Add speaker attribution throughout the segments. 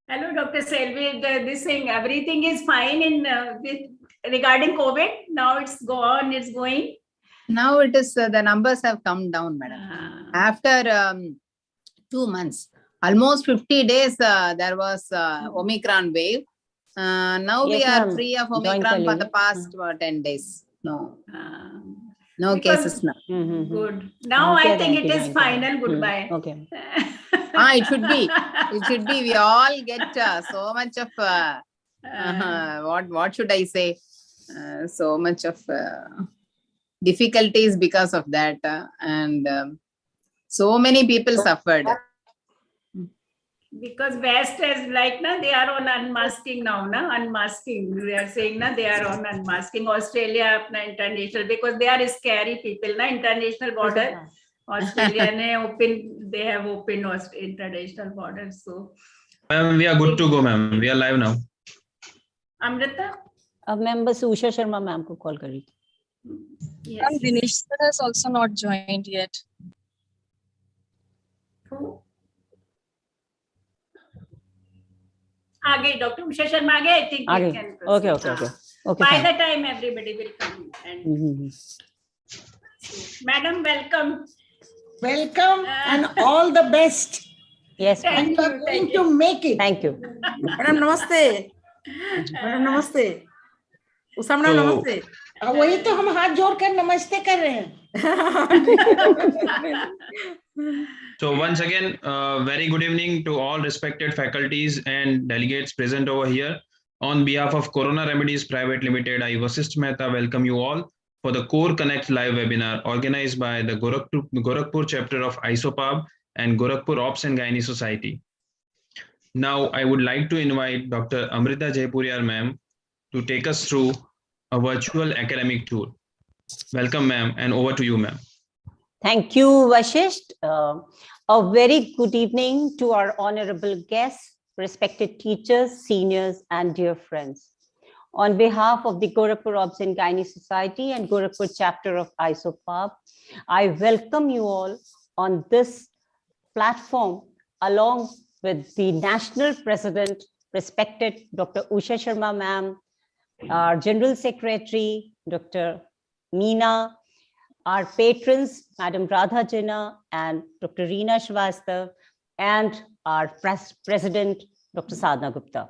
Speaker 1: Hello, Dr. Selvi. This thing, everything is fine in regarding COVID. Now it's gone. It's going.
Speaker 2: Now it is the numbers have come down, madam. After 2 months, almost 50 days, there was Omicron wave. Now
Speaker 3: Yes,
Speaker 2: we are
Speaker 3: ma'am.
Speaker 2: free of
Speaker 3: Join
Speaker 2: Omicron for the
Speaker 3: Kalyan.
Speaker 2: past 10 days. No, no
Speaker 1: Because-
Speaker 2: cases now.
Speaker 1: Good. Now I think it is
Speaker 3: join
Speaker 1: final.
Speaker 3: Kalyan.
Speaker 1: Goodbye.
Speaker 3: Okay.
Speaker 2: It should be. It should be. We all get so much of what should I say? So much of difficulties because of that, and so many people suffered.
Speaker 1: Because West is like, na, they are on unmasking now, na, unmasking. They are saying, na, they are on unmasking. Australia, na, international, because they are scary people, na, international border. Australia, they have opened international borders. So,
Speaker 4: ma'am, we are good to go, ma'am. We are live now.
Speaker 1: Amrita?
Speaker 3: अब मैं बस Usha Sharma ma'am को call कर रही थी.
Speaker 1: Yes.
Speaker 5: Dinesh sir has also not joined yet.
Speaker 1: Who? आ गई doctor Usha Sharma आ गए. I think we can proceed.
Speaker 3: Okay.
Speaker 1: By
Speaker 3: fine.
Speaker 1: the time everybody will come. And Madam, welcome.
Speaker 6: Welcome and all the best.
Speaker 3: Yes,
Speaker 1: Thank
Speaker 3: ma'am.
Speaker 6: And you are going to make it.
Speaker 3: Thank you.
Speaker 7: Madam नमस्ते. Madam नमस्ते. Usha madam नमस्ते.
Speaker 6: वही तो हम हाथ जोड़कर नमस्ते कर रहे हैं.
Speaker 4: So once again, very good evening to all respected faculties and delegates present over here. On behalf of Corona Remedies Private Limited, I, Vasisht Mehta, welcome you all for the COR Connect live webinar organized by the Gorakhpur chapter of ISOPARB and Gorakhpur Ops and Gynae Society. Now, I would like to invite Dr. Amrita Jaipuriar ma'am to take us through a virtual academic tour. Welcome, ma'am, and over to you, ma'am.
Speaker 3: Thank you, Vashisht. A very good evening to our honorable guests, respected teachers, seniors, and dear friends. On behalf of the Gorakhpur Ops and Gynae Society and Gorakhpur chapter of ISOPARB, I welcome you all on this platform along with the National President, respected Dr. Usha Sharma ma'am, our General Secretary, Dr. Meena, our patrons, Madam Radha Jina and Dr. Reena Shrivastava, and our President, Dr. Sadhana Gupta.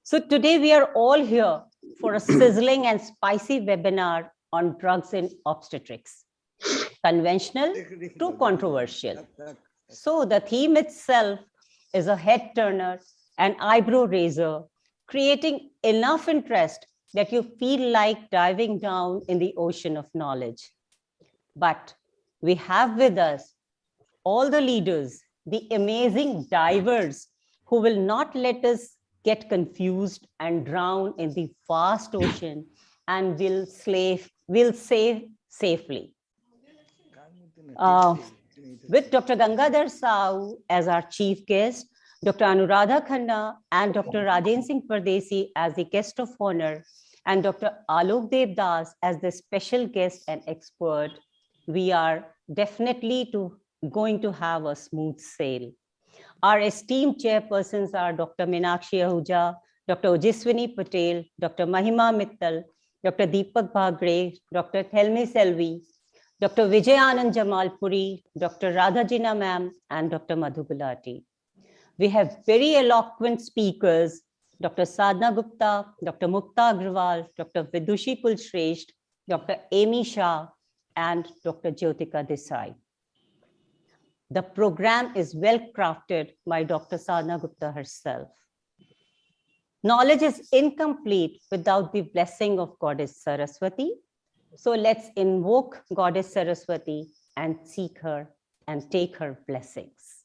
Speaker 3: So today we are all here for a sizzling and spicy webinar on drugs in obstetrics, conventional to controversial. So the theme itself is a head turner, an eyebrow raiser, creating enough interest that you feel like diving down in the ocean of knowledge. But we have with us all the leaders, the amazing divers who will not let us get confused and drown in the vast ocean and will save safely. With Dr. Gangadhar Sau as our chief guest, Dr. Anuradha Khanna and Dr. Rajen Singh Pardesi as the guest of honor, and Dr. Alok Devdas as the special guest and expert, we are definitely going to have a smooth sail. Our esteemed chairpersons are Dr. Meenakshi Ahuja, Dr. Ojaswini Patel, Dr. Mahima Mittal, Dr. Deepak Bhagre, Dr. Thelmi Selvi, Dr. Vijay Anand Jamalpuri, Dr. Radha Jina ma'am, and Dr. Madhu Gulati. We have very eloquent speakers, Dr. Sadhana Gupta, Dr. Mukta Agrawal, Dr. Vidushi Kulshresht, Dr. Amy Shah, and Dr. Jyotika Desai. The program is well crafted by Dr. Sadhana Gupta herself. Knowledge is incomplete without the blessing of Goddess Saraswati. So let's invoke Goddess Saraswati and seek her and take her blessings.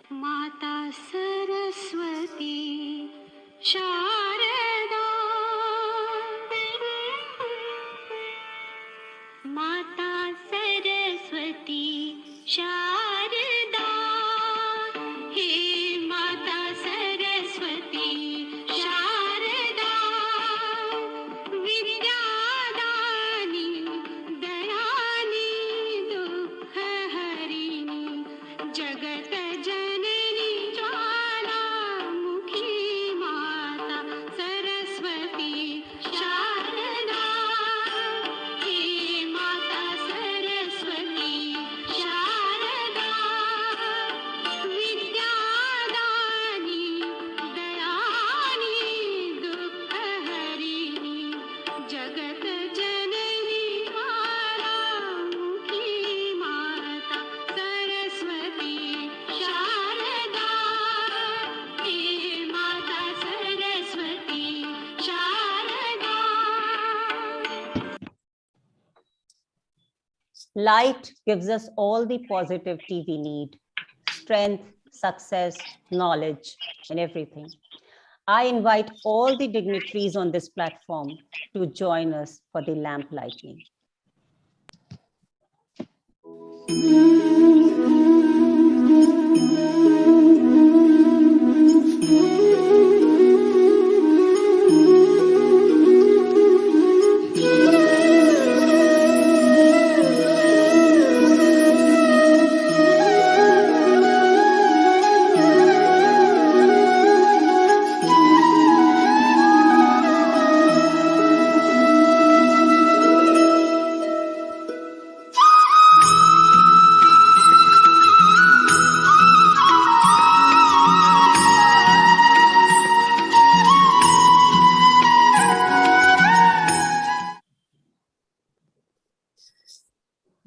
Speaker 8: Mata Saraswati Sharada Mata Saraswati Sharada He Mata Saraswati Sharada Vidyadani Dayani Dukha Hari
Speaker 3: Light gives us all the positivity we need, strength, success, knowledge, and everything. I invite all the dignitaries on this platform to join us for the lamp lighting.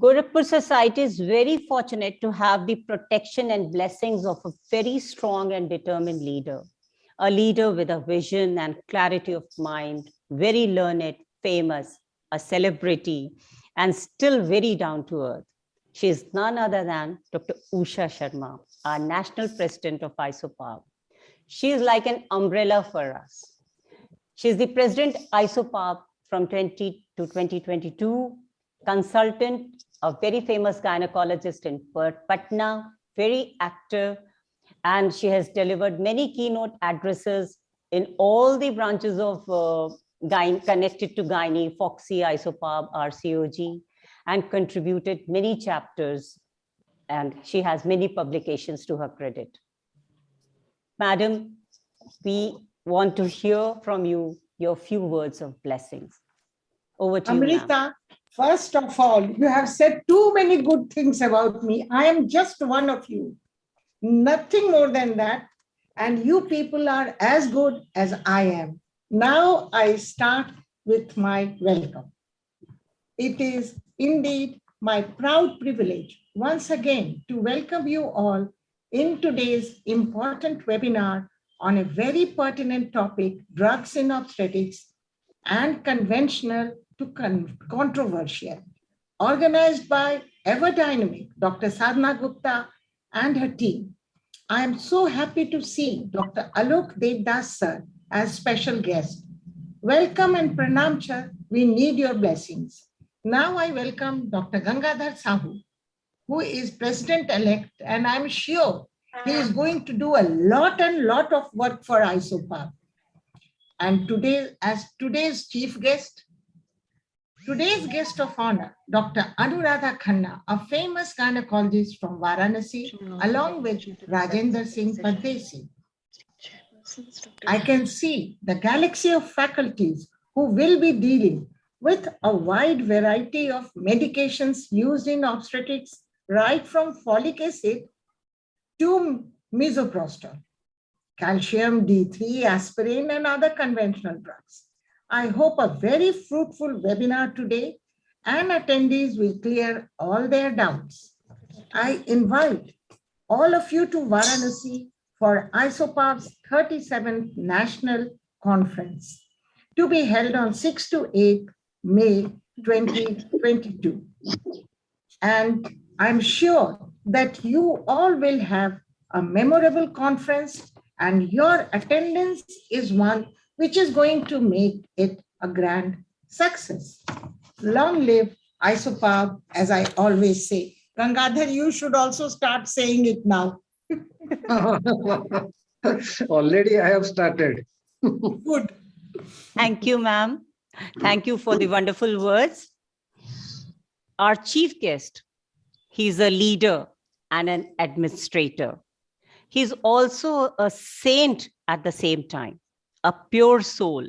Speaker 3: Gorakhpur society is very fortunate to have the protection and blessings of a very strong and determined leader, a leader with a vision and clarity of mind, very learned, famous, a celebrity, and still very down to earth. She is none other than Dr. Usha Sharma, our national president of ISOPARB. She is like an umbrella for us. She is the president ISOPARB from 20 to 2022, consultant, a very famous gynecologist in Patna, very active, and she has delivered many keynote addresses in all the branches of connected to Gynae, Foxy, ISOPARB, RCOG, and contributed many chapters, and she has many publications to her credit. Madam, we want to hear from you your few words of blessings. Over to you, ma'am.
Speaker 6: Amrita, first of all, you have said too many good things about me. I am just one of you, nothing more than that. And you people are as good as I am. Now I start with my welcome. It is indeed my proud privilege once again to welcome you all in today's important webinar on a very pertinent topic, drugs in obstetrics and conventional to controversial, organized by ever dynamic Dr. Sadhana Gupta and her team. I am so happy to see Dr. Alok Devdas sir as special guest. Welcome and pranam sir. We need your blessings. Now I welcome Dr. Gangadhar Sahu, who is president-elect, and I'm sure he is going to do a lot of work for ISOPARB. And today, as today's chief guest, today's guest of honor, Dr. Anuradha Khanna, a famous gynecologist from Varanasi, along with Rajendra Singh Pardesi. I can see the galaxy of faculties who will be dealing with a wide variety of medications used in obstetrics, right from folic acid to misoprostol, calcium, D3, aspirin, and other conventional drugs. I hope a very fruitful webinar today and attendees will clear all their doubts. I invite all of you to Varanasi for ISOPARB's 37th National Conference to be held on 6 to 8 May 2022. And I'm sure that you all will have a memorable conference, and your attendance is one which is going to make it a grand success. Long live ISOPARB, as I always say. Gangadhar, you should also start saying it now.
Speaker 9: Already I have started.
Speaker 6: Good.
Speaker 3: Thank you, ma'am. Thank you for the wonderful words. Our chief guest, he's a leader and an administrator. He's also a saint at the same time, a pure soul.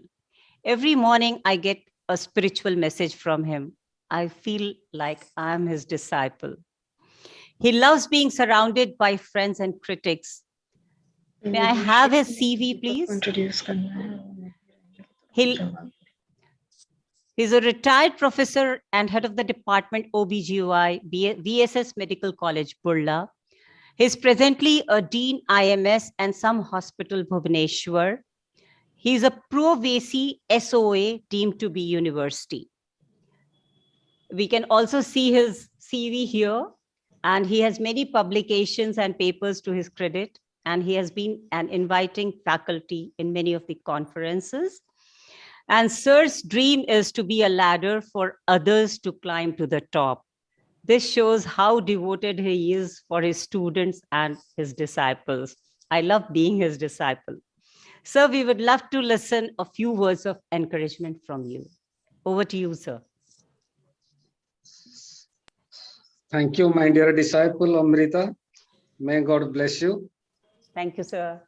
Speaker 3: Every morning I get a spiritual message from him. I feel like I'm his disciple. He loves being surrounded by friends and critics. May I have his CV, please? He's a retired professor and head of the department OBGY, VSS Medical College, Burla. He's presently a Dean IMS and some hospital, Bhubaneswar. He's a pro-VC SOA deemed to be university. We can also see his CV here, and he has many publications and papers to his credit, and he has been an inviting faculty in many of the conferences. And Sir's dream is to be a ladder for others to climb to the top. This shows how devoted he is for his students and his disciples. I love being his disciple. Sir, we would love to listen a few words of encouragement from you. Over to you, sir.
Speaker 9: Thank you, my dear disciple Amrita. May God bless you.
Speaker 3: Thank you, sir.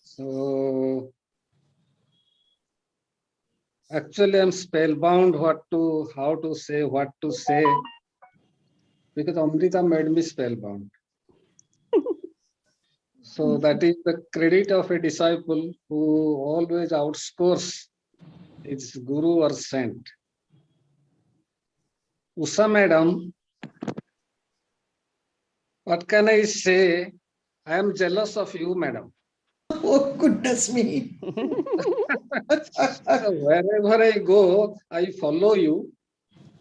Speaker 9: So, actually, I'm spellbound how to say, what to say, because Amrita made me spellbound. So that is the credit of a disciple who always outscores its guru or saint. Usha madam, what can I say? I am jealous of you, madam.
Speaker 6: Oh, goodness me.
Speaker 9: So wherever I go, I follow you,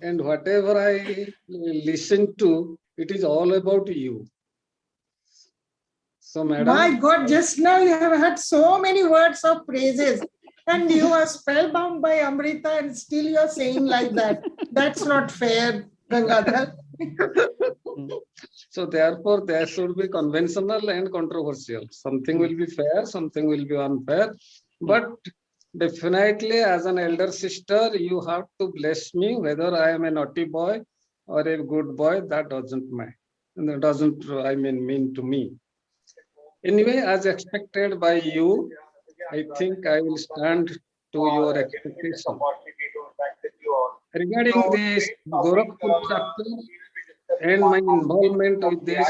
Speaker 9: and whatever I listen to, it is all about you. So, madam.
Speaker 6: My God, just now you have had so many words of praises, and you are spellbound by Amrita, and still you are saying like that. That's not fair, Gangadhar.
Speaker 9: So therefore, there should be conventional and controversial. Something will be fair, something will be unfair. But definitely, as an elder sister, you have to bless me, whether I am a naughty boy or a good boy. That doesn't matter. That doesn't, mean to me. Anyway, as expected by you, I think I will stand to your expectation. Regarding this Gorakhpur chapter and my involvement with this,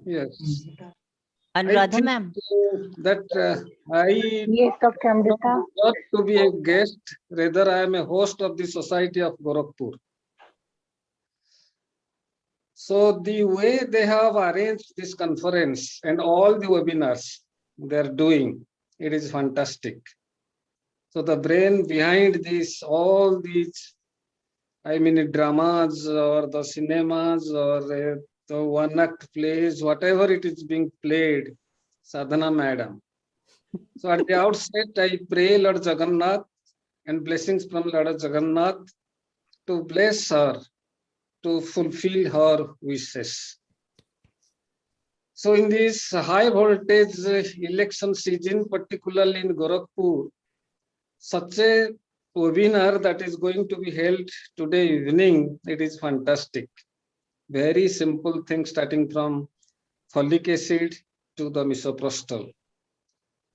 Speaker 9: yes.
Speaker 3: Anuradha ma'am.
Speaker 9: That I not to be a guest, rather I am a host of the Society of Gorakhpur. So the way they have arranged this conference and all the webinars they are doing, it is fantastic. So the brain behind this, all these, dramas or the cinemas or the one-act plays, whatever it is being played, Sadhana madam. So at the outset, I pray Lord Jagannath and blessings from Lord Jagannath to bless her, to fulfill her wishes. So in this high voltage election season, particularly in Gorakhpur, such a webinar that is going to be held today evening, it is fantastic. Very simple thing starting from folic acid to the misoprostol.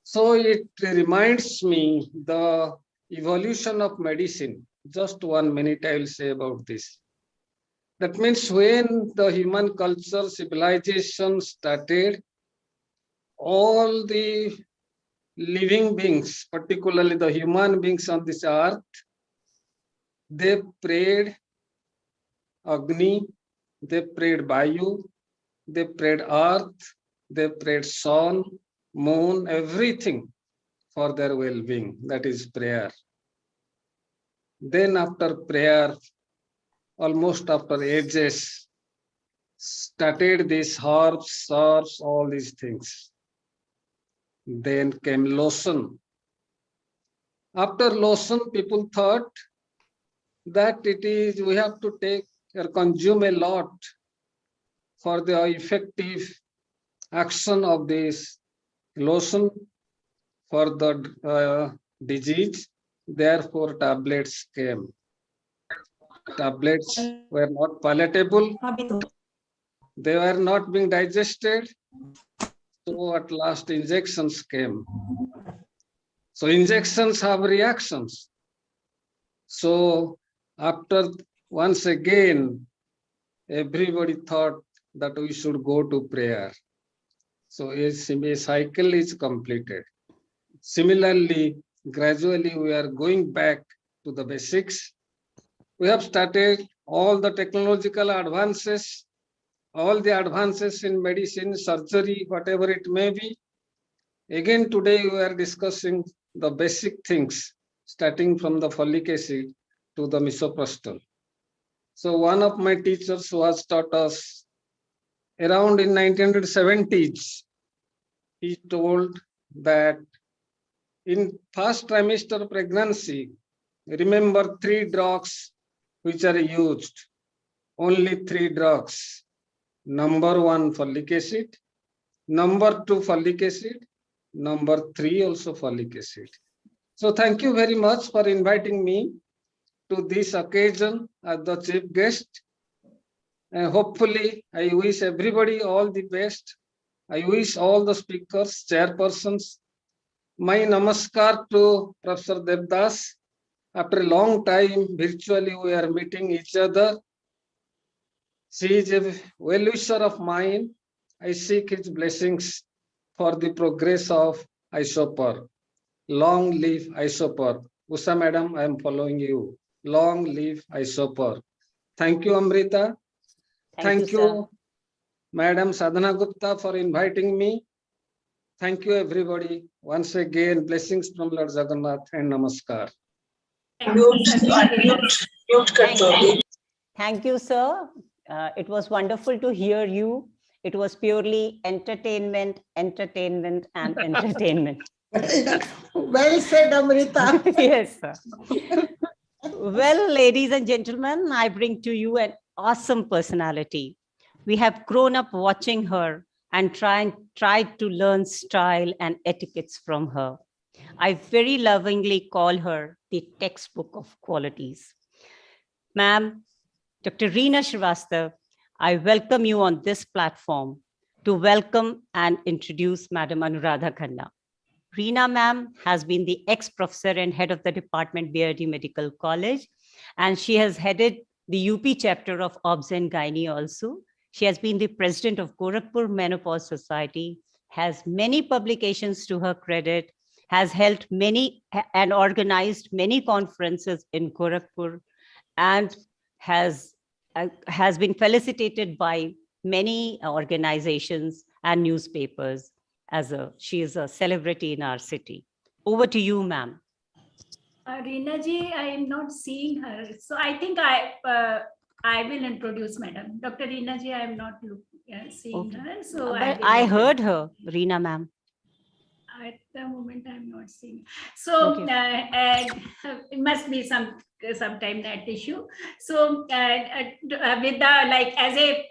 Speaker 9: So it reminds me the evolution of medicine. Just 1 minute I will say about this. That means when the human culture civilization started, all the living beings, particularly the human beings on this earth, they prayed Agni, they prayed Vayu, they prayed earth, they prayed sun, moon, everything for their well-being. That is prayer. Then after prayer, almost after ages, started these herbs, all these things. Then came lotion. After lotion, people thought that we have to take or consume a lot for the effective action of this lotion for the disease. Therefore, tablets came. Tablets were not palatable. They were not being digested. So at last injections came. So injections have reactions. So after once again, everybody thought that we should go to prayer. So a cycle is completed. Similarly, gradually we are going back to the basics. We have started all the technological advances, all the advances in medicine, surgery, whatever it may be. Again, today we are discussing the basic things, starting from the folic acid to the misoprostol. So one of my teachers who has taught us around in 1970s, he told that in first trimester pregnancy, remember 3 drugs which are used, only 3 drugs. Number 1, folic acid. Number 2, folic acid. Number 3, also folic acid. So thank you very much for inviting me to this occasion as the chief guest. And hopefully, I wish everybody all the best. I wish all the speakers, chairpersons, my namaskar to Professor Devdas. After a long time, virtually we are meeting each other. She is a well-wisher of mine. I seek his blessings for the progress of ISOPARB. Long live ISOPARB. Usha madam, I am following you. Long live ISOPARB. Thank you, Amrita. Thank you, Madam Sadhana Gupta, for inviting me. Thank you, everybody. Once again, blessings from Lord Jagannath and Namaskar.
Speaker 3: Thank you, sir. It was wonderful to hear you. It was purely entertainment, entertainment, and entertainment.
Speaker 6: Well said, Amrita.
Speaker 3: Yes, sir. Well, ladies and gentlemen, I bring to you an awesome personality. We have grown up watching her and tried to learn style and etiquettes from her. I very lovingly call her the textbook of qualities. Ma'am, Dr. Reena Srivastav, I welcome you on this platform to welcome and introduce Madam Anuradha Khanna. Reena ma'am has been the ex-professor and head of the department, BRD Medical College, and she has headed the UP chapter of OBS and Gynae also. She has been the president of Gorakhpur Menopause Society, has many publications to her credit, has held many and organized many conferences in Gorakhpur, and has been felicitated by many organizations and newspapers. She is a celebrity in our city. Over to you, ma'am.
Speaker 1: Reena ji, I am not seeing her. So I think I will introduce Madam. Dr. Reena ji, I am not seeing her. So
Speaker 3: but I heard her, Reena ma'am.
Speaker 1: At the moment, I'm not seeing. So it must be sometime that issue. So with the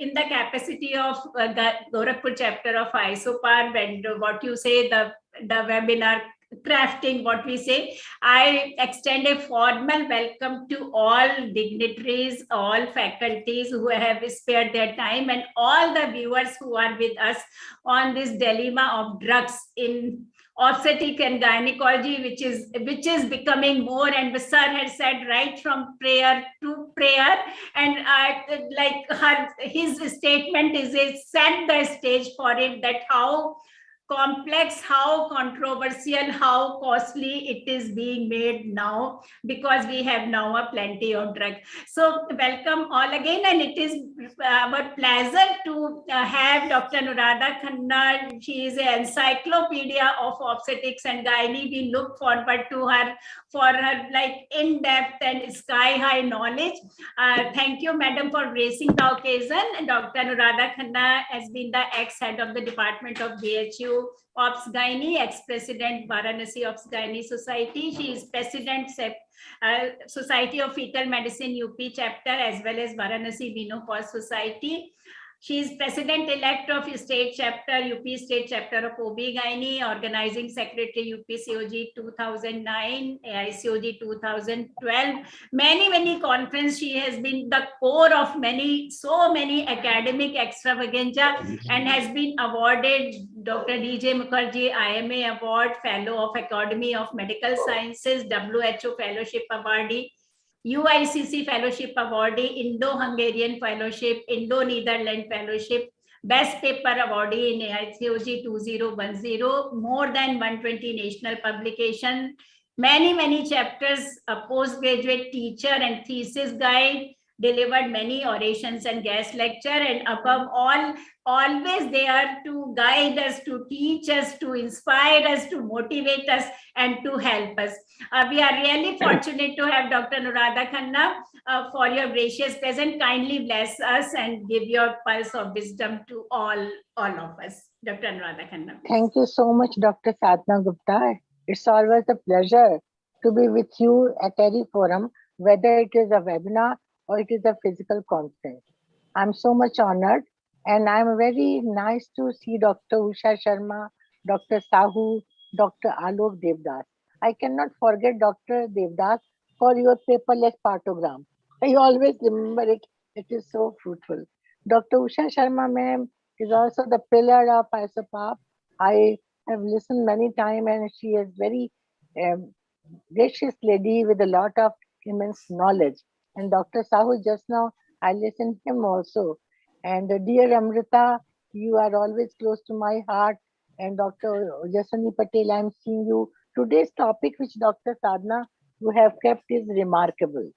Speaker 1: in the capacity of the Gorakhpur chapter of ISOPARB and what you say, the webinar crafting, what we say, I extend a formal welcome to all dignitaries, all faculties who have spared their time, and all the viewers who are with us on this dilemma of drugs in obstetric and gynecology, which is becoming more, and sir had said right from prayer to prayer, and his statement is set the stage for it, that how complex, how controversial, how costly it is being made now, because we have now a plenty of drug. So welcome all again, and it is our pleasure to have Dr. Anuradha Khanna. She is an encyclopedia of obstetrics and gynae. We look forward to her for her in-depth and sky-high knowledge. Thank you, madam, for gracing the occasion. Dr. Anuradha Khanna has been the ex-head of the Department of BHU OBS Gynae, ex-president Varanasi OBS Gynae Society. She is president Society of Fetal Medicine UP chapter, as well as Varanasi Menopause Society. She is president-elect of state chapter, UP state chapter of OB Gynae, organizing secretary UP COG 2009, AICOG 2012. Many conferences. She has been the core of so many academic extravaganza, and has been awarded Dr. DJ Mukherjee IMA Award, Fellow of Academy of Medical Sciences, WHO Fellowship Awardee, UICC Fellowship Awardee, Indo-Hungarian Fellowship, Indo-Netherlands Fellowship, Best Paper Awardee in AICOG 2010, more than 120 national publications, many chapters, a postgraduate teacher and thesis guide, delivered many orations and guest lecture, and above all, always there to guide us, to teach us, to inspire us, to motivate us, and to help us. We are really fortunate to have Dr. Anuradha Khanna for your gracious presence. Kindly bless us and give your pulse of wisdom to all of us. Dr. Anuradha Khanna.
Speaker 10: Thank you so much, Dr. Sadhana Gupta. It's always a pleasure to be with you at any forum, whether it is a webinar or it is a physical conference. I'm so much honored, and I'm very nice to see Dr. Usha Sharma, Dr. Sahu, Dr. Alok Devdas. I cannot forget Dr. Devdas for your paperless partogram. I always remember it. It is so fruitful. Dr. Usha Sharma ma'am is also the pillar of ISOPARB. I have listened many times, and she is very gracious lady with a lot of immense knowledge. And Dr. Sahu, just now I listened to him also. And dear Amrita, you are always close to my heart. And Dr. Jaswani Patel, I'm seeing you. Today's topic, which Dr. Sadhana, you have kept, is remarkable.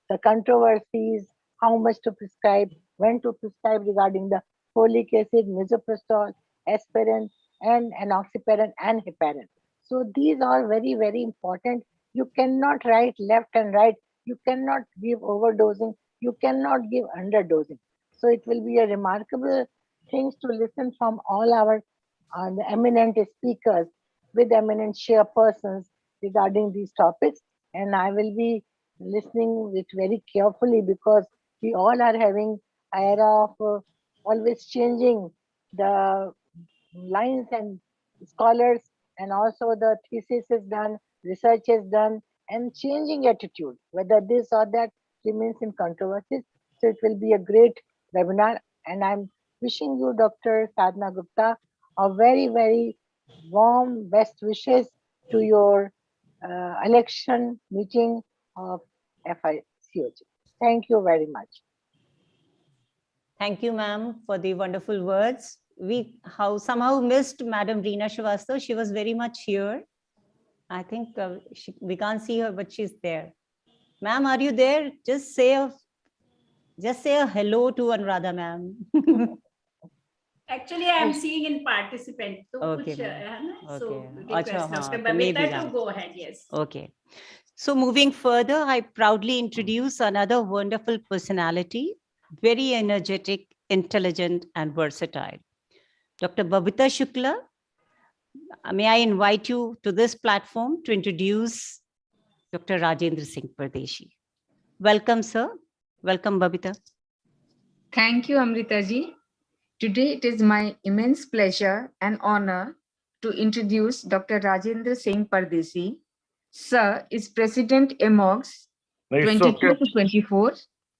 Speaker 10: The controversies, how much to prescribe, when to prescribe regarding the folic acid, misoprostol, aspirin, and enoxaparin and heparin. So these are very, very important. You cannot write left and right. You cannot give overdosing. You cannot give underdosing. So it will be a remarkable things to listen from all our the eminent speakers with eminent chairpersons regarding these topics. And I will be listening it very carefully, because we all are having an era of always changing the lines and scholars, and also the thesis is done, research is done, and changing attitude, whether this or that remains in controversies. So it will be a great webinar, and I'm wishing you, Dr. Sadhana Gupta, a very, very warm best wishes to your election meeting of FICOG. Thank you very much.
Speaker 3: Thank you, ma'am, for the wonderful words. We somehow missed Madam Reena Srivastava. She was very much here. I think we can't see her, but she's there. Ma'am, are you there? Just say a hello to Anuradha, ma'am.
Speaker 1: Actually, I am seeing in participant.
Speaker 3: Okay.
Speaker 1: So
Speaker 3: Okay.
Speaker 1: request Dr. Babita to go ahead. Yes.
Speaker 3: Okay. So moving further, I proudly introduce another wonderful personality, very energetic, intelligent, and versatile. Dr. Babita Shukla, may I invite you to this platform to introduce Dr. Rajendra Singh Pardeshi. Welcome, sir. Welcome, Babita.
Speaker 11: Thank you, Amrita ji. Today, it is my immense pleasure and honor to introduce Dr. Rajendra Singh Pardeshi. Sir is President EMOGS 22 to 24,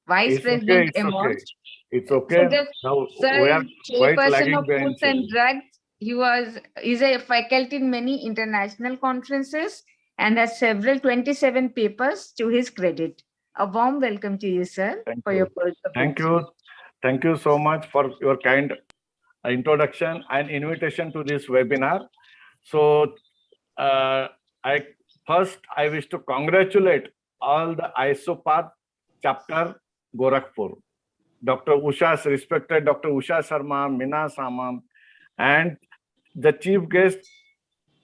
Speaker 11: Vice President EMOGS.
Speaker 12: It's okay. Now
Speaker 11: Sir
Speaker 12: we are
Speaker 11: is
Speaker 12: quite
Speaker 11: Chairperson
Speaker 12: lagging
Speaker 11: of
Speaker 12: behind.
Speaker 11: Foods and Drugs. Is a faculty in many international conferences and has several 27 papers to his credit. A warm welcome to you, sir.
Speaker 12: Thank you. Thank you so much for your kind introduction and invitation to this webinar. So I wish to congratulate all the ISOPARB chapter Gorakhpur. Respected Dr. Usha Sharma, Meena Samam, and the chief guest,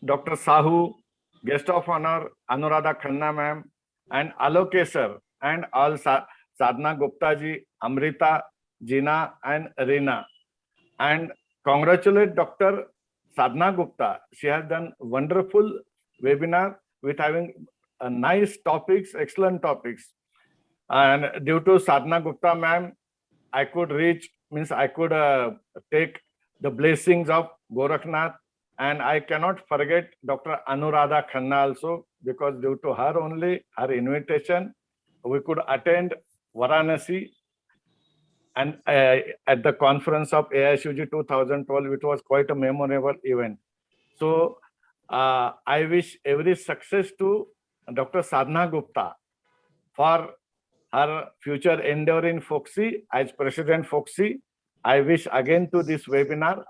Speaker 12: Dr. Sahu, guest of honor, Anuradha Khanna ma'am, and Aloke sir, and all Sadhana Gupta ji, Amrita, Jina, and Reena. And congratulate Dr. Sadhana Gupta. She has done wonderful webinar with having nice topics, excellent topics. And due to Sadhana Gupta ma'am, I could take the blessings of Gorakhnath, and I cannot forget Dr. Anuradha Khanna also, because due to her only, her invitation, we could attend Varanasi and at the conference of AISUG 2012, it was quite a memorable event. So I wish every success to Dr. Sadhana Gupta for her future endeavor in FOXI as President FOXI. I wish again to this webinar,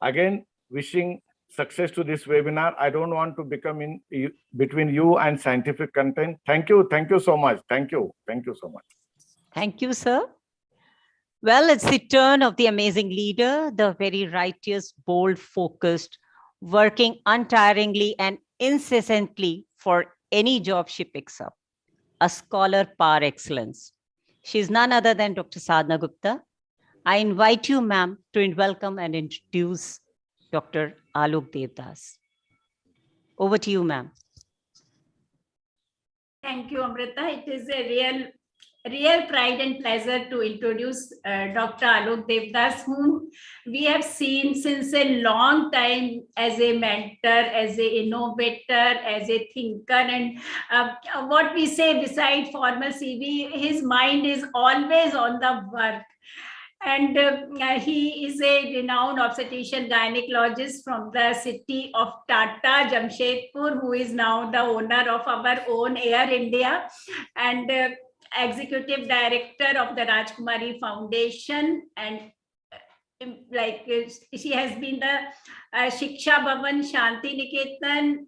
Speaker 12: again wishing success to this webinar. I don't want to become in between you and scientific content. Thank you so much. Thank you so much.
Speaker 3: Thank you, sir. Well, it's the turn of the amazing leader, the very righteous, bold, focused, working untiringly and incessantly for any job she picks up. A scholar par excellence. She is none other than Dr. Sadhana Gupta. I invite you, ma'am, to welcome and introduce Dr. Alok Devdas. Over to you, ma'am.
Speaker 1: Thank you, Amrita. It is a real pride and pleasure to introduce Dr. Alok Devdas, whom we have seen since a long time as a mentor, as an innovator, as a thinker, and what we say beside formal CV, his mind is always on the work. And he is a renowned obstetrician gynecologist from the city of Tata, Jamshedpur, who is now the owner of our own Air India, and executive director of the Rajkumari Foundation. And she has been the Shiksha Bhavan Shanti Niketan,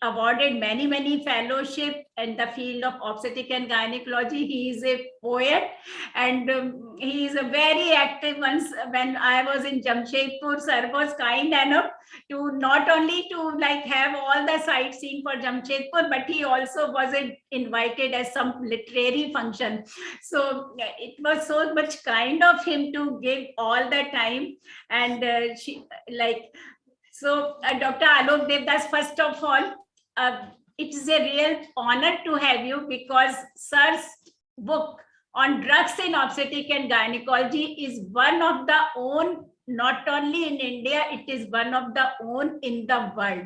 Speaker 1: awarded many fellowships in the field of obstetric and gynecology. He is a poet, and he is a very active. Once when I was in Jamshedpur, sir was kind enough to not only to have all the sightseeing for Jamshedpur, but he also was invited as some literary function. So it was so much kind of him to give all the time. And Dr. Alok Devdas, first of all, it is a real honor to have you, because sir's book on drugs in obstetric and gynecology is one of the own, not only in India, it is one of the own in the world.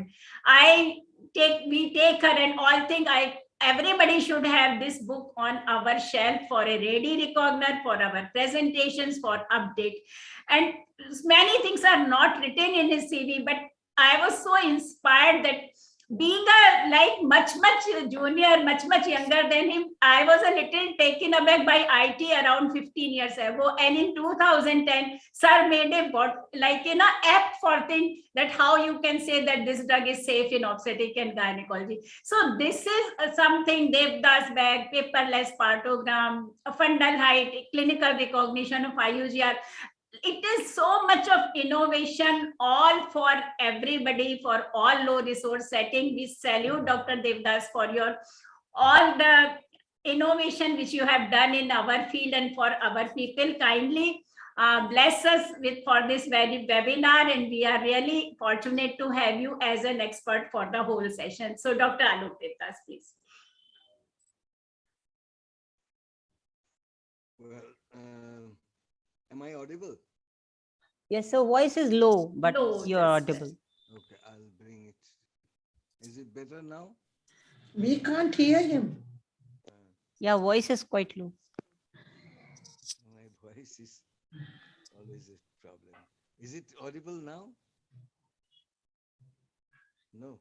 Speaker 1: We take her and all think everybody should have this book on our shelf for a ready recogner, for our presentations, for update. And many things are not written in his CV, but I was so inspired that being much junior, much younger than him, I was a little taken aback by IT around 15 years ago. And in 2010, sir made a app for things that how you can say that this drug is safe in obstetric and gynecology. So this is something Devdas bag, paperless partogram, fundal height, clinical recognition of IUGR. It is so much of innovation, all for everybody, for all low resource setting. We salute Dr. Devdas for all the innovation which you have done in our field and for our people. Kindly bless us for this very webinar, and we are really fortunate to have you as an expert for the whole session. So Dr. Alok Devdas, please.
Speaker 13: Well, am I audible?
Speaker 3: Yes, so voice is low, but you're audible.
Speaker 13: Okay, I'll bring it. Is it better now?
Speaker 6: We can't hear him.
Speaker 3: Yeah, voice is quite low.
Speaker 13: My voice is always a problem. Is it audible now? No.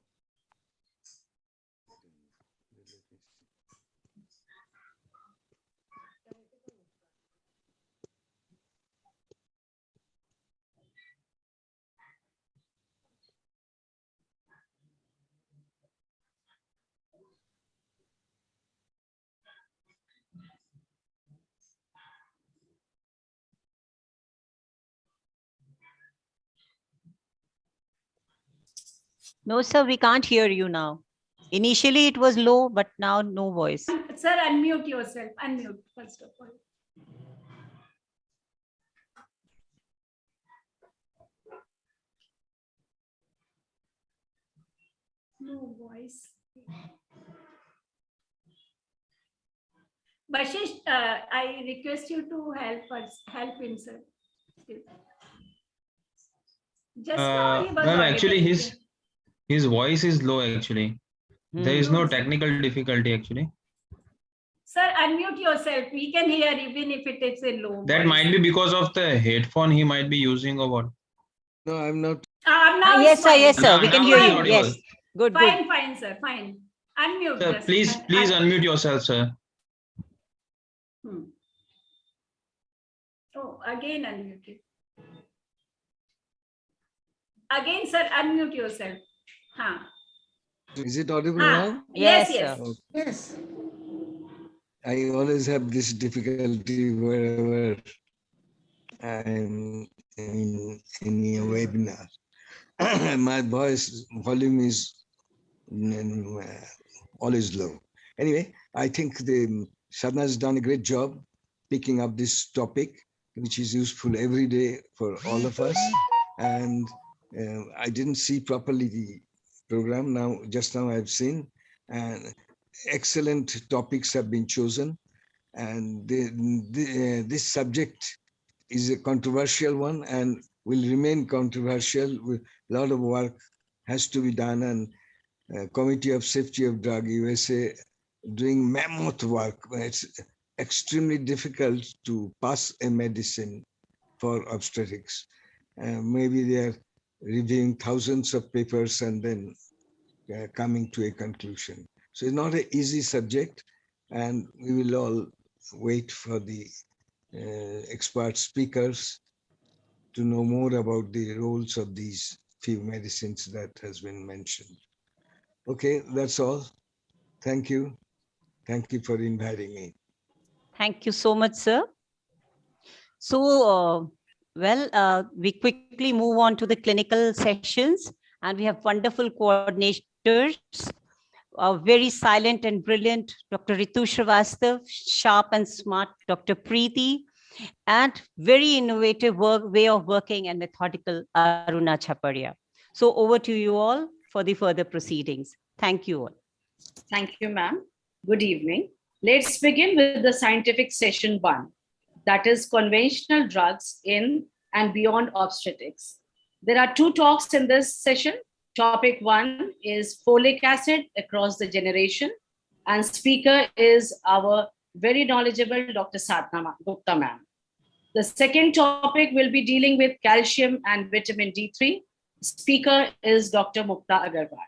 Speaker 3: No, sir, we can't hear you now. Initially it was low, but now no voice.
Speaker 1: Sir, unmute yourself. Unmute first of all. No voice. Bashish, I request you to help him, sir. Just now he was
Speaker 4: Ma'am,
Speaker 1: audible.
Speaker 4: actually his voice is low actually. There is no technical difficulty actually.
Speaker 1: Sir, unmute yourself. We can hear even if it is a low
Speaker 4: That
Speaker 1: voice.
Speaker 4: might be because of the headphone he might be using or what.
Speaker 13: No, I'm not.
Speaker 1: Now
Speaker 3: yes,
Speaker 1: it's
Speaker 3: sir,
Speaker 1: fine.
Speaker 3: yes, sir. We can hear you.
Speaker 4: audible.
Speaker 3: Yes. Good,
Speaker 1: Fine,
Speaker 3: good.
Speaker 1: fine, sir. Fine. Unmute.
Speaker 4: Sir,
Speaker 1: just.
Speaker 4: please unmute yourself, sir.
Speaker 1: Oh, again unmuted. Again, sir, unmute yourself.
Speaker 13: Is it audible now?
Speaker 1: Yes,
Speaker 3: Yes,
Speaker 1: yes.
Speaker 3: sir.
Speaker 6: Yes.
Speaker 13: I always have this difficulty wherever I'm in any webinar. My voice volume is always low. Anyway, I think the Sadhana has done a great job picking up this topic, which is useful every day for all of us. And I didn't see properly the program. Just now I've seen, and excellent topics have been chosen. And this subject is a controversial one and will remain controversial. A lot of work has to be done, and Committee of Safety of Drug USA doing mammoth work. It's extremely difficult to pass a medicine for obstetrics. Maybe they are reviewing thousands of papers and then coming to a conclusion. So it's not an easy subject, and we will all wait for the expert speakers to know more about the roles of these few medicines that has been mentioned. Okay, that's all. Thank you. Thank you for inviting me.
Speaker 3: Thank you so much, sir. So, we quickly move on to the clinical sessions, and we have wonderful coordinators, very silent and brilliant Dr. Ritu Srivastav, sharp and smart Dr. Preeti, and very innovative way of working and methodical Aruna Chaparia. So over to you all for the further proceedings. Thank you all.
Speaker 14: Thank you, ma'am. Good evening. Let's begin with the scientific session 1, that is conventional drugs in and beyond obstetrics. There are 2 talks in this session. Topic 1 is folic acid across the generation, and speaker is our very knowledgeable Dr. Sadhana Gupta ma'am. The second topic will be dealing with calcium and vitamin D3. Speaker is Dr. Mukta Agarwal.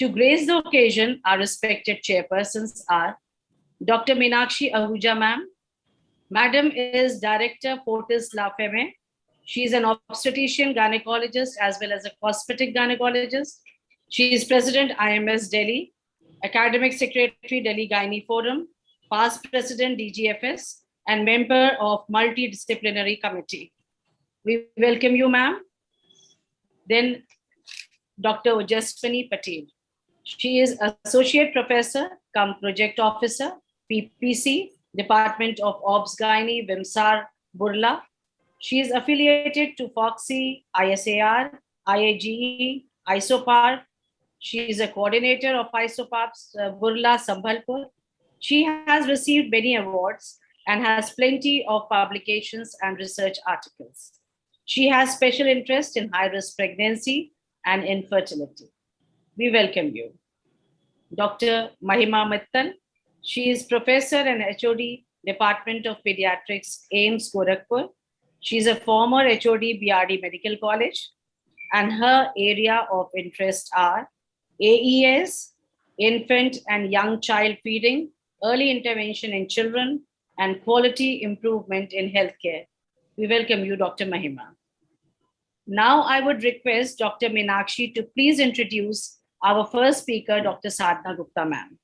Speaker 14: To grace the occasion, our respected chairpersons are Dr. Meenakshi Ahuja ma'am. Madam is Director Fortis La Femme. She is an obstetrician gynecologist as well as a cosmetic gynecologist. She is President IMS Delhi, Academic Secretary Delhi Gynae Forum, past President DGFS, and member of Multidisciplinary Committee. We welcome you, ma'am. Then Dr. Ojaswini Patel. She is Associate Professor cum Project Officer, PPC, Department of Obs Gynae, Vimsar, Burla. She is affiliated to FOXI, ISAR, IAGE, ISOPARB. She is a coordinator of ISOPARB's Burla, Sambhalpur. She has received many awards and has plenty of publications and research articles. She has special interest in high-risk pregnancy and infertility. We welcome you. Dr. Mahima Mittal. She is Professor and HOD, Department of Pediatrics, AIMS, Gorakhpur. She is a former HOD, BRD Medical College, and her area of interest are AES, infant and young child feeding, early intervention in children, and quality improvement in healthcare. We welcome you, Dr. Mahima. Now I would request Dr. Meenakshi to please introduce our first speaker, Dr. Sadhana Gupta ma'am.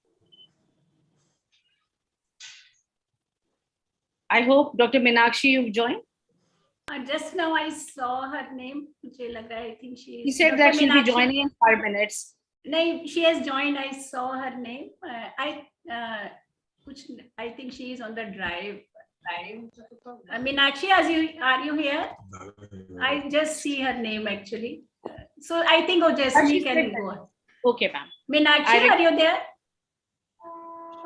Speaker 14: I hope, Dr. Meenakshi, you've joined.
Speaker 1: Just now I saw her name. I think she.
Speaker 14: He said that she'll be joining in 5 minutes.
Speaker 1: No, she has joined. I saw her name. I think she is on the drive. Meenakshi, are you here? I just see her name actually. So I think Ojaswini can go.
Speaker 14: Okay, ma'am.
Speaker 1: Meenakshi, are you there?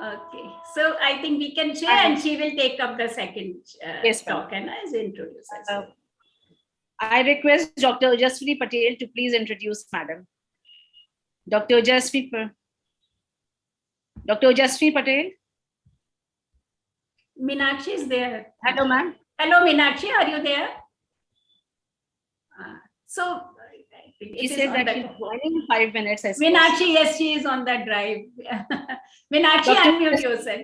Speaker 1: Okay, so I think we can share, and she will take up the second talk and as introduce herself.
Speaker 14: I request Dr. Ojaswini Patel to please introduce Madam. Dr. Ojaswini Patel.
Speaker 1: Meenakshi is there.
Speaker 14: Hello, ma'am.
Speaker 1: Hello, Meenakshi, are you there? So
Speaker 14: she said that she's joining in 5 minutes.
Speaker 1: Meenakshi, yes, she is on the drive. Meenakshi, unmute yourself.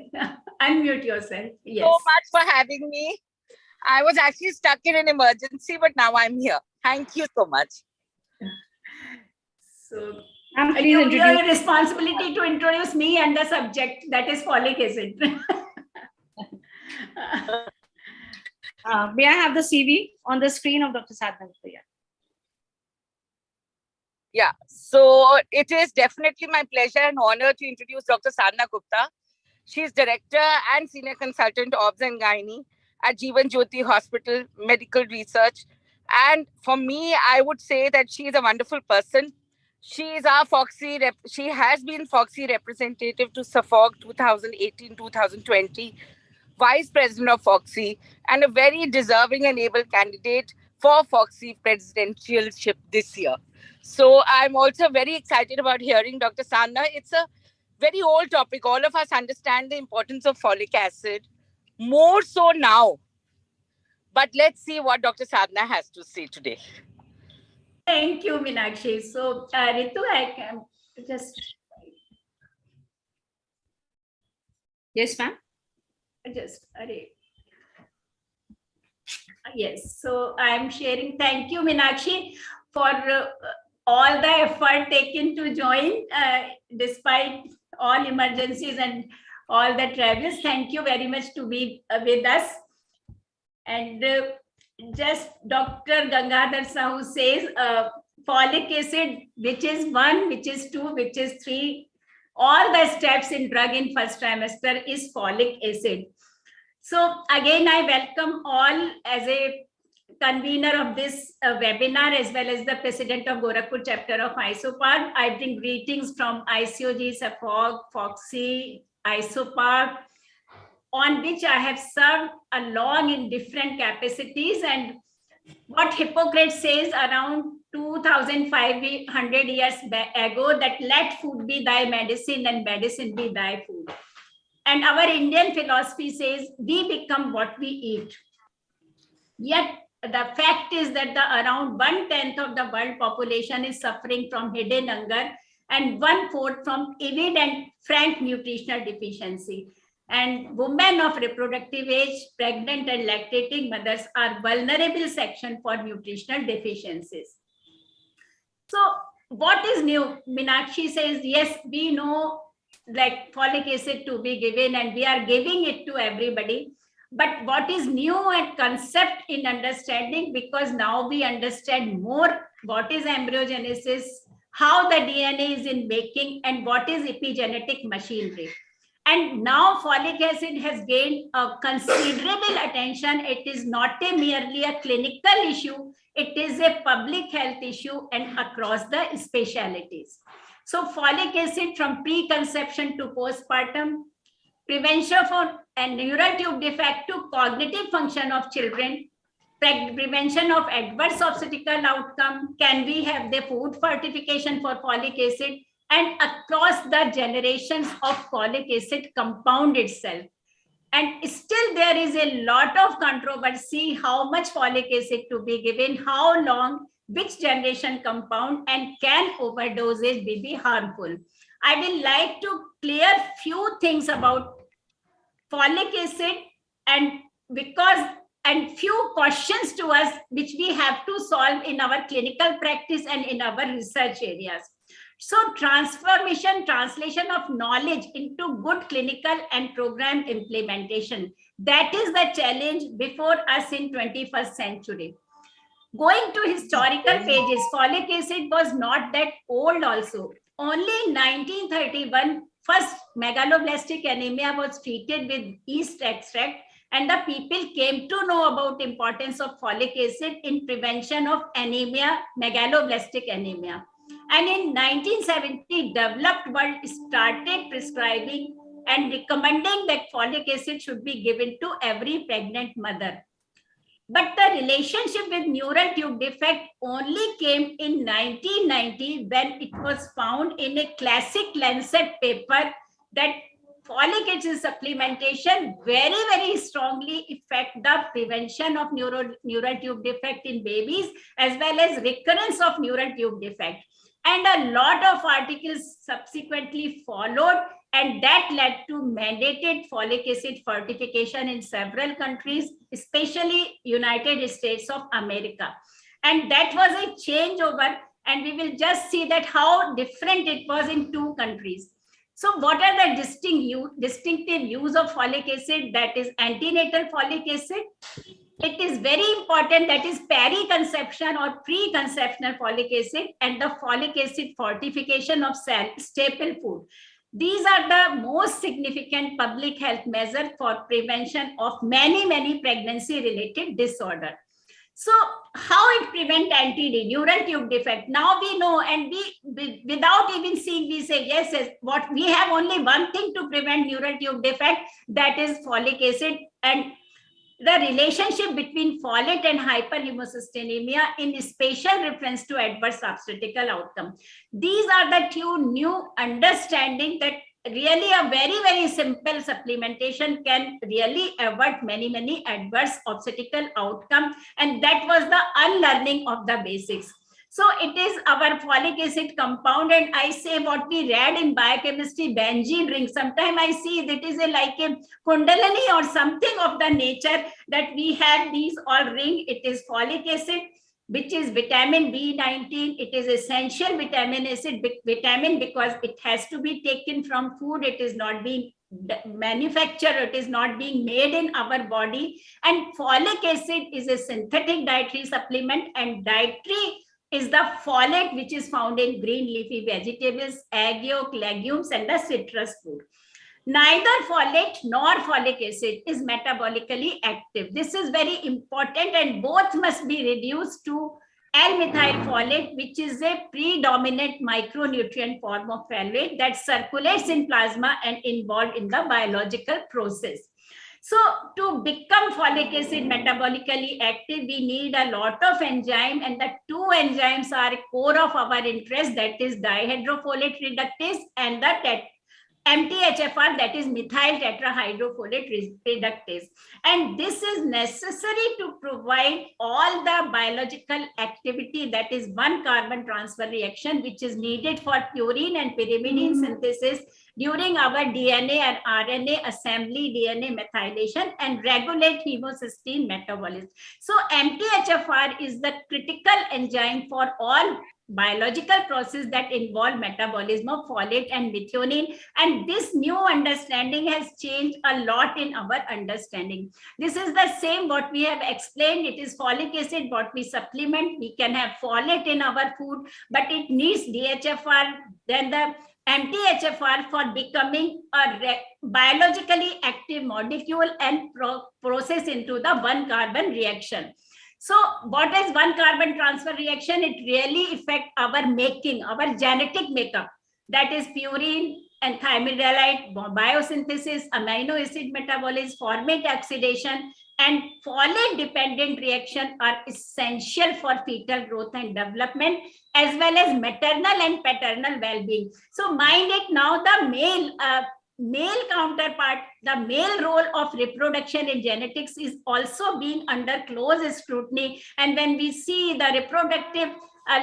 Speaker 1: Unmute yourself. Yes.
Speaker 15: So much for having me. I was actually stuck in an emergency, but now I'm here. Thank you so much.
Speaker 1: So
Speaker 14: Ma'am, please
Speaker 1: Your
Speaker 14: introduce.
Speaker 1: responsibility to introduce me and the subject, that is folic acid.
Speaker 14: May I have the CV on the screen of Dr. Sadhana Gupta?
Speaker 15: Yeah, so it is definitely my pleasure and honor to introduce Dr. Sadhana Gupta. She is Director and Senior Consultant Obs and Gynae at Jeevan Jyoti Hospital Medical Research. And for me, I would say that she is a wonderful person. She is our she has been Foxy representative to Suffolk 2018-2020, Vice President of Foxy, and a very deserving and able candidate for Foxy presidentialship this year. So I'm also very excited about hearing Dr. Sadhana. It's a very old topic. All of us understand the importance of folic acid, more so now. But let's see what Dr. Sadhana has to say today.
Speaker 1: Thank you, Meenakshi. So, Ritu, I can just...
Speaker 14: Yes, ma'am.
Speaker 1: Yes, so I'm sharing. Thank you, Meenakshi, for all the effort taken to join despite all emergencies and all the travels. Thank you very much to be with us. And just Dr. Gangadhar Sahu says folic acid, which is 1, which is 2, which is 3, all the steps in drug in first trimester is folic acid. So again, I welcome all as a convener of this webinar, as well as the president of Gorakhpur chapter of ISOPARB. I bring greetings from ICOG, Suffolk, Foxy, ISOPARB, on which I have served along in different capacities. And what Hippocrates says around 2,500 years ago, that let food be thy medicine and medicine be thy food. And our Indian philosophy says we become what we eat. Yet the fact is that around 1/10 of the world population is suffering from hidden hunger and 1/4 from evident frank nutritional deficiency. And women of reproductive age, pregnant and lactating mothers are vulnerable section for nutritional deficiencies. So what is new? Meenakshi says, yes, we know like folic acid to be given and we are giving it to everybody. But what is new and concept in understanding, because now we understand more what is embryogenesis, how the DNA is in making, and what is epigenetic machinery. And now folic acid has gained a considerable attention. It is not merely a clinical issue, it is a public health issue and across the specialties. So folic acid from preconception to postpartum, prevention for a neural tube defect to cognitive function of children, prevention of adverse obstetrical outcome, can we have the food fortification for folic acid, and across the generations of folic acid compound itself. And still there is a lot of controversy, how much folic acid to be given, how long, which generation compound, and can overdosage be harmful. I will like to clear few things about folic acid and few questions to us which we have to solve in our clinical practice and in our research areas. So translation of knowledge into good clinical and program implementation. That is the challenge before us in 21st century. Going to historical pages, folic acid was not that old also. Only in 1931, first megaloblastic anemia was treated with yeast extract, and the people came to know about importance of folic acid in prevention of anemia, megaloblastic anemia. And in 1970, developed world started prescribing and recommending that folic acid should be given to every pregnant mother. But the relationship with neural tube defect only came in 1990 when it was found in a classic Lancet paper that folic acid supplementation very, very strongly affect the prevention of neural tube defect in babies as well as recurrence of neural tube defect. And a lot of articles subsequently followed, and that led to mandated folic acid fortification in several countries, especially United States of America. And that was a changeover, and we will just see that how different it was in two countries. So what are the distinctive use of folic acid? That is antenatal folic acid. It is very important, that is peri-conception or pre-conceptional folic acid, and the folic acid fortification of staple food. These are the most significant public health measures for prevention of many pregnancy-related disorders. So how it prevent NTD, neural tube defect? Now we know, and we without even seeing, we say yes, what we have only one thing to prevent neural tube defect, that is folic acid, and the relationship between folate and hyperhemocysteinemia in special reference to adverse obstetrical outcome. These are the two new understanding that really a very simple supplementation can really avert many adverse obstetrical outcome, and that was the unlearning of the basics. So it is our folic acid compound, and I say what we read in biochemistry, benzene ring. Sometimes I see that is like a kundalini or something of the nature, that we have these all ring. It is folic acid, which is vitamin B19. It is essential vitamin because it has to be taken from food. It is not being manufactured, it is not being made in our body. And folic acid is a synthetic dietary supplement, and dietary is the folate which is found in green leafy vegetables, egg yolk, legumes, and the citrus food. Neither folate nor folic acid is metabolically active. This is very important, and both must be reduced to L-methyl folate, which is a predominant micronutrient form of folate that circulates in plasma and involved in the biological process. So to become folic acid metabolically active, we need a lot of enzyme, and the two enzymes are core of our interest, that is dihydrofolate reductase and the MTHFR, that is methyl tetrahydrofolate reductase. And this is necessary to provide all the biological activity, that is one carbon transfer reaction, which is needed for purine and pyrimidine synthesis during our DNA and RNA assembly, DNA methylation, and regulate homocysteine metabolism. So MTHFR is the critical enzyme for all biological process that involve metabolism of folate and methionine, and this new understanding has changed a lot in our understanding. This is the same what we have explained. It is folic acid what we supplement. We can have folate in our food, but it needs DHFR, then the MTHFR for becoming a biologically active molecule and process into the one carbon reaction. So what is one carbon transfer reaction? It really affects our making, our genetic makeup, that is purine and thymidylate biosynthesis, amino acid metabolism, formate oxidation, and folate dependent reaction are essential for fetal growth and development, as well as maternal and paternal well-being. So mind it now, the male counterpart, the male role of reproduction in genetics is also being under close scrutiny. And when we see the reproductive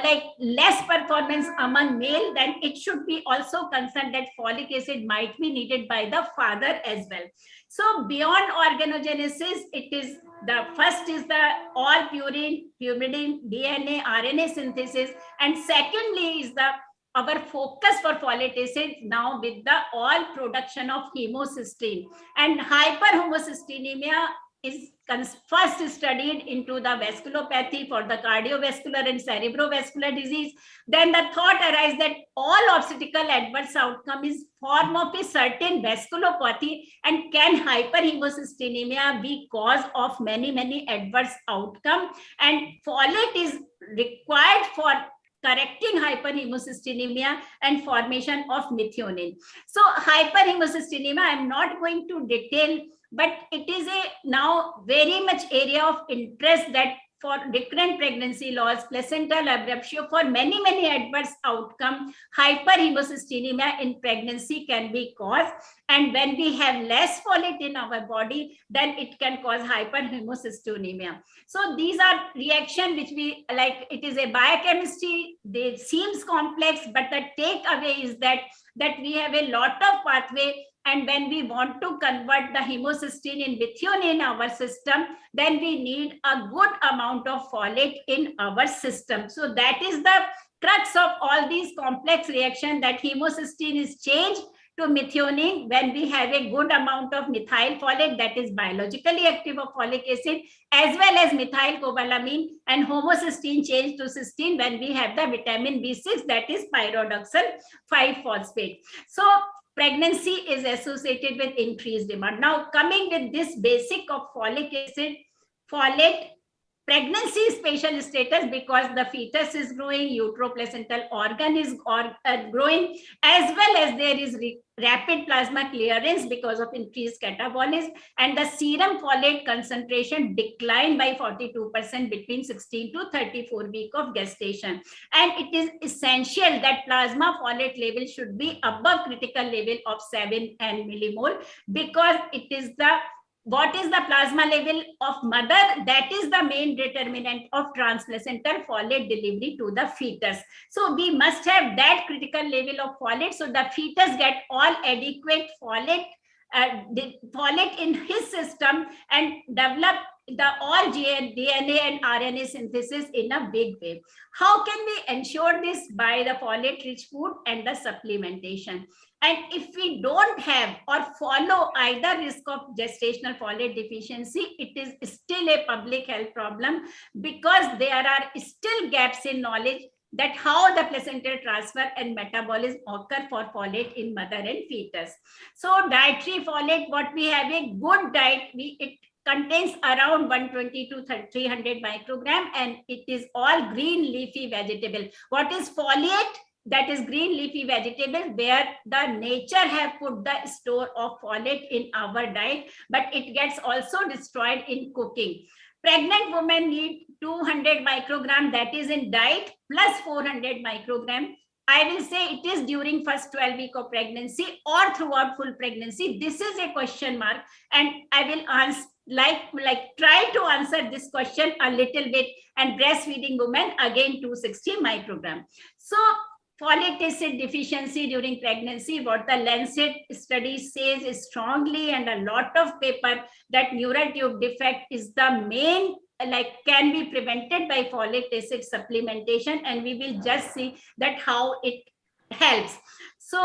Speaker 1: like less performance among male, then it should be also concerned that folic acid might be needed by the father as well. So beyond organogenesis, it is the first is the all purine, pyrimidine, DNA, RNA synthesis, and secondly is the our focus for folate acid now with the all production of homocysteine, and hyperhomocysteinemia is first studied into the vasculopathy for the cardiovascular and cerebrovascular disease. Then the thought arises that all obstetrical adverse outcome is form of a certain vasculopathy, and can hyperhemocysteinemia be cause of many adverse outcome, and folate is required for correcting hyperhemocysteinemia and formation of methionine. So hyperhemocysteinemia, I am not going to detail, but it is a now very much area of interest that for recurrent pregnancy loss, placental abruptio, for many adverse outcome, hyperhemocysteinemia in pregnancy can be caused. And when we have less folate in our body, then it can cause hyperhemocysteinemia. So these are reactions which we like, it is a biochemistry, they seems complex, but the takeaway is that we have a lot of pathway, And when we want to convert the homocysteine in methionine in our system, then we need a good amount of folate in our system. So that is the crux of all these complex reactions, that homocysteine is changed to methionine when we have a good amount of methyl folate, that is biologically active of folic acid, as well as methylcobalamin, and homocysteine changed to cysteine when we have the vitamin B6, that is pyridoxal 5-phosphate. So pregnancy is associated with increased demand. Now coming with this basic of folic acid, folate, pregnancy is special status because the fetus is growing, uteroplacental organ is growing, as well as there is rapid plasma clearance because of increased catabolism, and the serum folate concentration declined by 42% between 16 to 34 weeks of gestation. And it is essential that plasma folate level should be above critical level of 7 millimole, because it is what is the plasma level of mother, that is the main determinant of transplacental folate delivery to the fetus. So we must have that critical level of folate, so the fetus get all adequate folate in his system and develop the all DNA and RNA synthesis in a big way. How can we ensure this? By the folate rich food and the supplementation. And if we don't have or follow either risk of gestational folate deficiency, it is still a public health problem, because there are still gaps in knowledge that how the placental transfer and metabolism occur for folate in mother and fetus. So dietary folate, what we have a good diet, it contains around 120 to 300 microgram, and it is all green leafy vegetable. What is foliate? That is green leafy vegetable, where the nature have put the store of folate in our diet, but it gets also destroyed in cooking. Pregnant women need 200 microgram, that is in diet, plus 400 microgram. I will say it is during first 12 week of pregnancy or throughout full pregnancy. This is a question mark, and I will answer try to answer this question a little bit. And breastfeeding women, again 260 microgram. So folic acid deficiency during pregnancy, what the Lancet study says is strongly, and a lot of paper, that neural tube defect is the main, can be prevented by folic acid supplementation, and we will just see that how it helps. So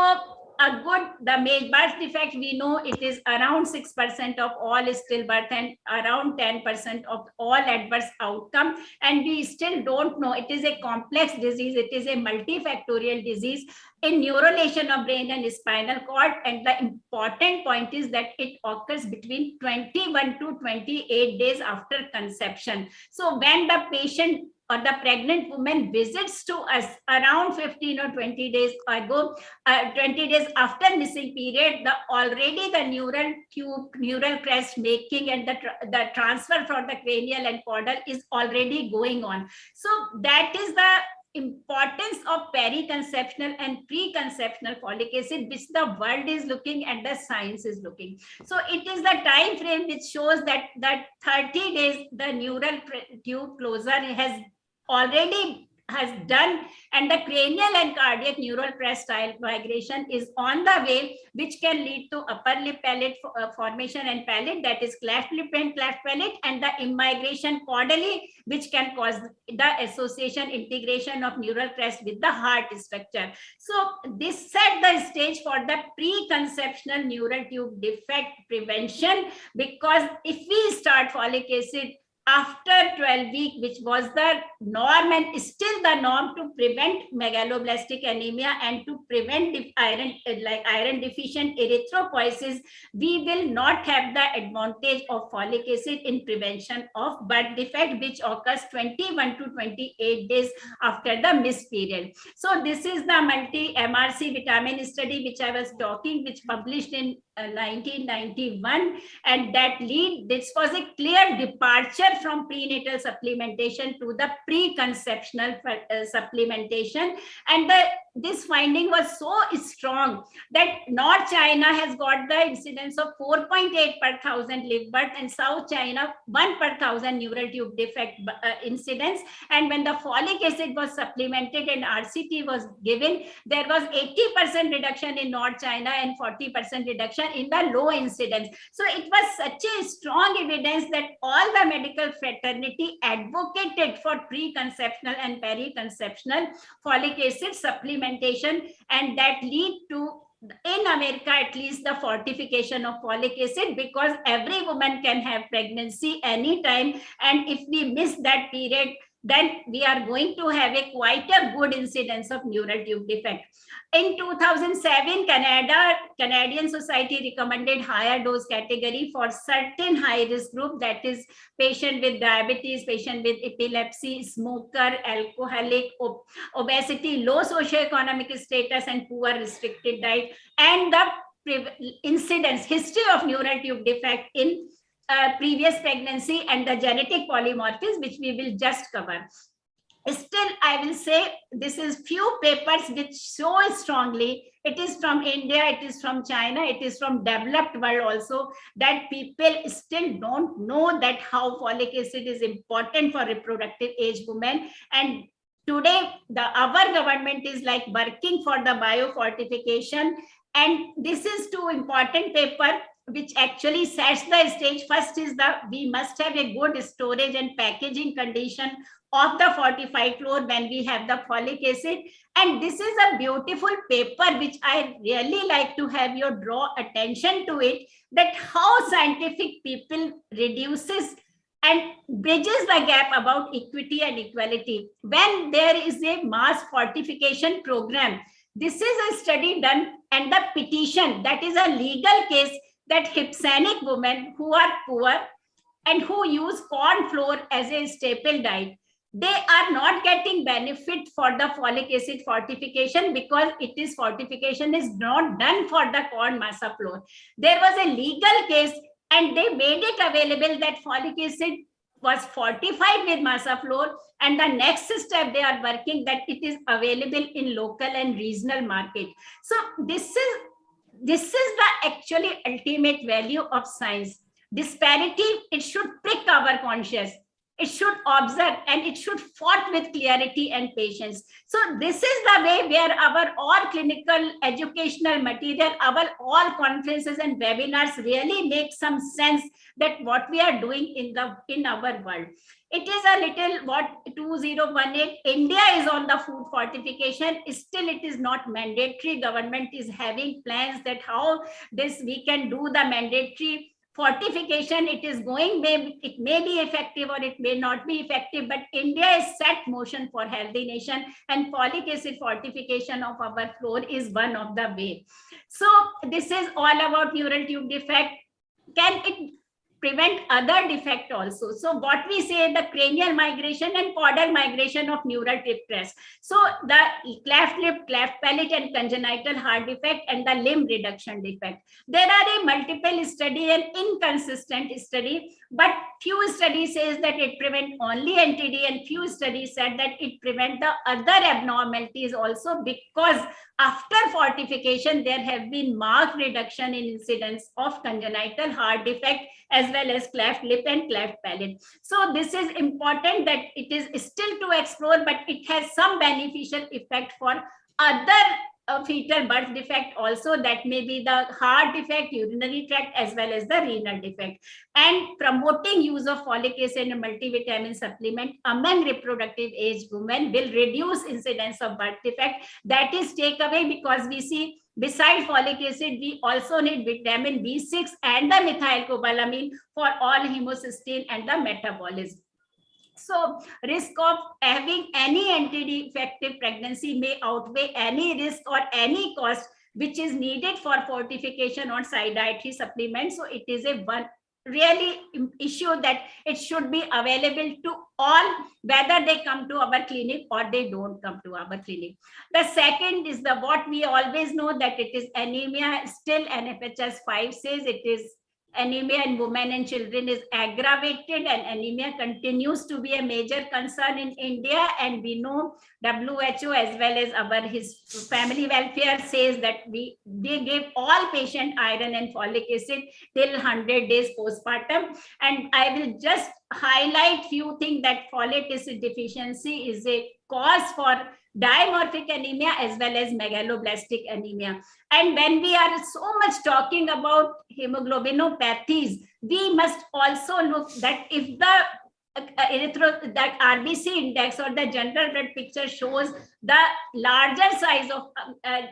Speaker 1: the birth defect, we know it is around 6% of all stillbirth and around 10% of all adverse outcome. And we still don't know. It is a complex disease. It is a multifactorial disease in neurulation of brain and spinal cord. And the important point is that it occurs between 21 to 28 days after conception. So when the patient or the pregnant woman visits to us around 15 or 20 days ago, 20 days after missing period, already the neural tube, neural crest making and the transfer from the cranial and caudal is already going on. So that is the importance of periconceptional and preconceptional folic acid, which the world is looking and the science is looking. So it is the time frame which shows that 30 days the neural tube closure has done, and the cranial and cardiac neural crest style migration is on the way, which can lead to upper lip palate formation and palate, that is cleft lip and cleft palate, and the immigration caudally, which can cause the association integration of neural crest with the heart structure. So this set the stage for the preconceptional neural tube defect prevention, because if we start folic acid after 12 weeks, which was the norm and still the norm to prevent megaloblastic anemia and to prevent iron deficient erythropoiesis, we will not have the advantage of folic acid in prevention of birth defect, which occurs 21 to 28 days after the missed period. So this is the multi-MRC vitamin study which I was talking, which published in 1991, and this was a clear departure from prenatal supplementation to the preconceptional supplementation. And this finding was so strong that North China has got the incidence of 4.8 per thousand live birth, and South China 1 per thousand neural tube defect incidence. And when the folic acid was supplemented and RCT was given, there was 80% reduction in North China and 40% reduction in the low incidence. So it was such a strong evidence that all the medical fraternity advocated for preconceptional and periconceptional folic acid supplementation, and that lead to, in America at least, the fortification of folic acid, because every woman can have pregnancy anytime, and if we miss that period, then we are going to have quite a good incidence of neural tube defect. In 2007, Canadian Society recommended higher dose category for certain high risk group, that is patient with diabetes, patient with epilepsy, smoker, alcoholic, obesity, low socioeconomic status, and poor restricted diet, and the incidence history of neural tube defect in previous pregnancy and the genetic polymorphism, which we will just cover. Still, I will say this is few papers which show strongly, it is from India, it is from China, it is from developed world also, that people still don't know that how folic acid is important for reproductive age women. And today, our government is like working for the biofortification. And this is two important paper which actually sets the stage. First is we must have a good storage and packaging condition of the fortified flour when we have the folic acid. And this is a beautiful paper which I really like to have you draw attention to it, that how scientific people reduces and bridges the gap about equity and equality when there is a mass fortification program. This is a study done, and the petition, that is a legal case, that Hispanic women who are poor and who use corn flour as a staple diet, they are not getting benefit for the folic acid fortification, because fortification is not done for the corn masa flour. There was a legal case, and they made it available that folic acid was fortified with masa flour, and the next step they are working that it is available in local and regional market. So this is the actually ultimate value of science. Disparity, it should prick our conscience. It should observe, and it should fought with clarity and patience. So this is the way where our all clinical educational material, our all conferences and webinars really make some sense that what we are doing in our world. It is a little 2018, India is on the food fortification. Still, it is not mandatory. Government is having plans that how we can do the mandatory fortification. It is going, it may be effective or it may not be effective, but India is set motion for healthy nation, and folic acid fortification of our floor is one of the way. So this is all about neural tube defect. Can it prevent other defect also? So what we say, the cranial migration and caudal migration of neural tip crest. So the cleft lip, cleft palate, and congenital heart defect, and the limb reduction defect. There are a multiple study and inconsistent study, but few studies says that it prevent only NTD, and few studies said that it prevent the other abnormalities also, because after fortification there have been marked reduction in incidence of congenital heart defect as well as cleft lip and cleft palate. So this is important, that it is still to explore, but it has some beneficial effect for other fetal birth defect also, that may be the heart defect, urinary tract, as well as the renal defect. And promoting use of folic acid and multivitamin supplement among reproductive age women will reduce incidence of birth defect. That is takeaway, because we see besides folic acid, we also need vitamin B6 and the methylcobalamin for all homocysteine and the metabolism. So risk of having any NTD effective pregnancy may outweigh any risk or any cost which is needed for fortification or side dietary supplements. So it is a one really issue that it should be available to all, whether they come to our clinic or they don't come to our clinic. The second is what we always know, that it is anemia. Still NFHS 5 says it is anemia in women and children is aggravated, and anemia continues to be a major concern in India. And we know WHO as well as his family welfare says that they give all patient iron and folic acid till 100 days postpartum. And I will just highlight few things that folic acid deficiency is a cause for dimorphic anemia as well as megaloblastic anemia. And when we are so much talking about hemoglobinopathies, we must also look that if the that RBC index or the general blood picture shows the larger size of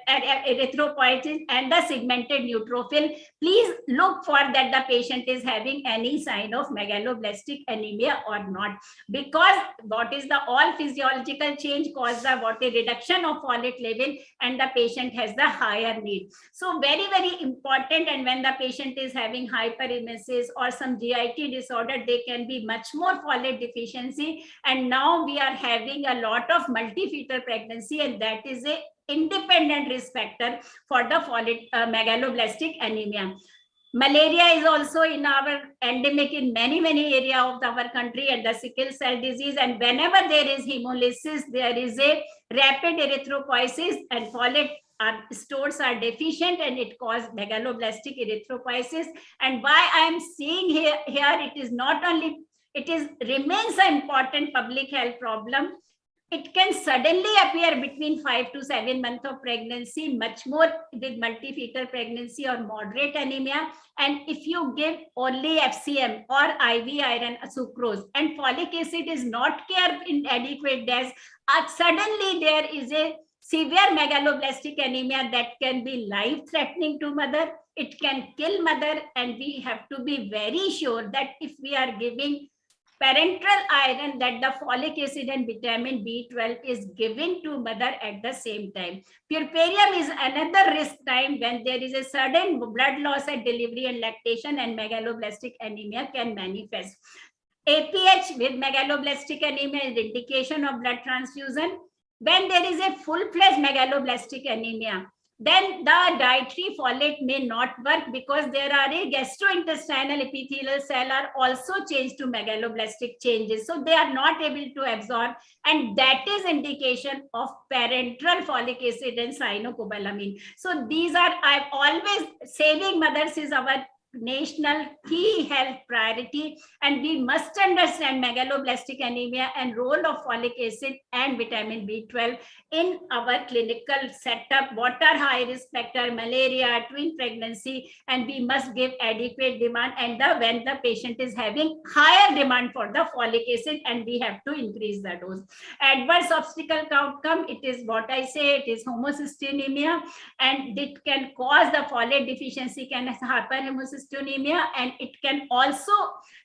Speaker 1: erythropoiesis and the segmented neutrophil, please look for that the patient is having any sign of megaloblastic anemia or not, because what is the all physiological change cause the what a reduction of folate level, and the patient has the higher need. So very, very important. And when the patient is having hyperemesis or some GIT disorder, they can be much more folate deficiency. And now we are having a lot of multi-fetal pregnancy, and that is a independent risk factor for the folate megaloblastic anemia. Malaria is also in our endemic in many, many areas of our country, and the sickle cell disease. And whenever there is hemolysis, there is a rapid erythropoiesis, and folate stores are deficient, and it causes megaloblastic erythropoiesis. And why I am saying here it is not only, remains an important public health problem. It can suddenly appear between 5 to 7 months of pregnancy, much more with multi-fetal pregnancy or moderate anemia. And if you give only FCM or IV iron sucrose and folic acid is not cared in adequate dose, suddenly there is a severe megaloblastic anemia that can be life-threatening to mother. It can kill mother, and we have to be very sure that if we are giving parenteral iron, that the folic acid and vitamin B12 is given to mother at the same time. Puerperium is another risk time when there is a sudden blood loss at delivery and lactation, and megaloblastic anemia can manifest. APH with megaloblastic anemia is indication of blood transfusion. When there is a full-fledged megaloblastic anemia, then the dietary folate may not work, because there are a gastrointestinal epithelial cell are also changed to megaloblastic changes. So they are not able to absorb, and that is indication of parenteral folic acid and cyanocobalamin. So these are, I'm always saving mothers is our national key health priority, and we must understand megaloblastic anemia and role of folic acid and vitamin B12 in our clinical setup. What are high risk factor? Malaria, twin pregnancy, and we must give adequate demand, and when the patient is having higher demand for the folic acid, and we have to increase the dose. Adverse obstacle outcome, it is what I say, it is homocystinemia, and it can cause the folate deficiency, can hyperhomocystinemia, and it can also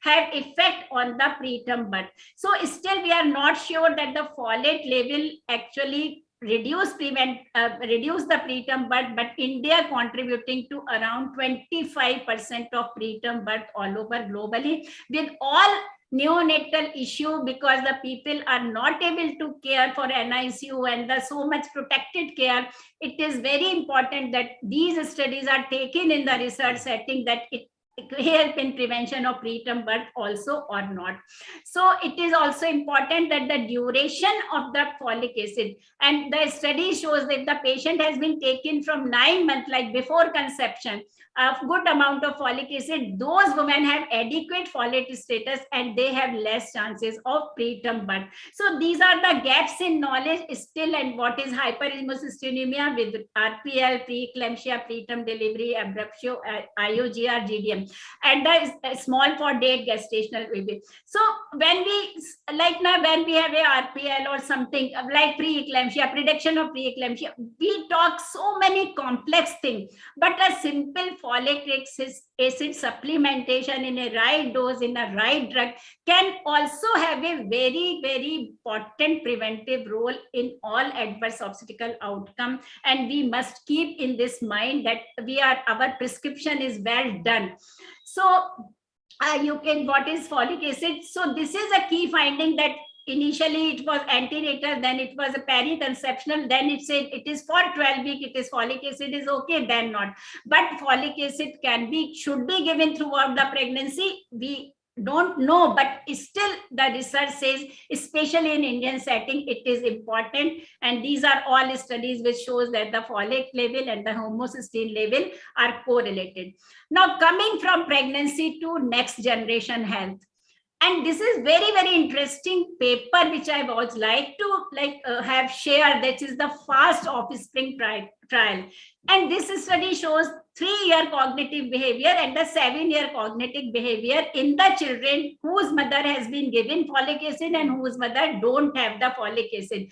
Speaker 1: have effect on the preterm birth. So still we are not sure that the folate level actually reduce the preterm birth, but India contributing to around 25% of preterm birth all over globally, with all neonatal issue, because the people are not able to care for NICU and the so much protected care. It is very important that these studies are taken in the research setting, that it help in prevention of preterm birth also or not. So it is also important that the duration of the folic acid, and the study shows that the patient has been taken from 9 months, like before conception, a good amount of folic acid, those women have adequate folate status, and they have less chances of preterm birth. So these are the gaps in knowledge still. And what is hyperhomocystinemia with RPL, preeclampsia, preterm delivery, abruptio, IOGR, GDM, and the small for date gestational baby. So when we, like now, when we have a RPL or something like preeclampsia, prediction of preeclampsia, we talk so many complex things, but a simple folic acid supplementation in a right dose, in a right drug, can also have a very, very important preventive role in all adverse obstacle outcome. And we must keep in this mind that our prescription is well done. So you can, what is folic acid? So this is a key finding, that initially it was antenatal, then it was a peri-conceptional, then it said it is for 12 weeks, it is folic acid is okay, then not. But folic acid should be given throughout the pregnancy. We don't know, but still the research says, especially in Indian setting, it is important. And these are all studies which shows that the folate level and the homocysteine level are correlated. Now coming from pregnancy to next generation health. And this is very, very interesting paper which I would like to have shared. That is the fast offspring trial. And this study shows 3-year cognitive behavior and the 7-year cognitive behavior in the children whose mother has been given folic acid and whose mother don't have the folic acid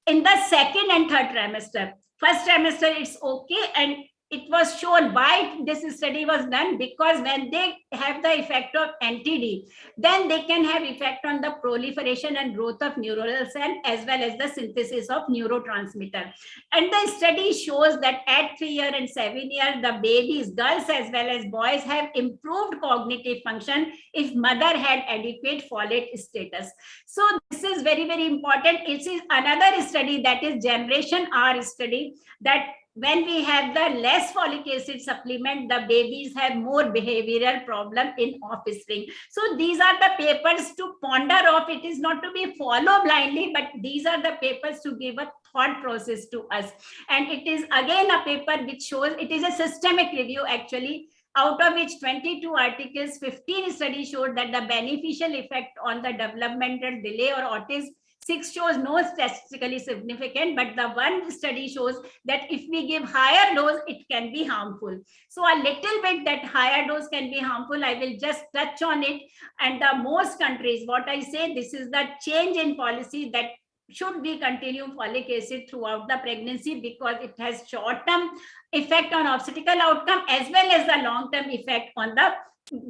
Speaker 1: in the 2nd and 3rd trimester. First trimester it's okay, and it was shown why this study was done, because when they have the effect of NTD, then they can have effect on the proliferation and growth of neuronal cell as well as the synthesis of neurotransmitter. And the study shows that at 3 years and 7 years, the babies, girls as well as boys, have improved cognitive function if mother had adequate folate status. So this is very, very important. It is another study, that is Generation R study, that when we have the less folic acid supplement, the babies have more behavioral problem in offspring. So these are the papers to ponder of. It is not to be followed blindly, but these are the papers to give a thought process to us. And it is again a paper which shows, it is a systemic review actually, out of which 22 articles, 15 studies showed that the beneficial effect on the developmental delay or autism, 6 shows no statistically significant, but the one study shows that if we give higher dose, it can be harmful. So a little bit that higher dose can be harmful, I will just touch on it. And the most countries, what I say, this is the change in policy, that should we continue folic acid throughout the pregnancy, because it has short-term effect on obstetrical outcome as well as the long-term effect on the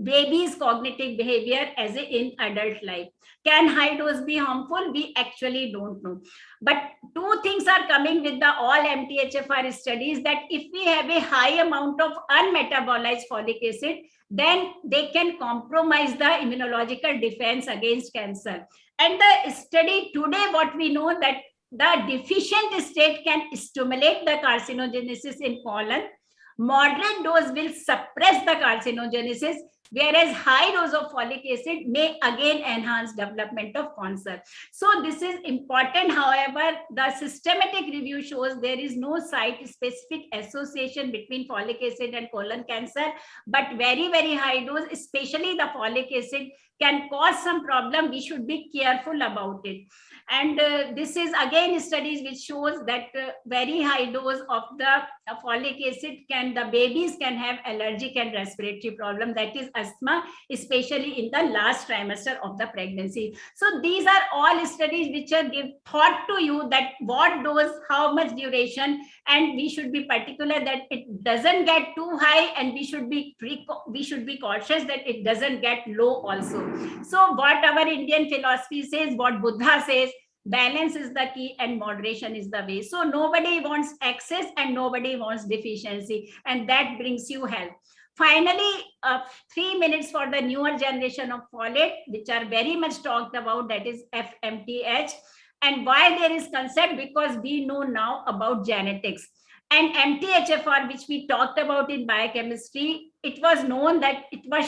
Speaker 1: baby's cognitive behavior as in adult life. Can high dose be harmful? We actually don't know. But 2 things are coming with the all MTHFR studies, that if we have a high amount of unmetabolized folic acid, then they can compromise the immunological defense against cancer. And the study today, what we know, that the deficient state can stimulate the carcinogenesis in colon. Moderate dose will suppress the carcinogenesis, whereas high dose of folic acid may again enhance development of cancer. So this is important. However, the systematic review shows there is no site-specific association between folic acid and colon cancer, but very, very high dose, especially the folic acid, can cause some problem. We should be careful about it. And this is again studies which shows that very high dose of the folic acid the babies can have allergic and respiratory problem, that is asthma, especially in the last trimester of the pregnancy. So these are all studies which are give thought to you that what dose, how much duration, and we should be particular that it doesn't get too high, and we should be cautious that it doesn't get low also. So what our Indian philosophy says, what Buddha says, balance is the key and moderation is the way. So nobody wants excess and nobody wants deficiency, and that brings you health. Finally, 3 minutes for the newer generation of folate, which are very much talked about, that is FMTH. And why there is concept? Because we know now about genetics. And MTHFR, which we talked about in biochemistry, it was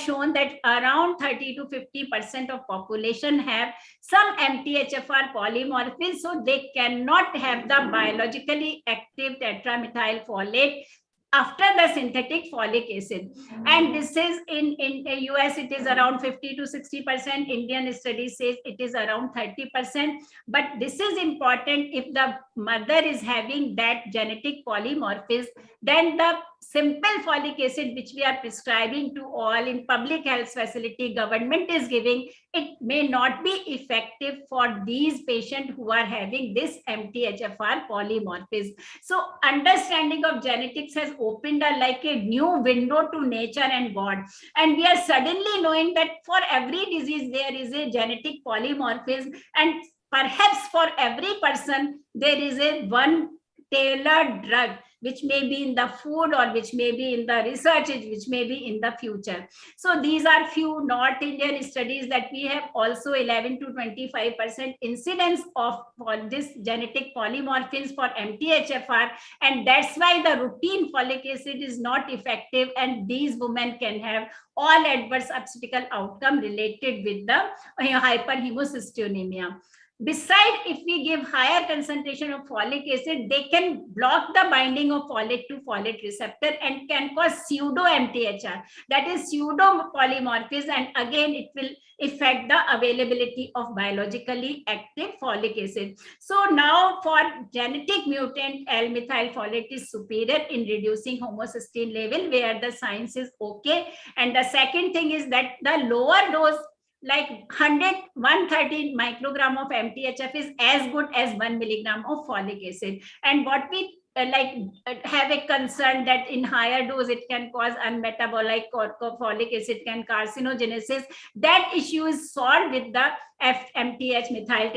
Speaker 1: shown that around 30 to 50% of population have some MTHFR polymorphism, so they cannot have the biologically active tetramethyl folate after the synthetic folic acid. And this is in the US, it is around 50 to 60%. Indian studies says it is around 30%. But this is important. If the mother is having that genetic polymorphism, then the simple folic acid which we are prescribing to all in public health facility, government is giving, it may not be effective for these patients who are having this MTHFR polymorphism. So understanding of genetics has opened like a new window to nature and God. And we are suddenly knowing that for every disease there is a genetic polymorphism, and perhaps for every person there is a one tailored drug which may be in the food or which may be in the research, which may be in the future. So these are few North Indian studies that we have also 11 to 25% incidence of this genetic polymorphisms for MTHFR, and that's why the routine folic acid is not effective, and these women can have all adverse obstetrical outcome related with the hyperhemocysteinemia. Besides, if we give higher concentration of folic acid, they can block the binding of folate to folate receptor and can cause pseudo MTHR, that is pseudo polymorphism, and again it will affect the availability of biologically active folic acid. So now for genetic mutant L-methyl folate is superior in reducing homocysteine level where the science is okay. And the second thing is that the lower dose, like 113 microgram of MTHF is as good as 1 milligram of folic acid. And what we have a concern that in higher dose it can cause unmetabolic folic acid can carcinogenesis. That issue is solved with the FMTH methyl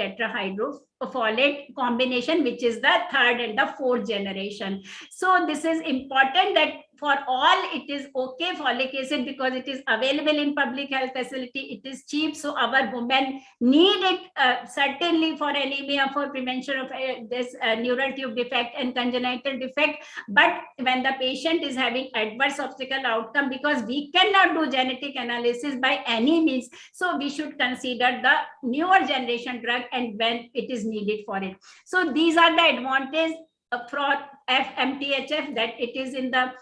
Speaker 1: tetrahydrofolate combination, which is the third and the fourth generation. So this is important that for all it is okay folic acid because it is available in public health facility, it is cheap, so our women need it certainly for anemia, for prevention of this neural tube defect and congenital defect. But when the patient is having adverse obstetrical outcome, because we cannot do genetic analysis by any means, so we should consider the newer generation drug and when it is needed for it. So these are the advantages for FMTHF, that it is in the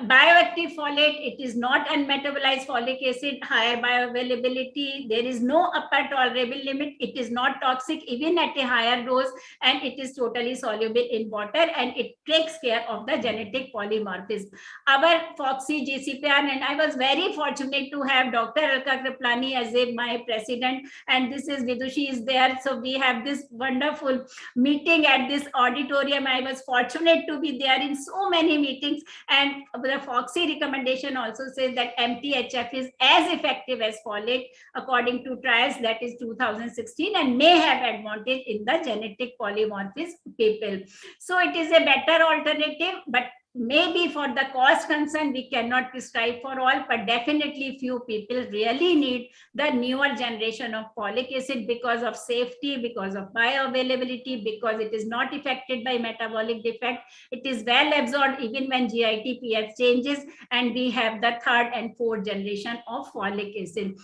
Speaker 1: bioactive folate, it is not unmetabolized folic acid, higher bioavailability, there is no upper tolerable limit, it is not toxic even at a higher dose, and it is totally soluble in water, and it takes care of the genetic polymorphism. Our FOXY GCPR, and I was very fortunate to have Dr. Alka Kriplani as my president, and this is Vidushi is there, so we have this wonderful meeting at this auditorium. I was fortunate to be there in so many meetings, and the FOXY recommendation also says that MTHF is as effective as folate according to trials, that is 2016, and may have advantage in the genetic polymorphism people. So it is a better alternative, but maybe for the cost concern we cannot prescribe for all, but definitely few people really need the newer generation of folic acid because of safety, because of bioavailability, because it is not affected by metabolic defect, it is well absorbed even when GIT pH changes, and we have the third and fourth generation of folic acid.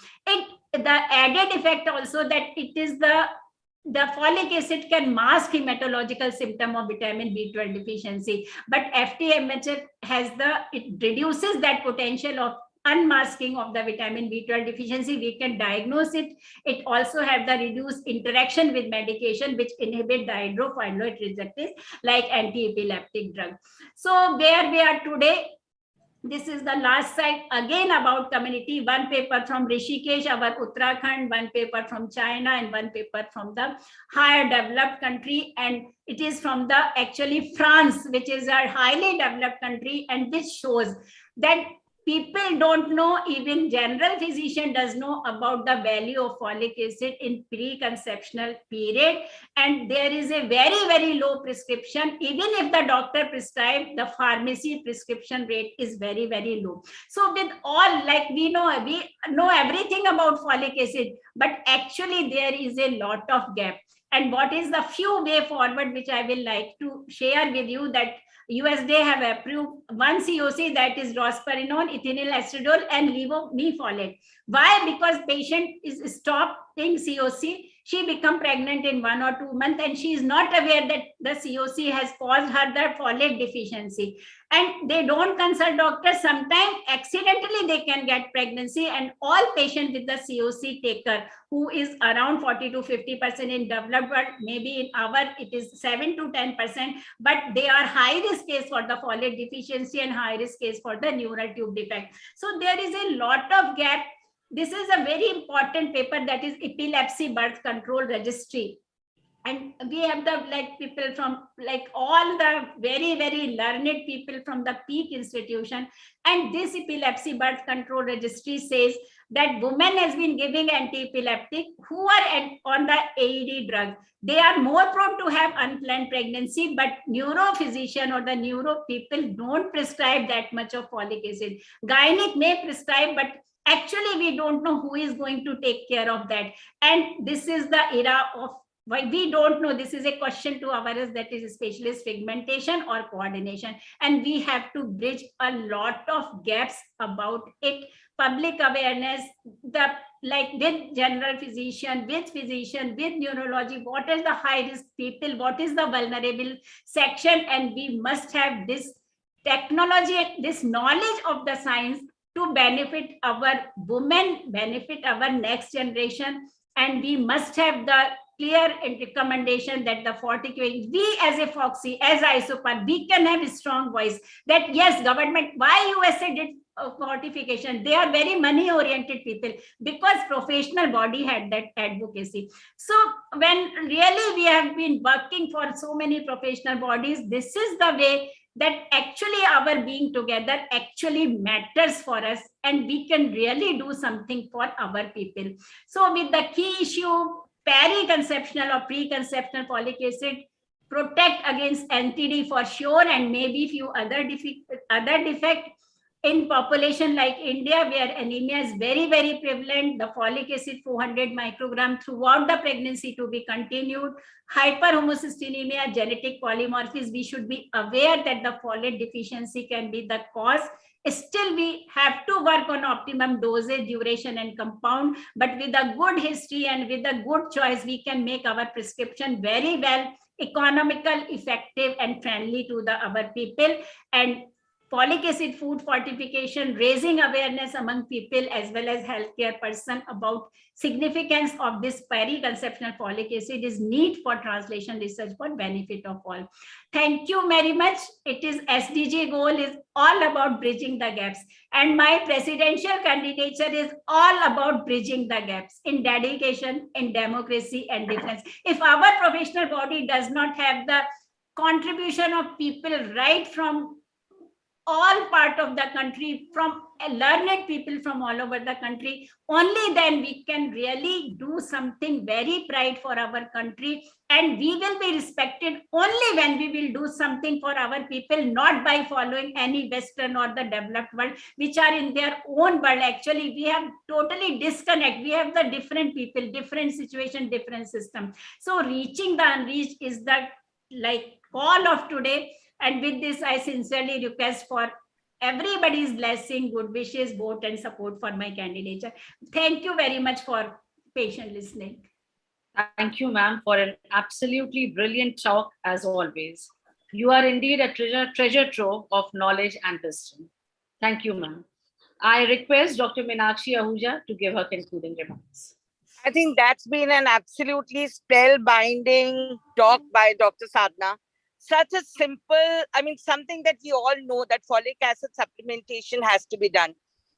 Speaker 1: The added effect also that it is the folic acid can mask hematological symptom of vitamin B12 deficiency, but FTMHF has it reduces that potential of unmasking of the vitamin B12 deficiency. We can diagnose it. It also have the reduced interaction with medication which inhibit the hydrophylloate receptors like anti-epileptic drug. So where we are today, this is the last slide again about community. One paper from Rishikesh, our Uttarakhand, one paper from China, and one paper from the higher developed country. And it is from the actually France, which is a highly developed country, and this shows that people don't know, even general physician does know about the value of folic acid in preconceptional period. And there is a very, very low prescription. Even if the doctor prescribed, the pharmacy prescription rate is very, very low. So with all, like we know everything about folic acid, but actually there is a lot of gap. And what is the few way forward, which I will like to share with you, that USDA have approved one COC, that is rosperidone, ethinyl estradiol, and levomefolate. Why? Because patient is stopping COC, she become pregnant in 1 or 2 months, and she is not aware that the COC has caused her the folate deficiency. And they don't consult doctors. Sometimes accidentally they can get pregnancy, and all patients with the COC taker, who is around 40 to 50% in developed world, maybe in our it is 7 to 10%, but they are high risk case for the folate deficiency and high risk case for the neural tube defect. So there is a lot of gap. This is a very important paper, that is epilepsy birth control registry. And we have the people from all the very, very learned people from the peak institution. And this epilepsy birth control registry says that women has been giving anti-epileptic who are on the AED drug. They are more prone to have unplanned pregnancy, but neurophysician or the neuro people don't prescribe that much of folic acid. Gynec may prescribe, but actually we don't know who is going to take care of that. And this is the era of why we don't know. This is a question to ours, that is specialist pigmentation or coordination, and we have to bridge a lot of gaps about it. Public awareness, the like with general physician, with neurology, what is the high risk people, what is the vulnerable section, and we must have this technology, this knowledge of the science to benefit our women, benefit our next generation. And we must have the clear recommendation that the fortification, we as a FOXY, as ISOPARB, we can have a strong voice that yes, government, why USA did fortification? They are very money oriented people, because professional body had that advocacy. So when really we have been working for so many professional bodies, this is the way that actually our being together actually matters for us, and we can really do something for our people. So with the key issue, periconceptional or preconceptional folic acid, protect against NTD for sure, and maybe few other defect. In population like India, where anemia is very, very prevalent, the folic acid 400 microgram throughout the pregnancy to be continued. Hyperhomocystinemia, genetic polymorphism, we should be aware that the folate deficiency can be the cause. Still, we have to work on optimum dosage, duration, and compound. But with a good history and with a good choice, we can make our prescription very well, economical, effective, and friendly to our people. And folic acid food fortification, raising awareness among people as well as healthcare person about significance of this periconceptional folic acid is need for translation research for benefit of all. Thank you very much. It is SDG goal is all about bridging the gaps, and my presidential candidature is all about bridging the gaps in dedication, in democracy and difference. If our professional body does not have the contribution of people right from all part of the country, from learned people from all over the country, only then we can really do something very bright for our country, and we will be respected only when we will do something for our people, not by following any Western or the developed world, which are in their own world. Actually, we have totally disconnect. We have the different people, different situation, different system. So reaching the unreached is the call of today. And with this, I sincerely request for everybody's blessing, good wishes, vote and support for my candidature. Thank you very much for patient listening.
Speaker 14: Thank you, ma'am, for an absolutely brilliant talk as always. You are indeed a treasure trove of knowledge and wisdom. Thank you, ma'am. I request Dr. Meenakshi Ahuja to give her concluding remarks.
Speaker 15: I think that's been an absolutely spellbinding talk by Dr. Sadhna. Such a simple, something that we all know, that folic acid supplementation has to be done.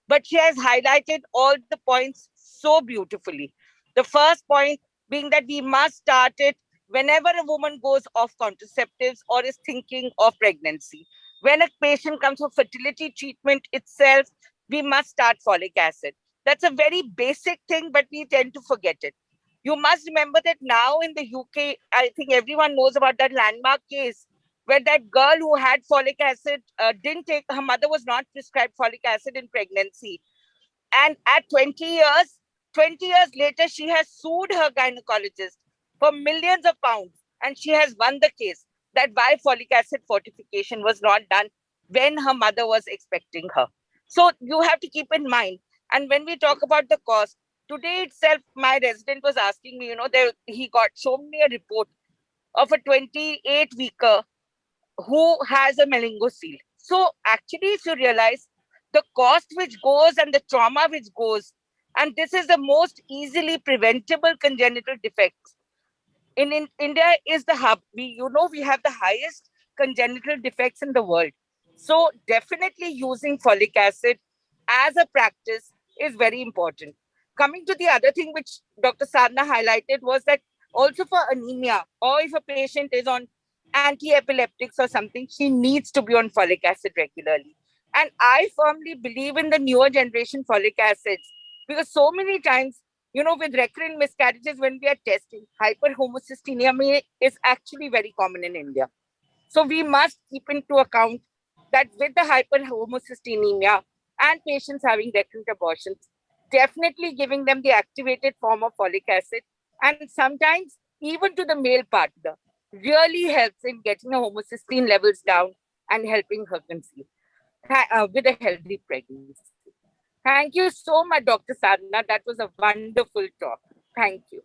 Speaker 15: But she has highlighted all the points so beautifully. The first point being that we must start it whenever a woman goes off contraceptives or is thinking of pregnancy. When a patient comes for fertility treatment itself, we must start folic acid. That's a very basic thing, but we tend to forget it. You must remember that now in the UK, I think everyone knows about that landmark case where that girl who had folic acid her mother was not prescribed folic acid in pregnancy. And at 20 years later, she has sued her gynecologist for millions of pounds. And she has won the case that why folic acid fortification was not done when her mother was expecting her. So you have to keep in mind. And when we talk about the cost, today itself, my resident was asking me, he shown me a report of a 28-weeker who has a meningocele. So actually, if you realize the cost which goes and the trauma which goes, and this is the most easily preventable congenital defects. In India is the hub. We have the highest congenital defects in the world. So definitely using folic acid as a practice is very important. Coming to the other thing which Dr. Sadhna highlighted was that also for anemia, or if a patient is on anti-epileptics or something, she needs to be on folic acid regularly. And I firmly believe in the newer generation folic acids Because so many times, with recurrent miscarriages, when we are testing, hyperhomocystinemia is actually very common in India. So we must keep into account that with the hyperhomocystinemia and patients having recurrent abortions, definitely giving them the activated form of folic acid, and sometimes even to the male partner, really helps in getting the homocysteine levels down and helping her conceive with a healthy pregnancy. Thank you so much, Dr. Sadhana. That was a wonderful talk. Thank you.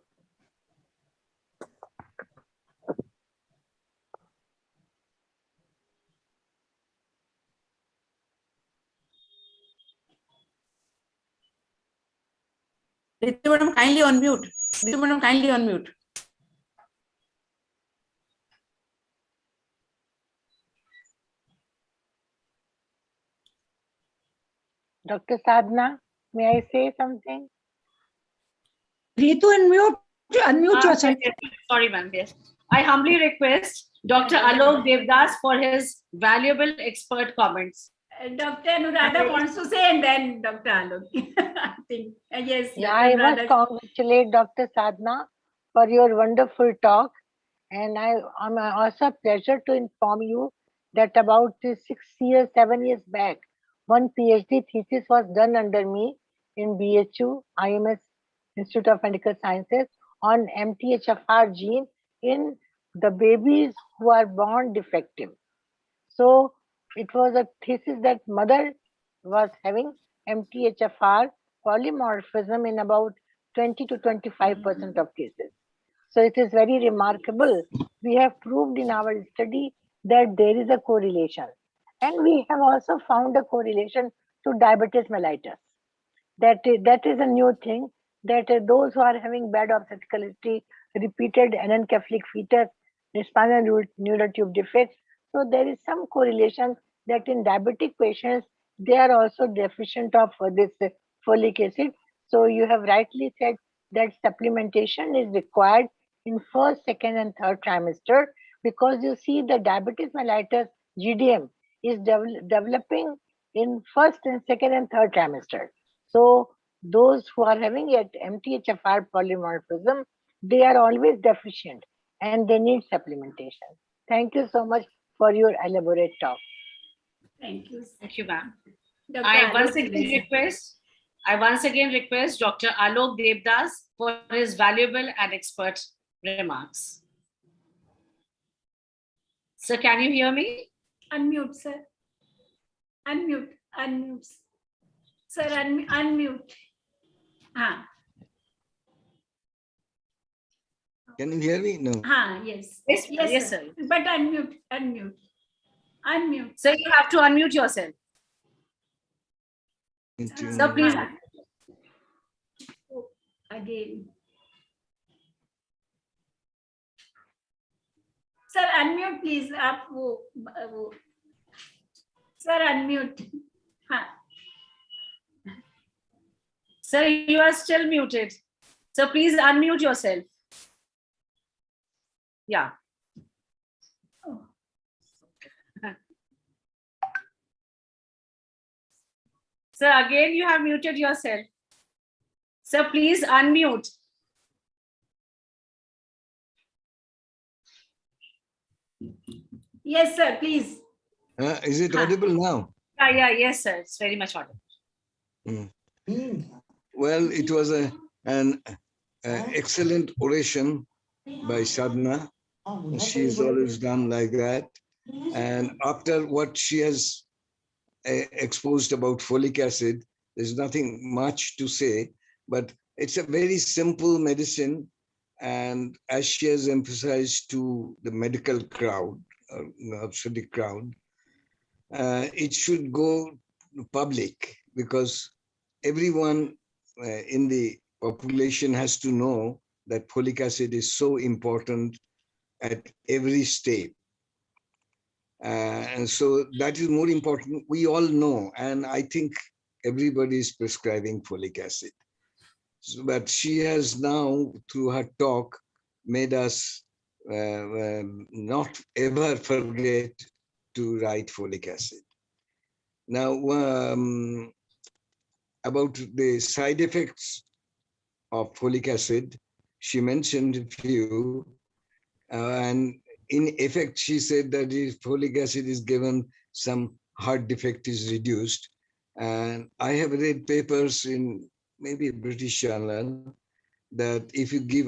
Speaker 7: Ritu madam, kindly unmute. Ritu madam, kindly unmute.
Speaker 10: Dr. Sadhana, may I say something?
Speaker 6: Ritu, unmute yourself.
Speaker 14: Yes, sorry, ma'am. Yes. I humbly request Dr. Alok Devdas for his valuable expert comments.
Speaker 1: Dr. Anuradha wants to say, and then Dr. Alok. I think, yes.
Speaker 10: Yeah, I must congratulate Dr. Sadhana for your wonderful talk. And I'm also a pleasure to inform you that about 7 years back, one PhD thesis was done under me in BHU, IMS, Institute of Medical Sciences, on MTHFR gene in the babies who are born defective. So it was a thesis that mother was having MTHFR polymorphism in about 20 to 25% of cases. So it is very remarkable. We have proved in our study that there is a correlation. And we have also found a correlation to diabetes mellitus. That is a new thing, that those who are having bad obstetrical history, repeated anencephalic fetus, spinal neural tube defects. So there is some correlation that in diabetic patients, they are also deficient of this folic acid. So you have rightly said that supplementation is required in first, second, and third trimester, because you see the diabetes mellitus GDM is developing in first and second and third trimester. So those who are having it MTHFR polymorphism, they are always deficient and they need supplementation. Thank you so much for your elaborate talk.
Speaker 1: Thank you.
Speaker 14: Thank you, ma'am. I once again request Dr. Alok Devdas for his valuable and expert remarks. Sir, can you hear me?
Speaker 1: Unmute, sir. Unmute. Sir, unmute.
Speaker 13: Can you hear me? No.
Speaker 1: Yes.
Speaker 14: Yes, sir.
Speaker 1: But unmute.
Speaker 14: Sir, you have to unmute yourself. Sir, please.
Speaker 1: Again. Sir, unmute, please. Sir, unmute.
Speaker 14: Sir, you are still muted. So please unmute yourself. Yeah. Sir, again you have muted yourself. Sir, please unmute.
Speaker 1: Yes, sir, please.
Speaker 13: Is it audible now?
Speaker 14: Yes, sir. It's very much audible.
Speaker 13: Well, it was an excellent oration by Sadhana. She's always done like that. And after what she has exposed about folic acid, there's nothing much to say, but it's a very simple medicine. And as she has emphasized to the medical crowd, obstetric crowd, it should go public, because everyone in the population has to know that folic acid is so important at every stage. And so that is more important. We all know, and I think everybody is prescribing folic acid. So, but she has now, through her talk, made us not ever forget to write folic acid. Now, about the side effects of folic acid. She mentioned a few, and in effect, she said that if folic acid is given, some heart defect is reduced. And I have read papers in maybe a British journal that if you give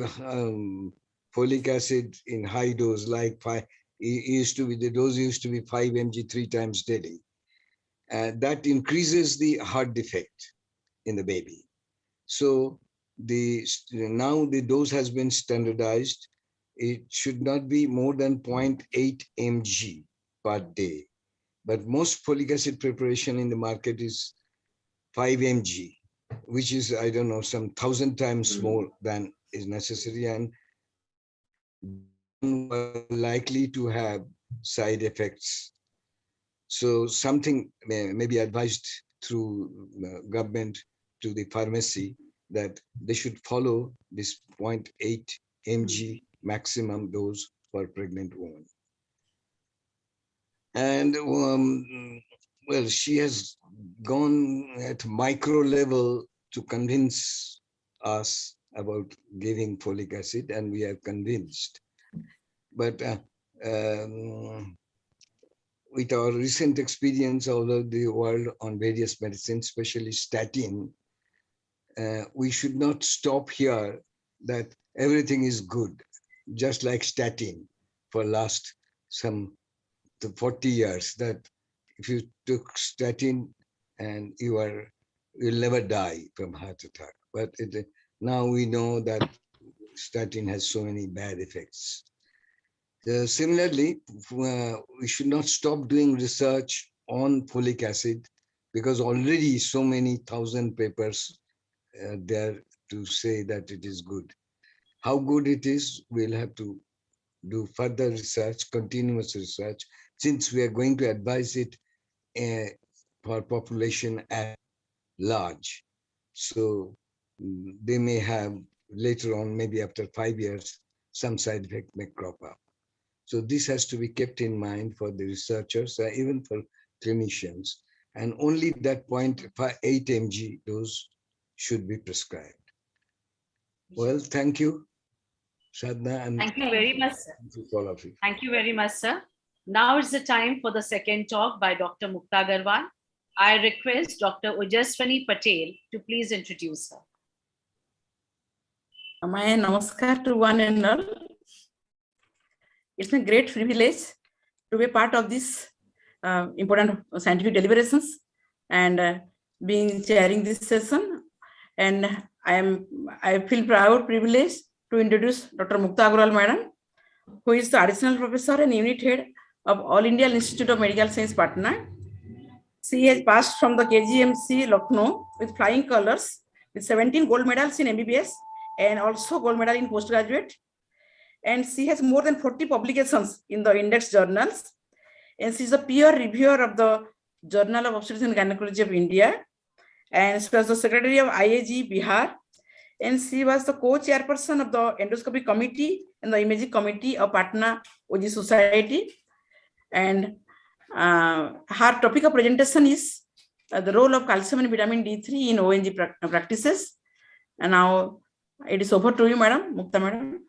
Speaker 13: folic acid in high dose, like the dose used to be 5 mg 3 times daily, that increases the heart defect in the baby. So now the dose has been standardized. It should not be more than 0.8 mg per day. But most folic acid preparation in the market is 5 mg, which is, I don't know, some 1,000 times more than is necessary, and likely to have side effects. So something may be advised through government to the pharmacy that they should follow this 0.8 mg maximum dose for pregnant women. And well, she has gone at micro level to convince us about giving folic acid, and we are convinced. But with our recent experience all over the world on various medicines, especially statin, we should not stop here that everything is good, just like statin for last some 40 years, that if you took statin and you'll never die from heart attack. But now we know that statin has so many bad effects. Similarly, we should not stop doing research on folic acid, because already so many 1,000 papers there to say that it is good. How good it is, we'll have to do further research, continuous research, since we are going to advise it for population at large. So they may have later on, maybe after 5 years, some side effect may crop up. So this has to be kept in mind for the researchers, even for clinicians, and only that 0.8 mg dose should be prescribed. Well, thank you, Sadhna, and
Speaker 14: thank you very much, sir.
Speaker 13: Thank you to all of you.
Speaker 14: Thank you very much, sir. Now is the time for the second talk by Dr. Mukta Agarwal. I request Dr. Ojaswani Patel to please introduce her.
Speaker 7: My namaskar to one and all. It's a great privilege to be part of this important scientific deliberations and being chairing this session. And I feel proud, privileged to introduce Dr. Mukta Agarwal Madam, who is the additional professor and unit head of All India Institute of Medical Science, Patna. She has passed from the KGMC Lucknow with flying colors, with 17 gold medals in MBBS and also gold medal in postgraduate. And she has more than 40 publications in the index journals. And she is a peer reviewer of the Journal of Obstetrics and Gynecology of India. And she was the secretary of IAG Bihar. And she was the co-chairperson of the endoscopy committee and the imaging committee of Patna OG Society. And her topic of presentation is the role of calcium and vitamin D3 in ONG practices. And now it is over to you, Madam Mukta Madam.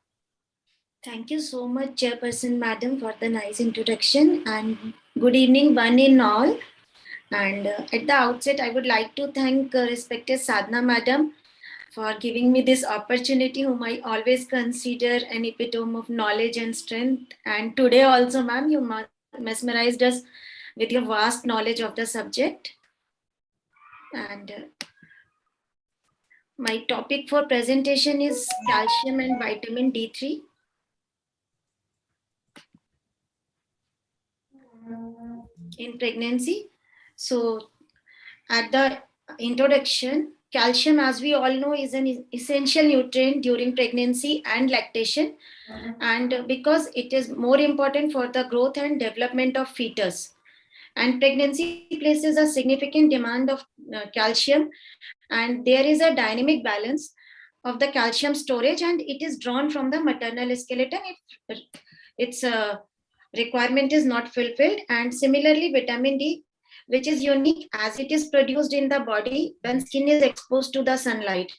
Speaker 16: Thank you so much, Chairperson Madam, for the nice introduction, and good evening, one and all. And at the outset, I would like to thank respected Sadhna Madam for giving me this opportunity, whom I always consider an epitome of knowledge and strength. And today also, ma'am, you mesmerized us with your vast knowledge of the subject. And my topic for presentation is calcium and vitamin D3. In pregnancy. So at the introduction, calcium, as we all know, is an essential nutrient during pregnancy and lactation, and because it is more important for the growth and development of fetus. And pregnancy places a significant demand of calcium, and there is a dynamic balance of the calcium storage, and it is drawn from the maternal skeleton if its requirement is not fulfilled. And similarly, vitamin D which is unique as it is produced in the body when skin is exposed to the sunlight.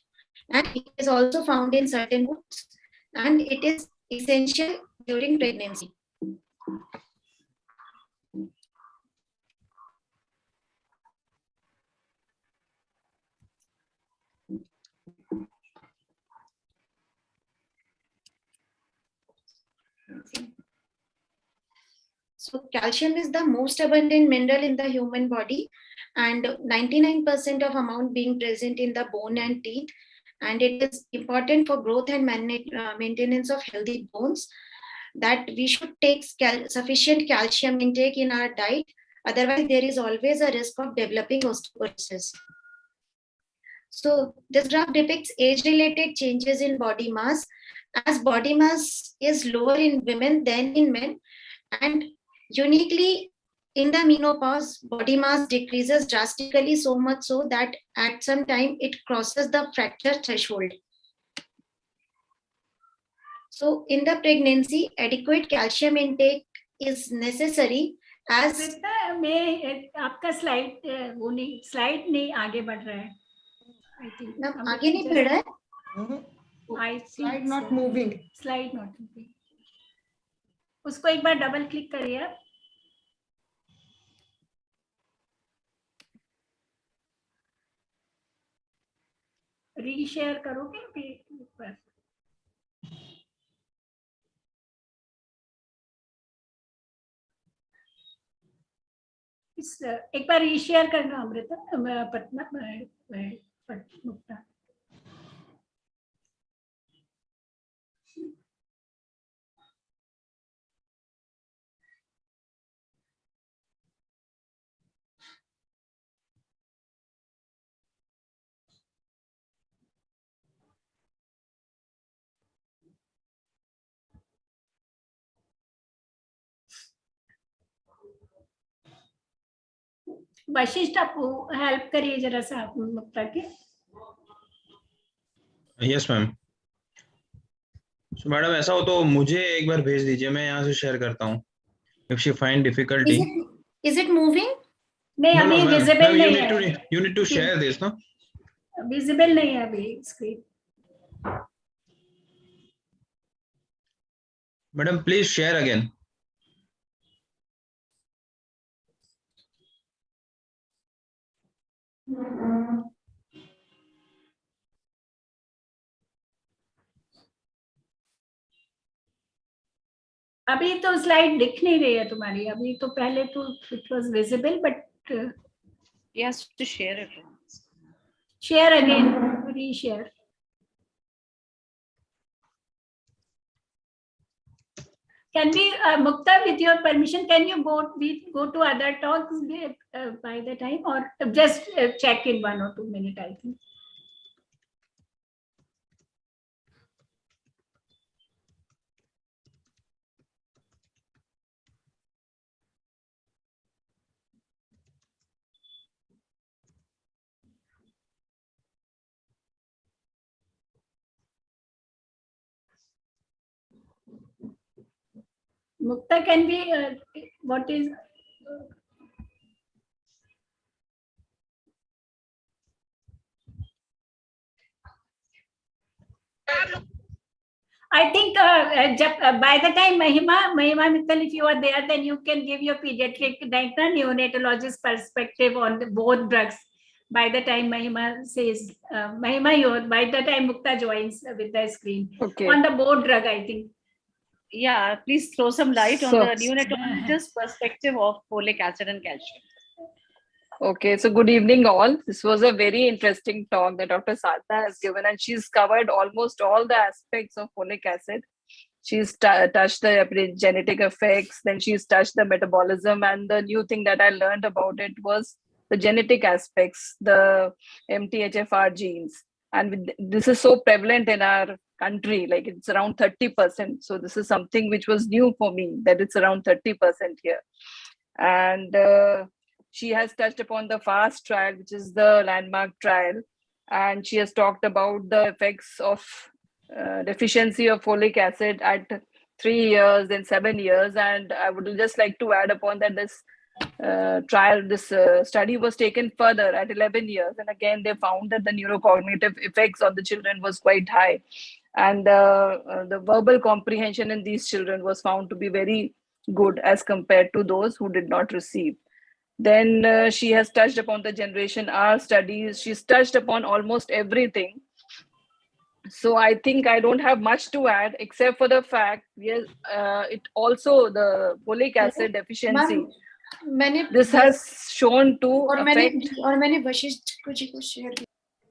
Speaker 16: And it is also found in certain foods, and it is essential during pregnancy. So calcium is the most abundant mineral in the human body, and 99% of amount being present in the bone and teeth. And it is important for growth and maintenance of healthy bones, that we should take sufficient calcium intake in our diet. Otherwise, there is always a risk of developing osteoporosis. So this graph depicts age-related changes in body mass, as body mass is lower in women than in men, and uniquely in the menopause, body mass decreases drastically, so much so that at some time it crosses the fracture threshold. So in the pregnancy, adequate calcium intake is necessary as
Speaker 1: मैं आपका slide नहीं आगे बढ़ रहा है. I think
Speaker 16: आगे नहीं बढ़ रहा है.
Speaker 1: I see
Speaker 6: Slide not moving.
Speaker 1: Slide not moving. उसको एक बार डबल क्लिक करिए आप. रीशेयर करोगे एक बार. एक बार रीशेयर करना अमृता पटना. वशिष्ठ आप हेल्प करिए जरा सा आप मुक्ता के.
Speaker 4: Yes ma'am. मैडम ऐसा हो तो मुझे एक बार भेज दीजिए, मैं यहाँ से शेयर करता हूँ. If she find difficulty.
Speaker 16: Is it moving?
Speaker 1: नहीं अभी विजिबल नहीं
Speaker 4: है. You need to share this, no?
Speaker 1: Visible नहीं है अभी screen.
Speaker 4: Madam, please share again.
Speaker 1: अभी तो स्लाइड दिख नहीं रही है तुम्हारी. अभी तो पहले तो it was visible but
Speaker 14: yes to share it.
Speaker 1: Share again, reshare. Can we, Mukta, with your permission, can you go to other talks by the time, or just check in 1 or 2 minutes, I think. Mukta, can we, what is, I think by the time Mahima Mittal, if you are there, then you can give your pediatric neonatologist perspective on both drugs. By the time Mahima says, by the time Mukta joins with the screen.
Speaker 5: Okay.
Speaker 1: On the both drug, I think.
Speaker 14: Yeah, please throw some light on the neonatologist perspective of folic acid and calcium.
Speaker 5: Okay, so good evening all. This was a very interesting talk that Dr. Sadhna has given, and she's covered almost all the aspects of folic acid. She's touched the genetic effects, then she's touched the metabolism, and the new thing that I learned about it was the genetic aspects, the MTHFR genes. And this is so prevalent in our country, like it's around 30%. So this is something which was new for me, that it's around 30% here. And she has touched upon the FAST trial, which is the landmark trial. And she has talked about the effects of deficiency of folic acid at 3 years and 7 years. And I would just like to add upon that this trial, this study was taken further at 11 years. And again, they found that the neurocognitive effects on the children was quite high. And the verbal comprehension in these children was found to be very good as compared to those who did not receive. Then she has touched upon the Generation R studies. She's touched upon almost everything. So I think I don't have much to add, except for the fact, yes, it also the folic acid deficiency. This has shown to affect.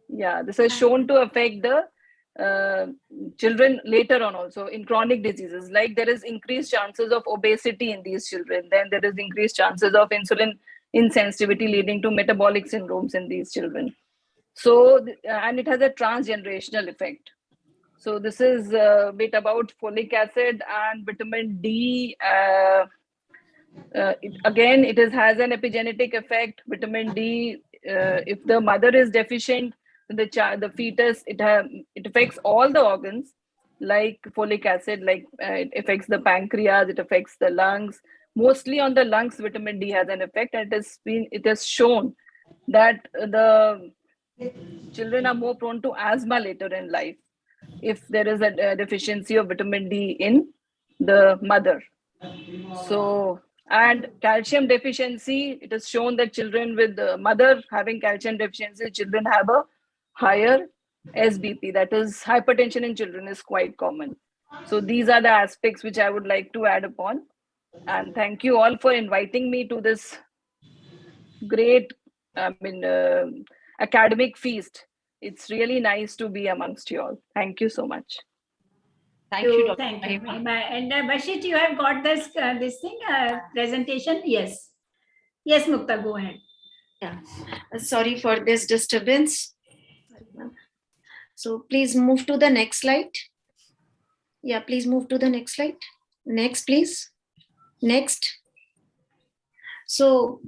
Speaker 5: Yeah, this has shown to affect the children later on also in chronic diseases. Like there is increased chances of obesity in these children. Then there is increased chances of insulin insensitivity leading to metabolic syndromes in these children. So, and it has a transgenerational effect. So this is a bit about folic acid and vitamin D. Again, it has an epigenetic effect. Vitamin D, if the mother is deficient, the fetus, it affects all the organs, like folic acid, like it affects the pancreas, it affects the lungs. Mostly on the lungs, vitamin D has an effect, and it has shown that the children are more prone to asthma later in life if there is a deficiency of vitamin D in the mother. So, and calcium deficiency, it is shown that children with the mother having calcium deficiency, children have a higher SBP, that is hypertension in children is quite common. So these are the aspects which I would like to add upon. And thank you all for inviting me to this great, academic feast. It's really nice to be amongst you all. Thank you so much.
Speaker 14: Thank you, Dr.
Speaker 1: Thank you.
Speaker 14: Mahima.
Speaker 1: And Bashit, you have got this thing, presentation? Yes. Yes, Mukta, go ahead.
Speaker 16: Yeah. Sorry for this disturbance. So please move to the next slide. Yeah, please move to the next slide. Next, please. Next. So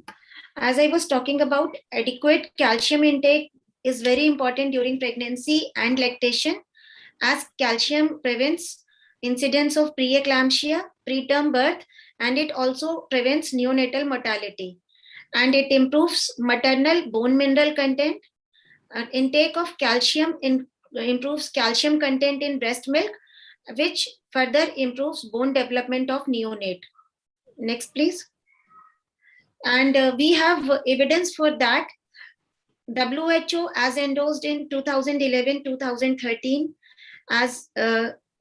Speaker 16: as I was talking about, adequate calcium intake is very important during pregnancy and lactation, as calcium prevents incidence of preeclampsia, preterm birth, and it also prevents neonatal mortality. And it improves maternal bone mineral content. Intake of calcium improves calcium content in breast milk, which further improves bone development of neonate. Next, please. And we have evidence for that. WHO, as endorsed in 2011-2013, as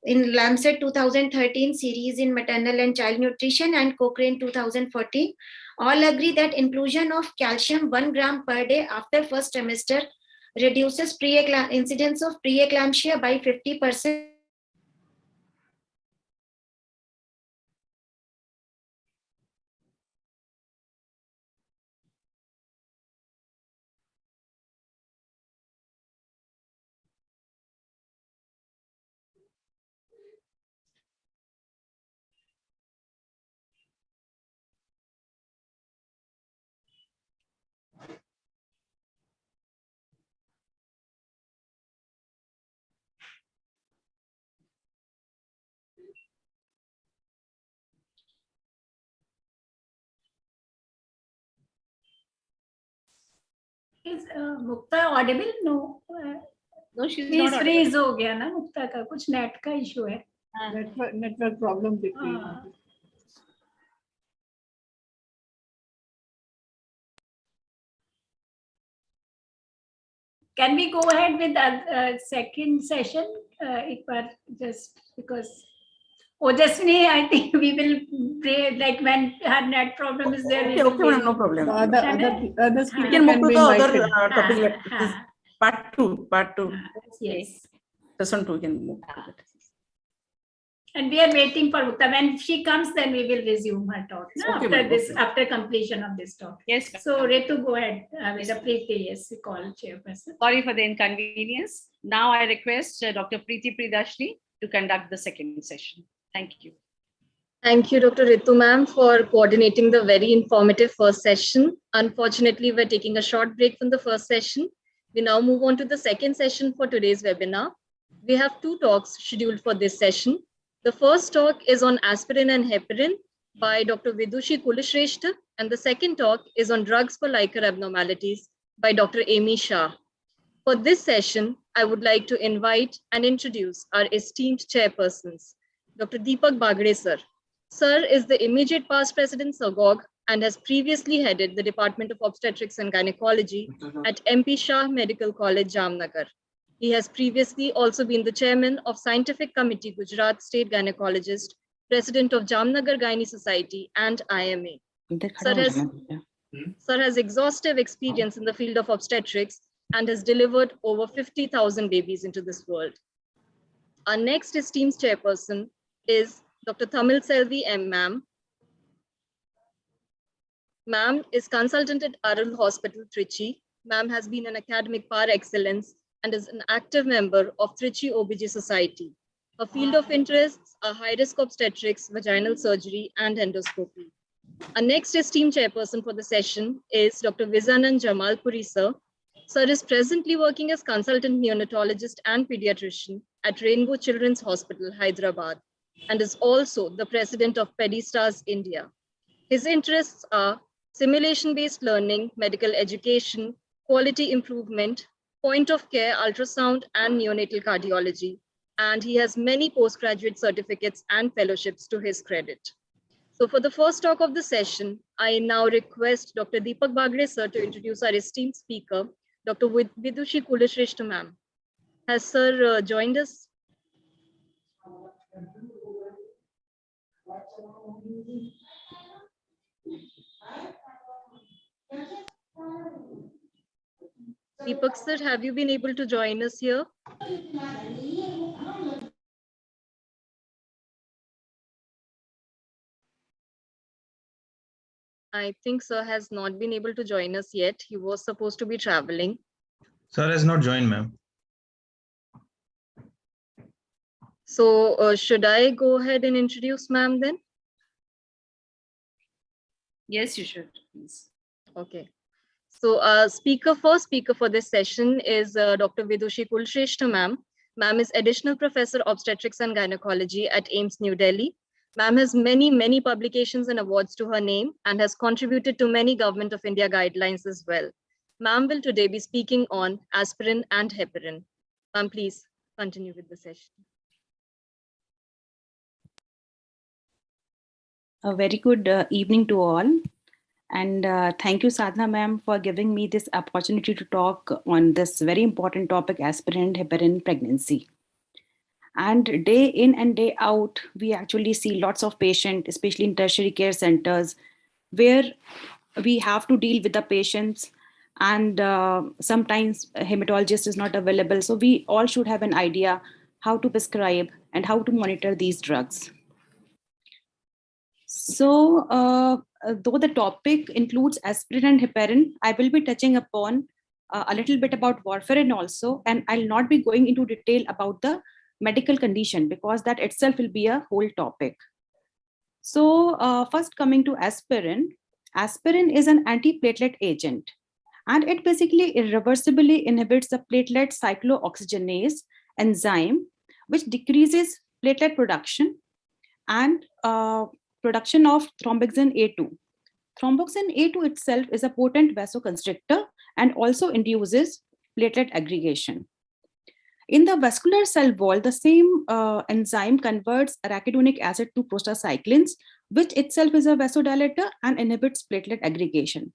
Speaker 16: in Lancet 2013 series in maternal and child nutrition, and Cochrane 2014, all agree that inclusion of calcium 1 gram per day after first trimester reduces incidence of preeclampsia by 50%.
Speaker 1: Is Mukta audible? No.
Speaker 14: No, she's
Speaker 1: Please
Speaker 14: not
Speaker 1: freeze हो गया ना मुक्ता का, कुछ net का issue है.
Speaker 6: Network problem दिख रही है.
Speaker 1: Can we go ahead with the second session? एक बार just because. Ojaswini, I think we will pray, like when her net problem is there.
Speaker 7: Okay, madam, no problem.
Speaker 6: Other
Speaker 7: We can move to the other topic, like part two.
Speaker 1: Yes.
Speaker 7: Session 2 we can move to that.
Speaker 1: And we are waiting for Mukta. When she comes, then we will resume her talk. No?
Speaker 7: Okay,
Speaker 1: After
Speaker 7: ma'am,
Speaker 1: this,
Speaker 7: okay.
Speaker 1: after completion of this talk.
Speaker 14: Yes.
Speaker 1: So Ritu, go ahead. With the Preeti, yes, call chairperson.
Speaker 14: Sorry for the inconvenience. Now I request Dr. Preeti Pridashni to conduct the second session. Thank you.
Speaker 17: Thank you, Dr. Ritu ma'am, for coordinating the very informative first session. Unfortunately, we're taking a short break from the first session. We now move on to the second session for today's webinar. We have two talks scheduled for this session. The first talk is on aspirin and heparin, by Dr. Vidushi Kulashrestha, and the second talk is on drugs for liquor abnormalities by Dr. Amy Shah. For this session, I would like to invite and introduce our esteemed chairpersons, Dr. Deepak Bagre sir. Sir is the immediate past president GOGS and has previously headed the Department of Obstetrics and Gynecology at MP Shah Medical College, Jamnagar. He has previously also been the chairman of Scientific Committee Gujarat State Gynecologist, president of Jamnagar Gynae Society and IMA. Sir has exhaustive experience in the field of obstetrics and has delivered over 50,000 babies into this world. Our next esteemed chairperson is Dr. Thamil Selvi M. Ma'am. Ma'am is consultant at Arul Hospital, Trichy. Ma'am has been an academic par excellence and is an active member of Trichy OBG Society. Her field of interests are high-risk obstetrics, vaginal surgery, and endoscopy. Our next esteemed chairperson for the session is Dr. Vizanand Jamalpuri sir. Sir is presently working as consultant neonatologist and pediatrician at Rainbow Children's Hospital, Hyderabad, and is also the president of Pedistars India. His interests are simulation-based learning, medical education, quality improvement, point of care ultrasound, and neonatal cardiology. And he has many postgraduate certificates and fellowships to his credit. So for the first talk of the session, I now request Dr. Deepak Bagre sir to introduce our esteemed speaker, Dr. Vidushi Kulashrestha ma'am. Has sir joined us? Deepak sir, have you been able to join us here? I think sir has not been able to join us yet. He was supposed to be traveling.
Speaker 4: Sir has not joined, ma'am.
Speaker 17: So should I go ahead and introduce ma'am then?
Speaker 14: Yes, you should, please.
Speaker 17: Okay. So first speaker for this session is Dr. Vidushi Kulashrestha ma'am. Ma'am is additional professor obstetrics and gynecology at AIIMS New Delhi. Ma'am has many publications and awards to her name and has contributed to many Government of India guidelines as well. Ma'am will today be speaking on aspirin and heparin. Ma'am, please continue with the session.
Speaker 18: A very good evening to all. And thank you, Sadhana ma'am, for giving me this opportunity to talk on this very important topic, aspirin and heparin pregnancy. And day in and day out, we actually see lots of patients, especially in tertiary care centers, where we have to deal with the patients, and sometimes a hematologist is not available. So we all should have an idea how to prescribe and how to monitor these drugs. So though the topic includes aspirin and heparin, I will be touching upon a little bit about warfarin also, and I'll not be going into detail about the medical condition because that itself will be a whole topic. So first coming to aspirin. Aspirin is an antiplatelet agent, and it basically irreversibly inhibits the platelet cyclooxygenase enzyme, which decreases platelet production and production of thromboxane A2. Thromboxane A2 itself is a potent vasoconstrictor and also induces platelet aggregation. In the vascular cell wall, the same enzyme converts arachidonic acid to prostacyclins, which itself is a vasodilator and inhibits platelet aggregation.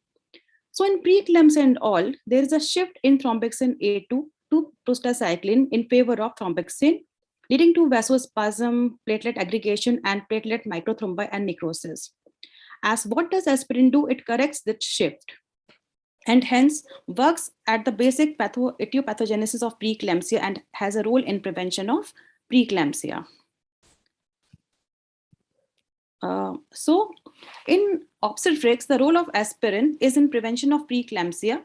Speaker 18: So in preeclampsia and all, there is a shift in thromboxane A2 to prostacyclin in favor of thromboxane, leading to vasospasm, platelet aggregation, and platelet microthrombi and necrosis. As what does aspirin do? It corrects that shift and hence works at the basic etiopathogenesis of preeclampsia and has a role in prevention of preeclampsia. So in obstetrics, the role of aspirin is in prevention of preeclampsia,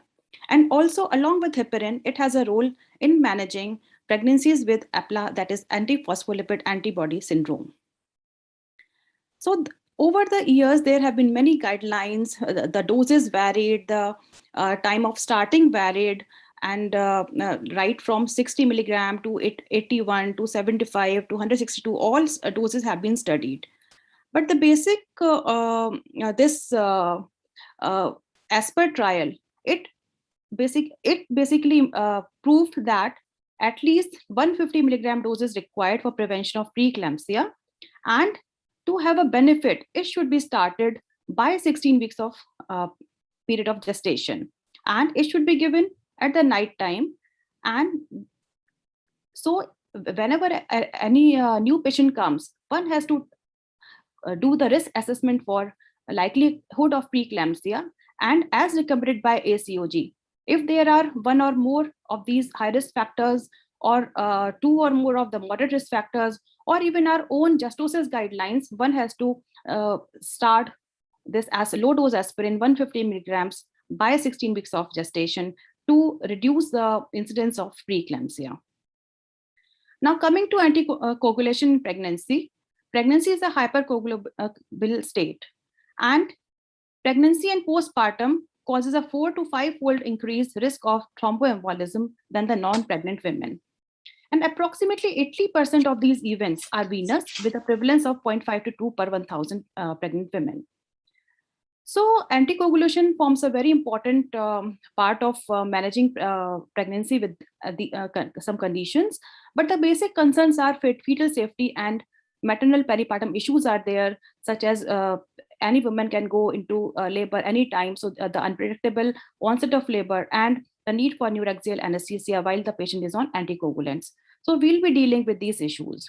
Speaker 18: and also along with heparin, it has a role in managing pregnancies with APLA, that is antiphospholipid antibody syndrome. So over the years, there have been many guidelines. The doses varied, the time of starting varied, and right from 60 milligram to 81 to 75 to 162, all doses have been studied. But the basic this ASPER trial, it basically proved that at least 150 milligram dose is required for prevention of preeclampsia, and to have a benefit, it should be started by 16 weeks of period of gestation, and it should be given at the night time. And so whenever any new patient comes, one has to do the risk assessment for likelihood of preeclampsia, and as recommended by ACOG, if there are one or more of these high risk factors, or two or more of the moderate risk factors, or even our own justosis guidelines, one has to start this as low dose aspirin 150 milligrams by 16 weeks of gestation to reduce the incidence of preeclampsia. Now, coming to anticoagulation in pregnancy, pregnancy is a hypercoagulable state, and pregnancy and postpartum causes a 4 to 5-fold increased risk of thromboembolism than the non-pregnant women. And approximately 80% of these events are venous, with a prevalence of 0.5 to 2 per 1,000 pregnant women. So anticoagulation forms a very important part of managing pregnancy with some conditions, but the basic concerns are fetal safety and maternal peripartum issues are there, such as any woman can go into labor anytime, so the unpredictable onset of labor and the need for neuraxial anesthesia while the patient is on anticoagulants. So we'll be dealing with these issues.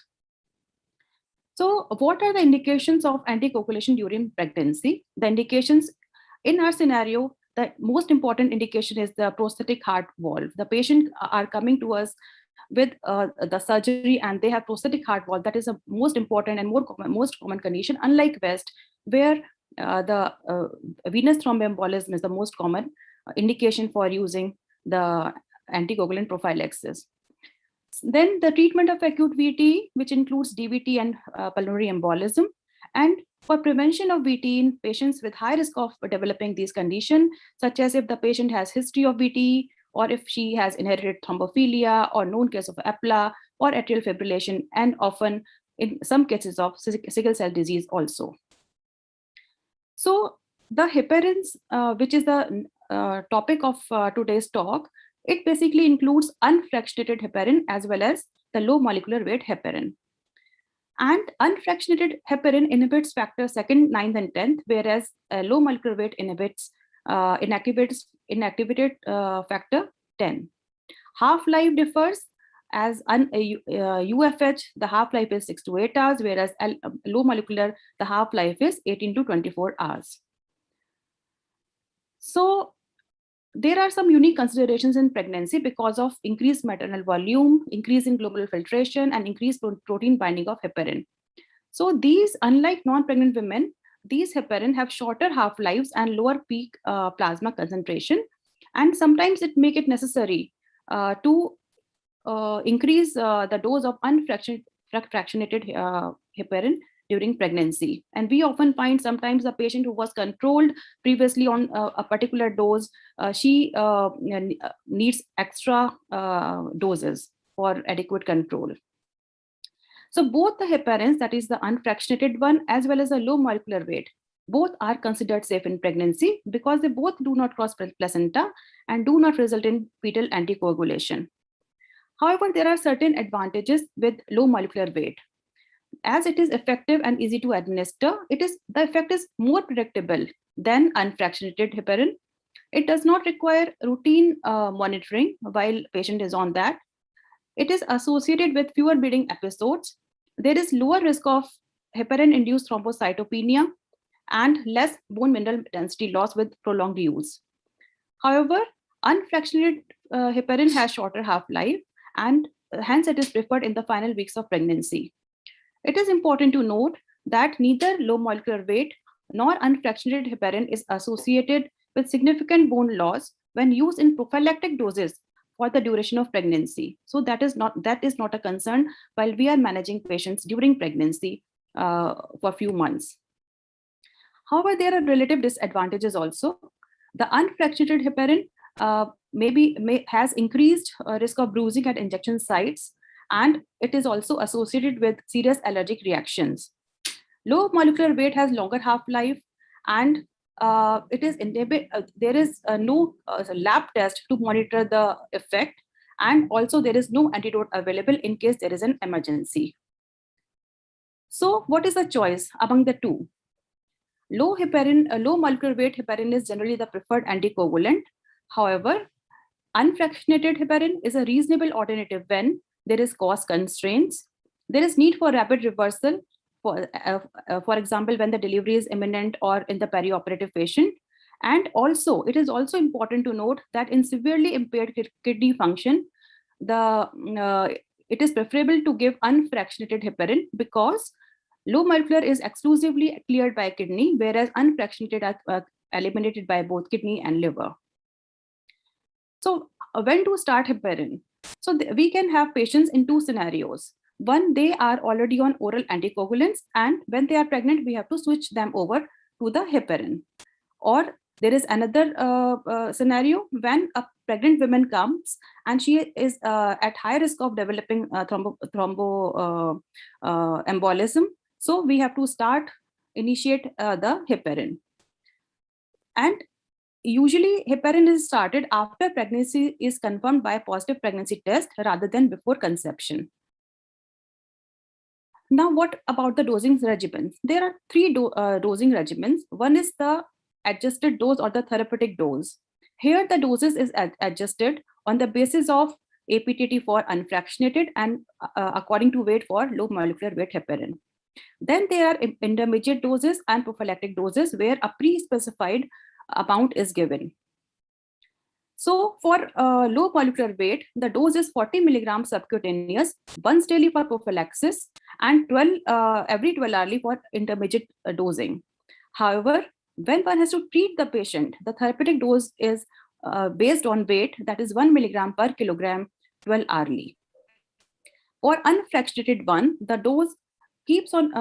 Speaker 18: So what are the indications of anticoagulation during pregnancy? The indications in our scenario, the most important indication is the prosthetic heart valve. The patient are coming to us with the surgery and they have prosthetic heart valve. That is a most important and most common condition, unlike West, where the venous thromboembolism is the most common indication for using the anticoagulant prophylaxis. Then the treatment of acute VT, which includes DVT and pulmonary embolism. And for prevention of VT in patients with high risk of developing these conditions, such as if the patient has history of VT, or if she has inherited thrombophilia or known case of APLA or atrial fibrillation, and often in some cases of sickle cell disease also. So the heparins, which is the topic of today's talk, it basically includes unfractionated heparin as well as the low molecular weight heparin. And unfractionated heparin inhibits factors 2nd, 9th, and 10th, whereas low molecular weight inhibits inactivated factor 10. Half-life differs, as UFH, the half-life is 6 to 8 hours, whereas low molecular, the half-life is 18 to 24 hours. So there are some unique considerations in pregnancy because of increased maternal volume, increase in global filtration, and increased protein binding of heparin. So these, unlike non-pregnant women, these heparin have shorter half-lives and lower peak plasma concentration. And sometimes it make it necessary to increase the dose of unfractionated heparin during pregnancy. And we often find sometimes a patient who was controlled previously on a particular dose, she needs extra doses for adequate control. So both the heparins, that is the unfractionated one, as well as the low molecular weight, both are considered safe in pregnancy because they both do not cross placenta and do not result in fetal anticoagulation. However, there are certain advantages with low molecular weight. As it is effective and easy to administer, the effect is more predictable than unfractionated heparin. It does not require routine monitoring while patient is on that. It is associated with fewer bleeding episodes. There is lower risk of heparin-induced thrombocytopenia and less bone mineral density loss with prolonged use. However, unfractionated heparin has shorter half-life, and hence it is preferred in the final weeks of pregnancy. It is important to note that neither low molecular weight nor unfractionated heparin is associated with significant bone loss when used in prophylactic doses for the duration of pregnancy. So that is not a concern while we are managing patients during pregnancy for a few months. However, there are relative disadvantages also. The unfractionated heparin has increased risk of bruising at injection sites, and it is also associated with serious allergic reactions. Low molecular weight has longer half-life, and there is no lab test to monitor the effect, and also there is no antidote available in case there is an emergency. So what is the choice among the two? Low molecular weight heparin is generally the preferred anticoagulant. However, unfractionated heparin is a reasonable alternative when there is cost constraints. There is need for rapid reversal, for example, when the delivery is imminent or in the perioperative patient. And also, it is also important to note that in severely impaired kidney function, it is preferable to give unfractionated heparin because low molecular is exclusively cleared by kidney, whereas unfractionated are eliminated by both kidney and liver. So when to start heparin? So we can have patients in two scenarios. One, they are already on oral anticoagulants, and when they are pregnant, we have to switch them over to the heparin. Or there is another scenario when a pregnant woman comes and she is at high risk of developing thromboembolism. So we have to initiate the heparin. And usually heparin is started after pregnancy is confirmed by a positive pregnancy test rather than before conception. Now, what about the dosing regimens? There are three dosing regimens. One is the adjusted dose or the therapeutic dose. Here, the doses is adjusted on the basis of APTT for unfractionated and according to weight for low molecular weight heparin. Then there are intermediate doses and prophylactic doses where a pre-specified amount is given. So for low molecular weight, the dose is 40 milligrams subcutaneous once daily for prophylaxis and 12 every 12 hourly for intermediate dosing. However, when one has to treat the patient, the therapeutic dose is based on weight, that is 1 milligram per kilogram 12 hourly. For unfractionated one, the dose keeps on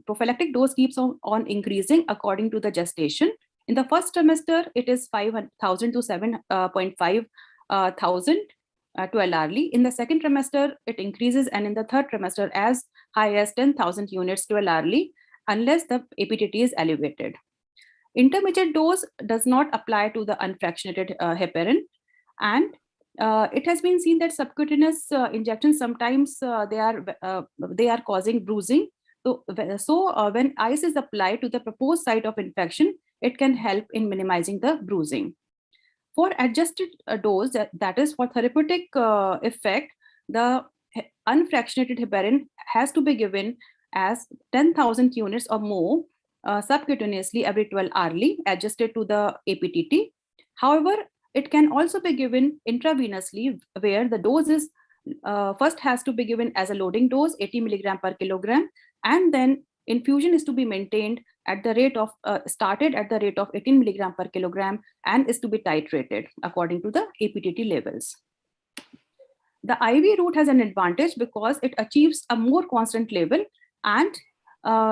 Speaker 18: prophylactic dose keeps on increasing according to the gestation. In the first trimester, it is 5,000 to 7,500 12 hourly. In the second trimester, it increases, and in the third trimester, as high as 10,000 units 12 hourly, unless the APTT is elevated. Intermediate dose does not apply to the unfractionated heparin, and it has been seen that subcutaneous injections sometimes they are causing bruising. So when ice is applied to the proposed site of infection, it can help in minimizing the bruising. For adjusted dose, that is for therapeutic effect, the unfractionated heparin has to be given as 10,000 units or more subcutaneously every 12 hourly, adjusted to the APTT. However, it can also be given intravenously, where the dose is first has to be given as a loading dose, 80 milligram per kilogram, and then infusion is to be maintained at the rate of started at the rate of 18 milligram per kilogram and is to be titrated according to the APTT levels. The IV route has an advantage because it achieves a more constant level, and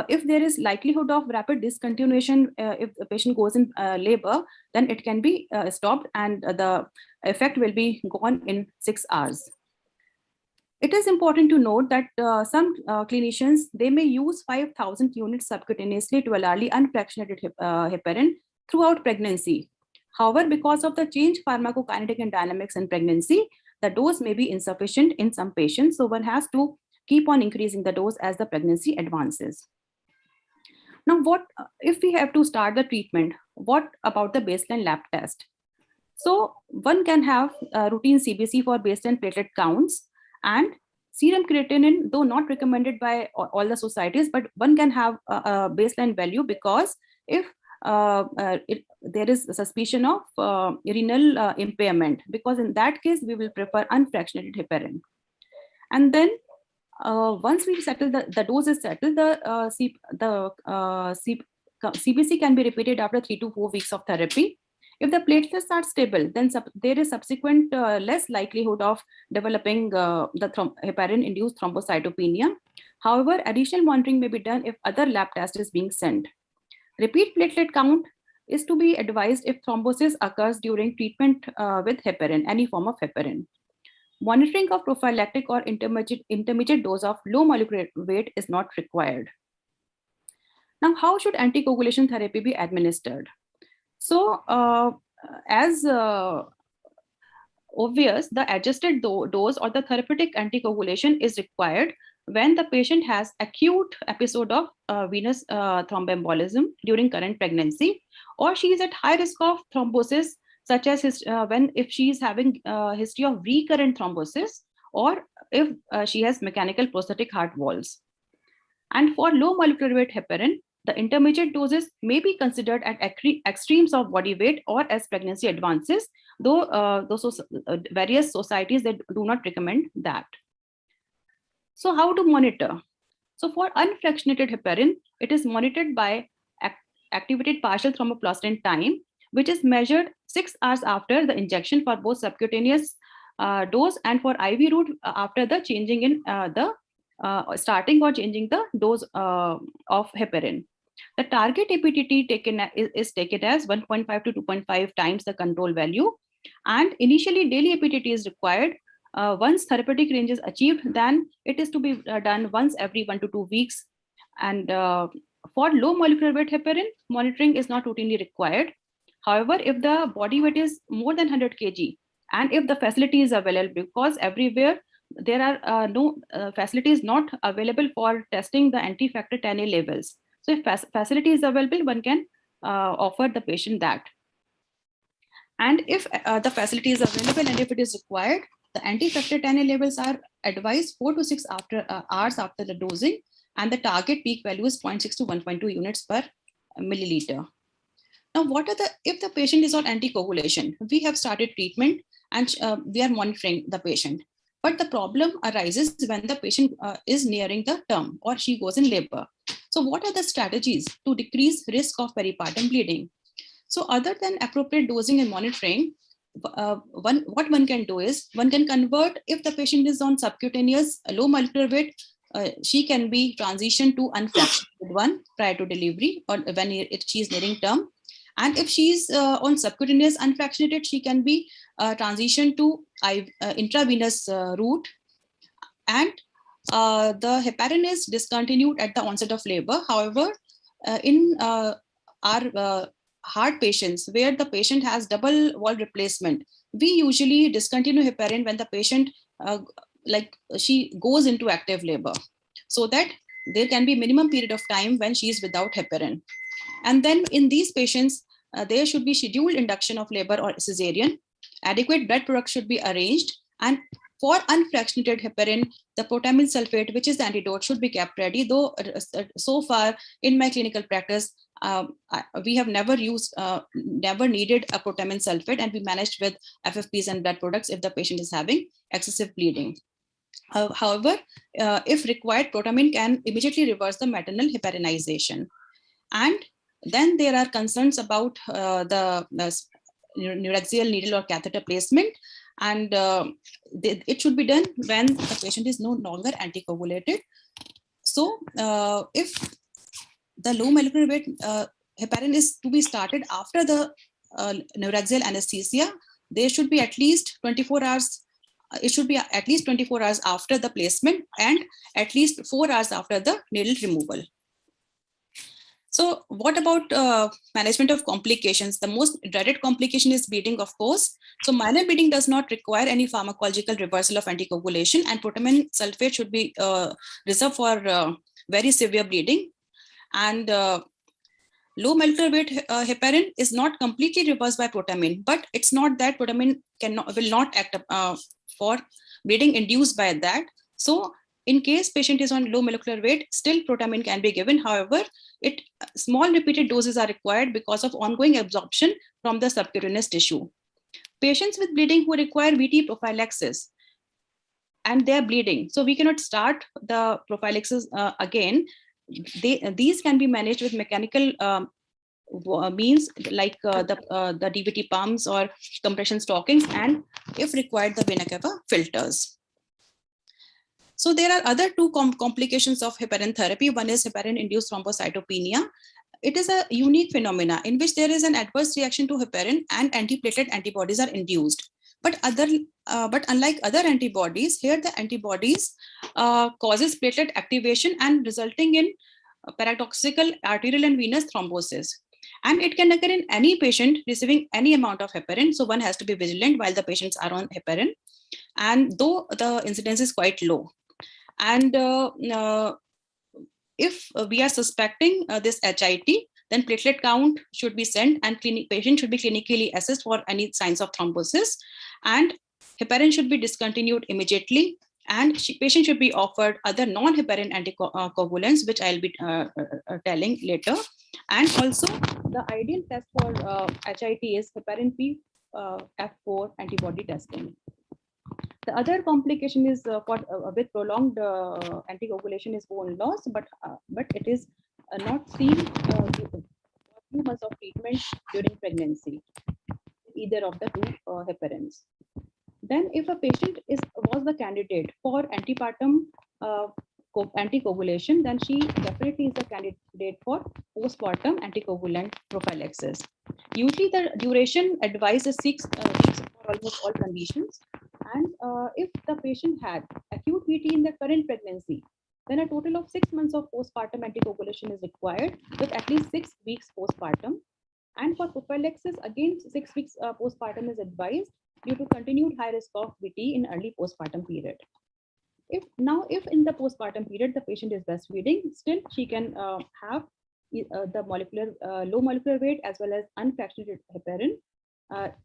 Speaker 18: if there is likelihood of rapid discontinuation, if the patient goes in labor, then it can be stopped and the effect will be gone in 6 hours. It is important to note that some clinicians, they may use 5,000 units subcutaneously to hourly unfractionated heparin throughout pregnancy. However, because of the changed pharmacokinetic and dynamics in pregnancy, the dose may be insufficient in some patients. So one has to keep on increasing the dose as the pregnancy advances. Now, what if we have to start the treatment? What about the baseline lab test? So one can have routine CBC for baseline platelet counts, and serum creatinine, though not recommended by all the societies, but one can have a baseline value because if there is a suspicion of renal impairment, because in that case, we will prefer unfractionated heparin. And then once we settle the dose is settled, CBC can be repeated after 3 to 4 weeks of therapy. If the platelets are stable, then there is subsequent less likelihood of developing the heparin-induced thrombocytopenia. However, additional monitoring may be done if other lab test is being sent. Repeat platelet count is to be advised if thrombosis occurs during treatment with heparin, any form of heparin. Monitoring of prophylactic or intermediate dose of low molecular weight is not required. Now, how should anticoagulation therapy be administered? So, as obvious, the adjusted dose or the therapeutic anticoagulation is required when the patient has acute episode of venous thromboembolism during current pregnancy, or she is at high risk of thrombosis, such as if she is having history of recurrent thrombosis, or if she has mechanical prosthetic heart valves. And for low molecular weight heparin, the intermediate doses may be considered at extremes of body weight or as pregnancy advances, though various societies that do not recommend that. So how to monitor? So for unfractionated heparin, it is monitored by activated partial thromboplastin time, which is measured 6 hours after the injection for both subcutaneous dose and for IV route after the changing in starting or changing the dose of heparin. The target APTT is taken as 1.5 to 2.5 times the control value. And initially daily APTT is required. Once therapeutic range is achieved, then it is to be done once every 1 to 2 weeks. And for low molecular weight heparin, monitoring is not routinely required. However, if the body weight is more than 100 kg, and if the facility is available, because everywhere there are no facilities not available for testing the anti-factor 10A levels. So if facility is available, one can offer the patient that. And if the facility is available and if it is required, the anti-factor 10A levels are advised 4 to 6 hours after the dosing, and the target peak value is 0.6 to 1.2 units per milliliter. Now, if the patient is on anticoagulation, we have started treatment and we are monitoring the patient. But the problem arises when the patient is nearing the term or she goes in labor. So what are the strategies to decrease risk of peripartum bleeding? So other than appropriate dosing and monitoring, what one can do is one can convert, if the patient is on subcutaneous low molecular weight, she can be transitioned to unfractionated one prior to delivery or when she is nearing term. And if she is on subcutaneous unfractionated, she can be transitioned to intravenous route. And the heparin is discontinued at the onset of labor. However, in our heart patients where the patient has double wall replacement, we usually discontinue heparin when the patient she goes into active labor, so that there can be minimum period of time when she is without heparin. And then in these patients, there should be scheduled induction of labor or cesarean. Adequate blood products should be arranged. And for unfractionated heparin, the protamine sulfate, which is the antidote, should be kept ready. Though so far in my clinical practice, we have never needed a protamine sulfate, and we managed with FFPs and blood products if the patient is having excessive bleeding. However, if required, protamine can immediately reverse the maternal heparinization. And then there are concerns about the neuraxial needle or catheter placement, and it should be done when the patient is no longer anticoagulated. So if the low molecular weight heparin is to be started after the neuraxial anesthesia, there should be at least 24 hours. It should be at least 24 hours after the placement and at least 4 hours after the needle removal. So what about management of complications? The most dreaded complication is bleeding, of course. So minor bleeding does not require any pharmacological reversal of anticoagulation, and protamine sulfate should be reserved for very severe bleeding. And low molecular weight heparin is not completely reversed by protamine, but it's not that protamine will not act for bleeding induced by that. So in case patient is on low molecular weight, still protamine can be given. However, small repeated doses are required because of ongoing absorption from the subcutaneous tissue. Patients with bleeding who require VT prophylaxis and they're bleeding, so we cannot start the prophylaxis again. These can be managed with mechanical means like the DVT pumps or compression stockings, and if required, the vena cava filters. So there are other two complications of heparin therapy. One is heparin-induced thrombocytopenia. It is a unique phenomena in which there is an adverse reaction to heparin and antiplatelet antibodies are induced. But unlike other antibodies, here the antibodies causes platelet activation and resulting in paradoxical arterial and venous thrombosis. And it can occur in any patient receiving any amount of heparin. So one has to be vigilant while the patients are on heparin. And though the incidence is quite low. And if we are suspecting this HIT, then platelet count should be sent and patient should be clinically assessed for any signs of thrombosis. And heparin should be discontinued immediately. And patient should be offered other non-heparin anticoagulants, which I'll be telling later. And also the ideal test for HIT is heparin F4 antibody testing. The other complication is with prolonged anticoagulation is bone loss, but it is not seen for a few months of treatment during pregnancy, either of the two heparins. Then if a patient was the candidate for antepartum anticoagulation, then she definitely is a candidate for postpartum anticoagulant prophylaxis. Usually the duration advised is 6 weeks for almost all conditions. And if the patient had acute VT in the current pregnancy, then a total of 6 months of postpartum anticoagulation is required with at least 6 weeks postpartum. And for prophylaxis, again, 6 weeks postpartum is advised due to continued high risk of VT in early postpartum period. If in the postpartum period the patient is breastfeeding, still she can have the low molecular weight as well as unfractionated heparin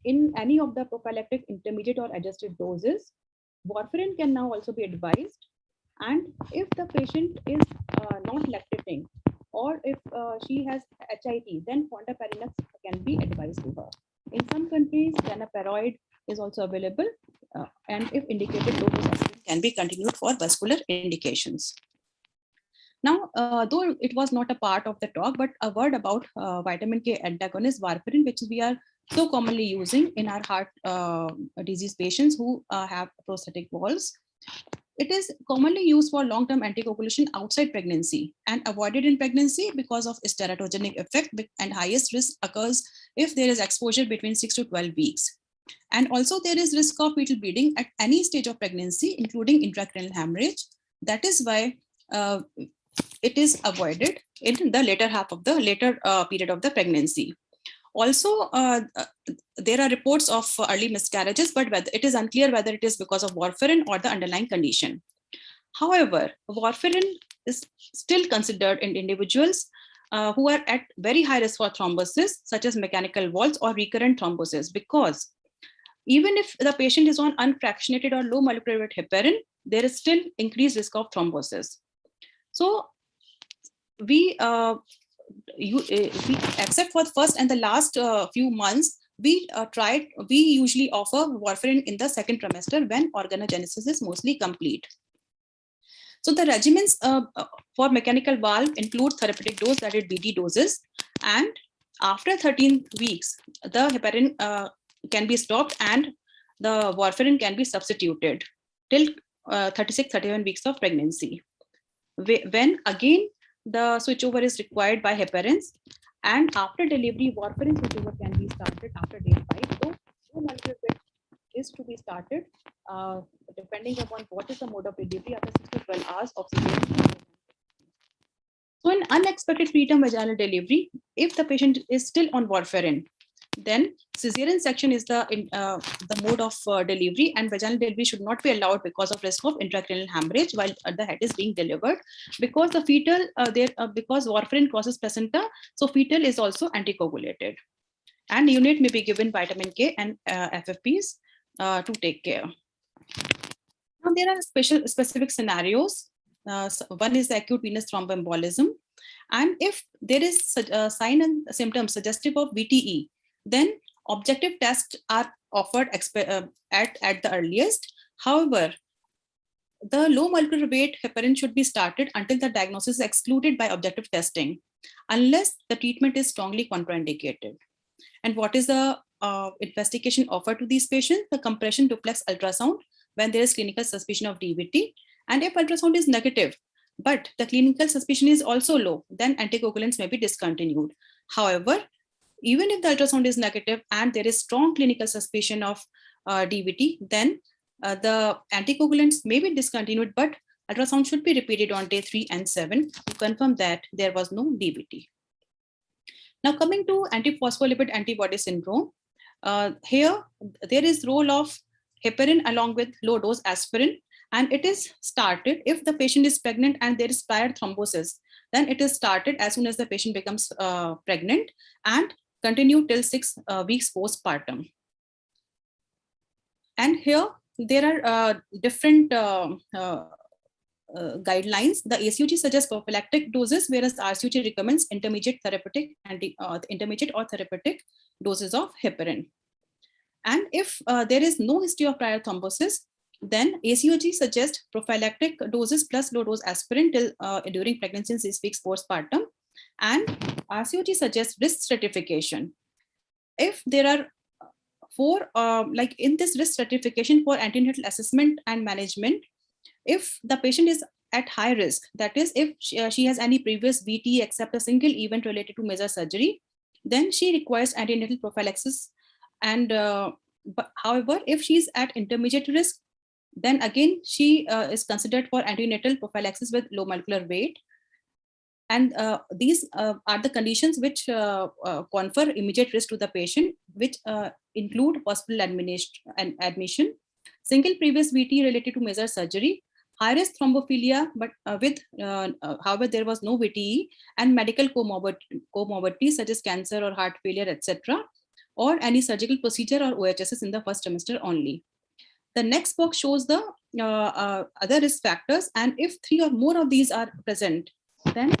Speaker 18: in any of the prophylactic intermediate or adjusted doses. Warfarin can now also be advised. And if the patient is not lactating, or if she has HIT, then fondaparinux can be advised to her. In some countries, ganaparoid is also available, and if indicated, low-dose aspirin can be continued for vascular indications. Now, though it was not a part of the talk, but a word about vitamin K antagonist warfarin, which we are so commonly using in our heart disease patients who have prosthetic valves. It is commonly used for long-term anticoagulation outside pregnancy and avoided in pregnancy because of its teratogenic effect, and highest risk occurs if there is exposure between 6 to 12 weeks. And also there is risk of fetal bleeding at any stage of pregnancy, including intracranial hemorrhage. That is why it is avoided in the later period of the pregnancy. Also, there are reports of early miscarriages, but it is unclear whether it is because of warfarin or the underlying condition. However, warfarin is still considered in individuals who are at very high risk for thrombosis, such as mechanical valves or recurrent thrombosis, because even if the patient is on unfractionated or low molecular weight heparin, there is still increased risk of thrombosis. So we except for the first and the last few months, we usually offer warfarin in the second trimester when organogenesis is mostly complete. So the regimens for mechanical valve include therapeutic dose, that is BD doses, and after 13 weeks, the heparin can be stopped and the warfarin can be substituted till 36-31 weeks of pregnancy. When again the switchover is required by heparins, and after delivery, warfarin switchover can be started after day 5. So, low molecular weight is to be started depending upon what is the mode of delivery after 6 to 12 hours of cesarean. So, in unexpected preterm vaginal delivery, if the patient is still on warfarin, then cesarean section is the mode of delivery, and vaginal delivery should not be allowed because of risk of intracranial hemorrhage while the head is being delivered, because the fetal because warfarin crosses placenta, so fetal is also anticoagulated, and unit may be given vitamin K and FFPs to take care. Now there are specific scenarios. One is the acute venous thromboembolism, and if there is sign and symptoms suggestive of VTE, then objective tests are offered at the earliest. However, the low molecular weight heparin should be started until the diagnosis is excluded by objective testing, unless the treatment is strongly contraindicated. And what is the investigation offered to these patients? The compression duplex ultrasound when there is clinical suspicion of DVT. And if ultrasound is negative, but the clinical suspicion is also low, then anticoagulants may be discontinued. However, even if the ultrasound is negative and there is strong clinical suspicion of DVT, then the anticoagulants may be discontinued, but Ultrasound should be repeated on day 3 and 7 to confirm that there was no DVT. Now coming to antiphospholipid antibody syndrome, here there is role of heparin along with low dose aspirin, and it is started if the patient is pregnant and there is prior thrombosis. Then it is started as soon as the patient becomes pregnant and continue till 6 weeks postpartum. And here there are different guidelines. The ACOG suggests prophylactic doses, whereas RCOG recommends intermediate therapeutic and intermediate or therapeutic doses of heparin. And if there is no history of prior thrombosis, then ACOG suggests prophylactic doses plus low dose aspirin till during pregnancy and 6 weeks postpartum. And RCOG suggests risk stratification. If there are 4, like in this risk stratification for antenatal assessment and management, if the patient is at high risk, that is if she has any previous VT except a single event related to major surgery, then she requires antenatal prophylaxis. And but however, if she's at intermediate risk, then again she is considered for antenatal prophylaxis with low molecular weight. And these are the conditions which confer immediate risk to the patient, which include hospital admission, single previous VT related to major surgery, high risk thrombophilia, but with however there was no VTE, and medical comorbidities such as cancer or heart failure, etc., or any surgical procedure or OHSS in the first trimester only. The next box shows the other risk factors, and if 3 or more of these are present, then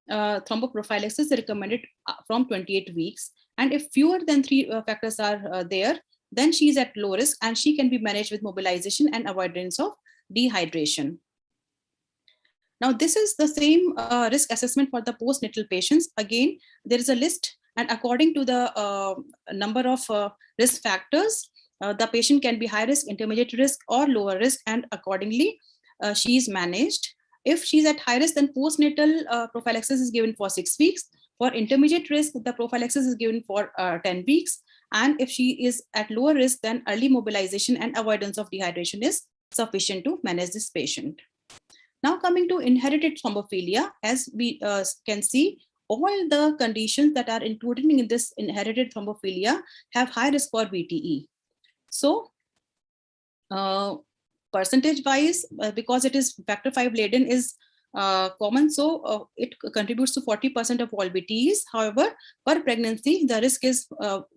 Speaker 18: thromboprophylaxis is recommended from 28 weeks. And if fewer than 3 factors are there, then she is at low risk and she can be managed with mobilization and avoidance of dehydration. Now, this is the same risk assessment for the postnatal patients. Again, there is a list, and according to the number of risk factors, the patient can be high risk, intermediate risk, or lower risk, and accordingly, she is managed. If she's at high risk, then postnatal prophylaxis is given for 6 weeks. For intermediate risk, the prophylaxis is given for 10 weeks. And if she is at lower risk, then early mobilization and avoidance of dehydration is sufficient to manage this patient. Now coming to inherited thrombophilia, as we can see, all the conditions that are included in this inherited thrombophilia have high risk for VTE. So percentage wise, because it is factor 5 laden is common, so it contributes to 40% of all VTEs. However, per pregnancy, the risk is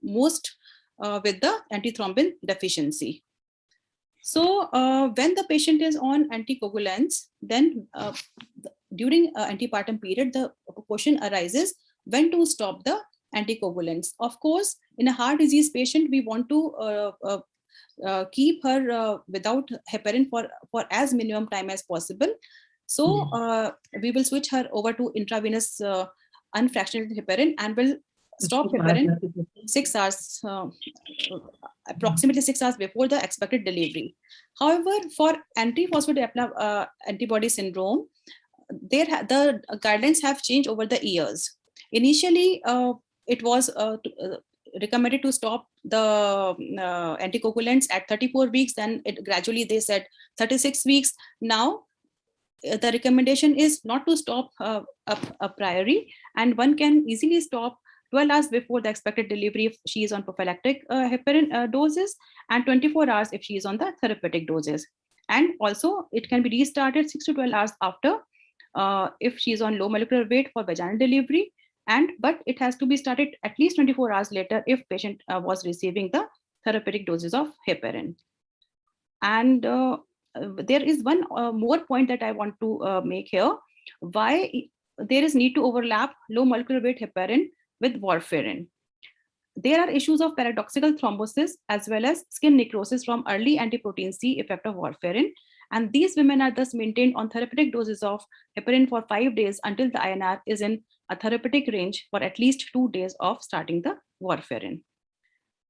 Speaker 18: most with the antithrombin deficiency. So when the patient is on anticoagulants, then during antepartum period, the question arises when to stop the anticoagulants. Of course, in a heart disease patient, we want to keep her without heparin for as minimum time as possible. So we will switch her over to intravenous unfractionated heparin and will stop heparin 6 hours, approximately 6 hours before the expected delivery. However, for antiphospholipid antibody syndrome, the guidelines have changed over the years. Initially, it was recommended to stop the anticoagulants at 34 weeks. Then it gradually they said 36 weeks. Now the recommendation is not to stop a priori, and one can easily stop 12 hours before the expected delivery if she is on prophylactic heparin doses, and 24 hours if she is on the therapeutic doses. And also it can be restarted 6 to 12 hours after if she is on low molecular weight for vaginal delivery, but it has to be started at least 24 hours later if patient was receiving the therapeutic doses of heparin. And there is one more point that I want to make here, why there is need to overlap low molecular weight heparin with warfarin. There are issues of paradoxical thrombosis as well as skin necrosis from early antiprotein C effect of warfarin, and these women are thus maintained on therapeutic doses of heparin for 5 days until the INR is in a therapeutic range for at least 2 days of starting the warfarin.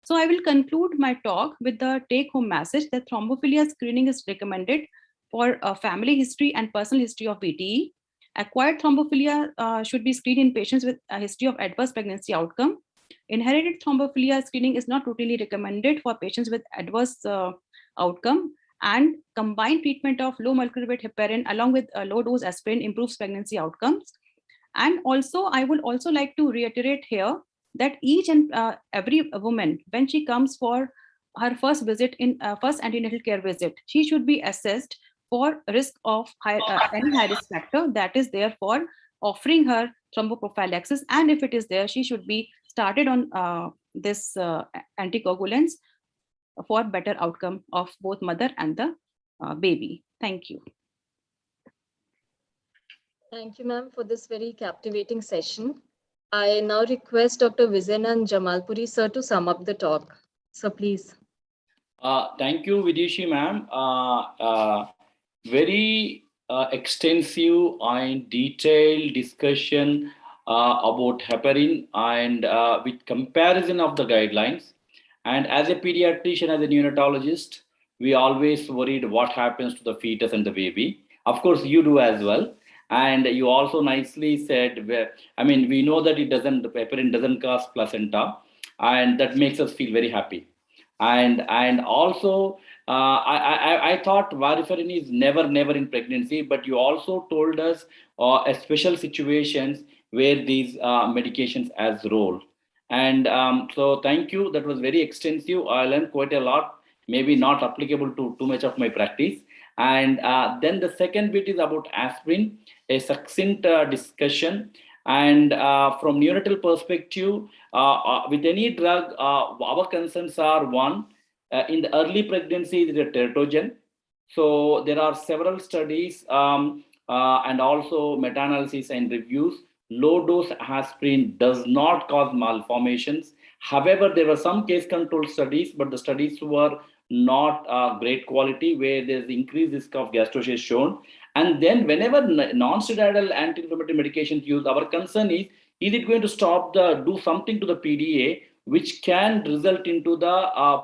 Speaker 18: So I will conclude my talk with the take-home message that thrombophilia screening is recommended for a family history and personal history of VTE. Acquired thrombophilia should be screened in patients with a history of adverse pregnancy outcome. Inherited thrombophilia screening is not routinely recommended for patients with adverse outcome. And combined treatment of low molecular weight heparin along with low dose aspirin improves pregnancy outcomes. And also, I would also like to reiterate here that each and every woman, when she comes for her first visit in first antenatal care visit, she should be assessed for risk of any high risk factor that is there for offering her thromboprophylaxis. And if it is there, she should be started on this anticoagulants for better outcome of both mother and the baby. Thank you.
Speaker 17: Thank you, ma'am, for this very captivating session. I now request Dr. Vijayanand Jamalpuri, sir, to sum up the talk. So please.
Speaker 19: Thank you, Vidushi ma'am. Very extensive and detailed discussion about heparin and with comparison of the guidelines. And as a pediatrician, as a neonatologist, we always worried what happens to the fetus and the baby. Of course, you do as well. And you also nicely said, we know that the heparin doesn't cause placenta, and that makes us feel very happy. And also, I thought warfarin is never in pregnancy, but you also told us special situations where these medications has role. And so thank you. That was very extensive. I learned quite a lot, maybe not applicable to too much of my practice. And then the second bit is about aspirin, a succinct discussion. And from neonatal perspective, with any drug, our concerns are one, in the early pregnancy, it is a teratogen. So there are several studies and also meta-analysis and reviews. Low dose aspirin does not cause malformations. However, there were some case control studies, but the studies were not great quality, where there's increased risk of gastroschisis shown. And then whenever non-steroidal anti-inflammatory medications used, our concern is it going to do something to the PDA, which can result into the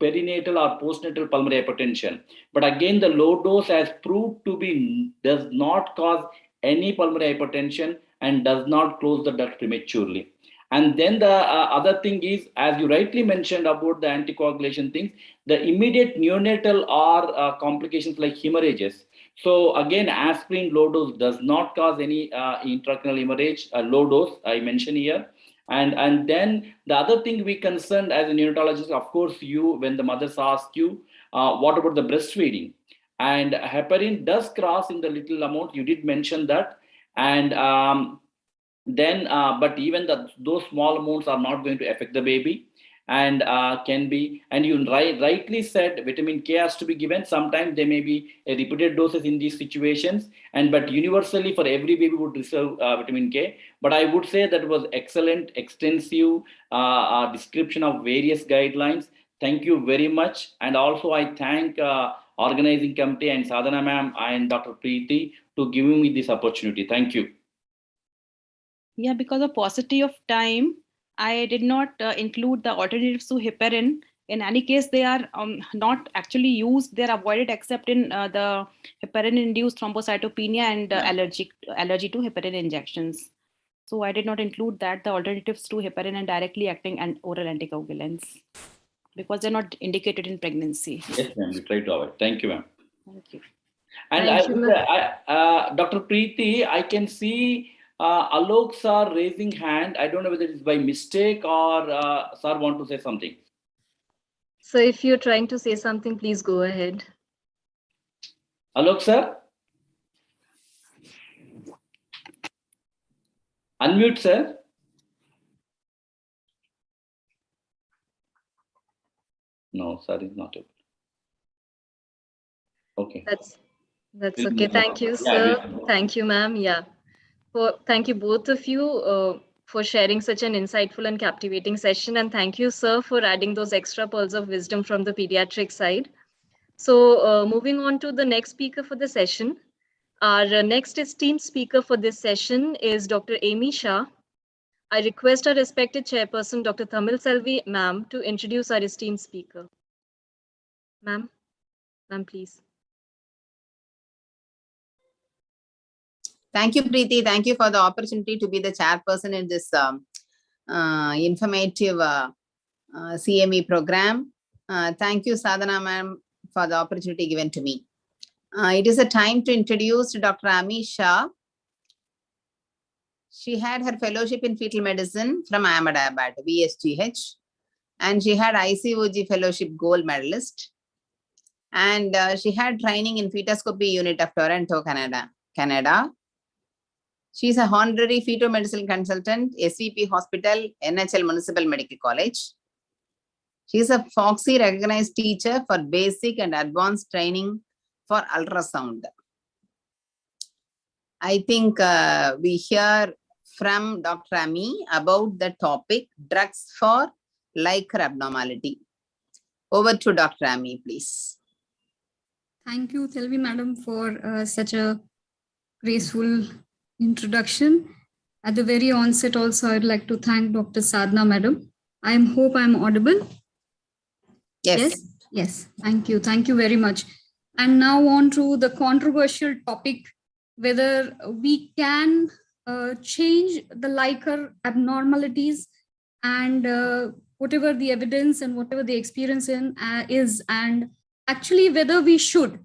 Speaker 19: perinatal or postnatal pulmonary hypertension. But again, the low dose has proved to be does not cause any pulmonary hypertension and does not close the duct prematurely. And then the other thing is, as you rightly mentioned about the anticoagulation things, the immediate neonatal or complications like hemorrhages. So again, aspirin low dose does not cause any intracranial hemorrhage, low dose I mentioned here. And then the other thing we concerned as a neonatologist, of course, when the mothers ask you, what about the breastfeeding? And heparin does cross in the little amount, you did mention that. And then, but even those small amounts are not going to affect the baby. And can be, and you rightly said vitamin K has to be given. Sometimes there may be a repeated doses in these situations, but universally for every baby would receive vitamin K. But I would say that was excellent, extensive description of various guidelines. Thank you very much. And also I thank organizing committee and Sadhana ma'am and Dr. Preeti to giving me this opportunity. Thank you.
Speaker 18: Yeah, because of paucity of time, I did not include the alternatives to heparin. In any case, they are not actually used. They are avoided except in the heparin-induced thrombocytopenia and allergy to heparin injections. So I did not include that, the alternatives to heparin and directly acting and oral anticoagulants, because they're not indicated in pregnancy.
Speaker 19: Yes, ma'am. We try to avoid. Thank you, ma'am.
Speaker 18: Thank you.
Speaker 19: And Dr. Preeti, I can see Alok sir raising hand. I don't know whether it's by mistake or sir want to say something.
Speaker 17: So if you're trying to say something, please go ahead.
Speaker 19: Alok sir? Unmute sir. No, sir is not able. Okay.
Speaker 17: That's okay. Thank you, sir. Thank you, ma'am. Yeah. Thank you both of you for sharing such an insightful and captivating session. And thank you, sir, for adding those extra pearls of wisdom from the pediatric side. So moving on to the next speaker for the session. Our next esteemed speaker for this session is Dr. Amy Shah. I request our respected chairperson, Dr. Thamil Selvi, ma'am, to introduce our esteemed speaker. Ma'am, please.
Speaker 2: Thank you, Preeti. Thank you for the opportunity to be the chairperson in this informative CME program. Thank you, Sadhana ma'am, for the opportunity given to me. It is a time to introduce Dr. Ami Shah. She had her fellowship in fetal medicine from Ahmedabad, VSGH, and she had ICOG fellowship gold medalist. And she had training in fetoscopy unit of Toronto, Canada. She is a honorary fetal medicine consultant, SVP Hospital, NHL Municipal Medical College. She is a FOXY recognized teacher for basic and advanced training for ultrasound. I think we hear from Dr. Ami about the topic drugs for Lycra abnormality. Over to Dr. Ami, please.
Speaker 20: Thank you, Thelvi Madam, for such a graceful introduction. At the very onset also, I'd like to thank Dr. Sadhna Madam. I hope I'm audible.
Speaker 2: Yes.
Speaker 20: Yes. Thank you. Thank you very much. And now on to the controversial topic, whether we can change the Lycra abnormalities, and whatever the evidence and whatever the experience is, and actually whether we should.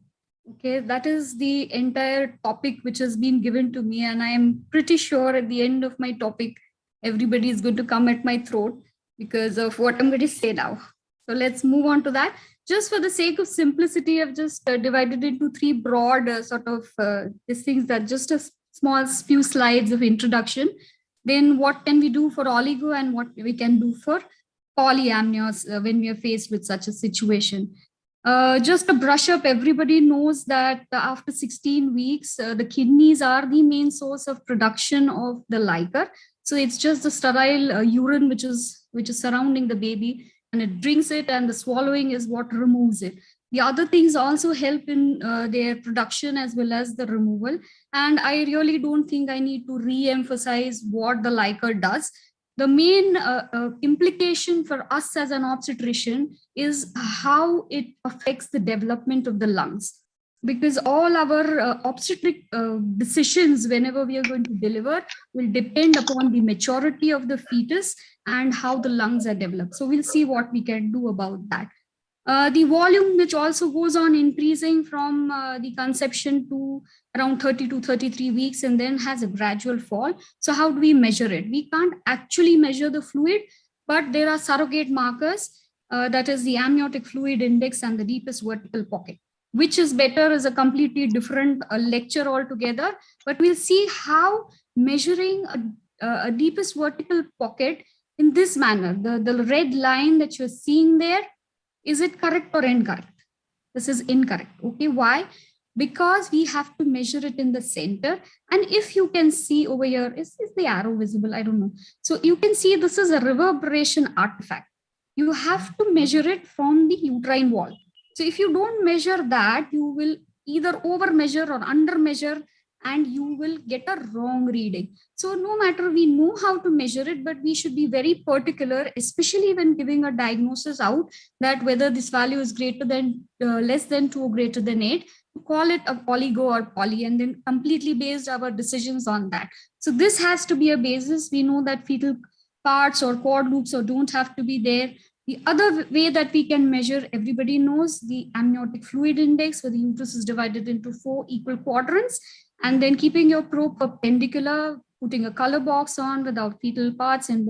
Speaker 20: Okay, that is the entire topic which has been given to me, and I am pretty sure at the end of my topic, everybody is going to come at my throat because of what I'm going to say now. So let's move on to that. Just for the sake of simplicity, I've just divided into three broad these things that just a small few slides of introduction. Then what can we do for oligo and what we can do for polyamnios when we are faced with such a situation. Just to brush up, everybody knows that after 16 weeks, the kidneys are the main source of production of the Lycra. So it's just the sterile urine which is surrounding the baby, and it drinks it, and the swallowing is what removes it. The other things also help in their production as well as the removal. And I really don't think I need to re-emphasize what the Lycra does. The main implication for us as an obstetrician is how it affects the development of the lungs. Because all our obstetric decisions whenever we are going to deliver will depend upon the maturity of the fetus and how the lungs are developed. So we'll see what we can do about that. The volume, which also goes on increasing from the conception to around 30 to 33 weeks and then has a gradual fall. So how do we measure it? We can't actually measure the fluid, but there are surrogate markers, that is the amniotic fluid index and the deepest vertical pocket. Which is better is a completely different lecture altogether, but we'll see how measuring a deepest vertical pocket in this manner, the red line that you're seeing there, is it correct or incorrect? This is incorrect. Okay, why? Because we have to measure it in the center. And if you can see over here, is the arrow visible? I don't know. So you can see this is a reverberation artifact. You have to measure it from the uterine wall. So if you don't measure that, you will either over measure or under measure, and you will get a wrong reading. So no matter, we know how to measure it, but we should be very particular, especially when giving a diagnosis out, that whether this value is greater than less than 2 or greater than 8, to call it a oligo or poly, and then completely based our decisions on that. So this has to be a basis. We know that fetal parts or cord loops or don't have to be there. The other way that we can measure, everybody knows the amniotic fluid index, where the uterus is divided into 4 equal quadrants, and then keeping your probe perpendicular, putting a color box on without fetal parts and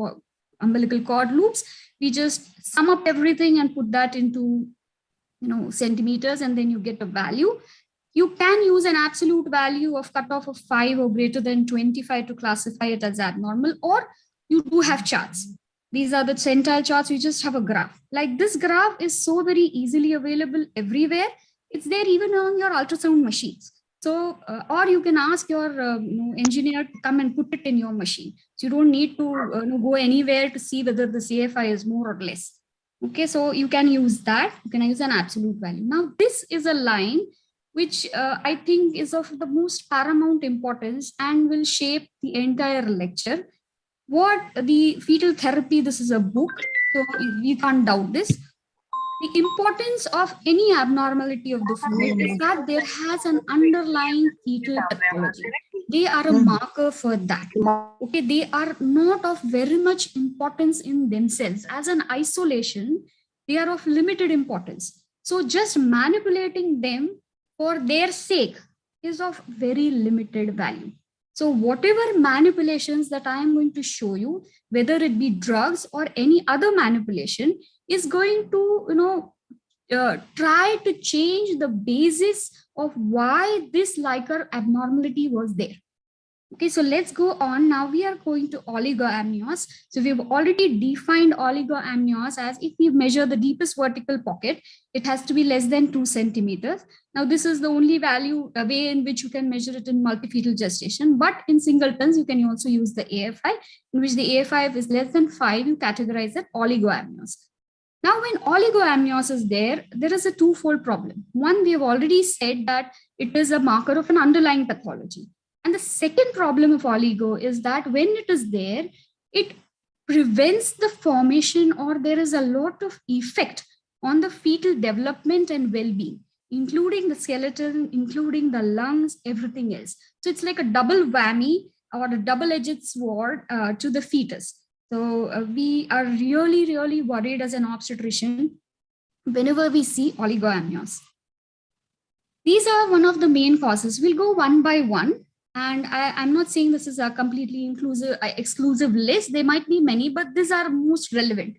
Speaker 20: umbilical cord loops. We just sum up everything and put that into centimeters, and then you get a value. You can use an absolute value of cutoff of 5 or greater than 25 to classify it as abnormal, or you do have charts. These are the centile charts. You just have a graph. Like this graph is so very easily available everywhere. It's there even on your ultrasound machines. So, or you can ask your engineer to come and put it in your machine. So you don't need to go anywhere to see whether the CFI is more or less. Okay, so you can use that. You can use an absolute value. Now, this is a line which I think is of the most paramount importance and will shape the entire lecture. What the fetal therapy, this is a book, so we can't doubt this. The importance of any abnormality of the fluid is that there has an underlying fetal pathology. They are a marker for that. Okay, they are not of very much importance in themselves. As an isolation, they are of limited importance. So just manipulating them for their sake is of very limited value. So whatever manipulations that I am going to show you, whether it be drugs or any other manipulation, is going to, try to change the basis of why this Likert abnormality was there. Okay, so let's go on. Now we are going to oligoamnios. So we've already defined oligoamnios as if we measure the deepest vertical pocket, it has to be less than 2 centimeters. Now this is the only way in which you can measure it in multifetal gestation. But in singletons, you can also use the AFI, in which the AFI is less than 5, you categorize it oligoamnios. Now, when oligoamnios is there is a twofold problem. One, we have already said that it is a marker of an underlying pathology. And the second problem of oligo is that when it is there, it prevents the formation, or there is a lot of effect on the fetal development and well-being, including the skeleton, including the lungs, everything else. So it's like a double whammy or a double-edged sword to the fetus. So we are really, really worried as an obstetrician whenever we see oligoamnios. These are one of the main causes. We'll go one by one. And I'm not saying this is a completely exclusive list. There might be many, but these are most relevant.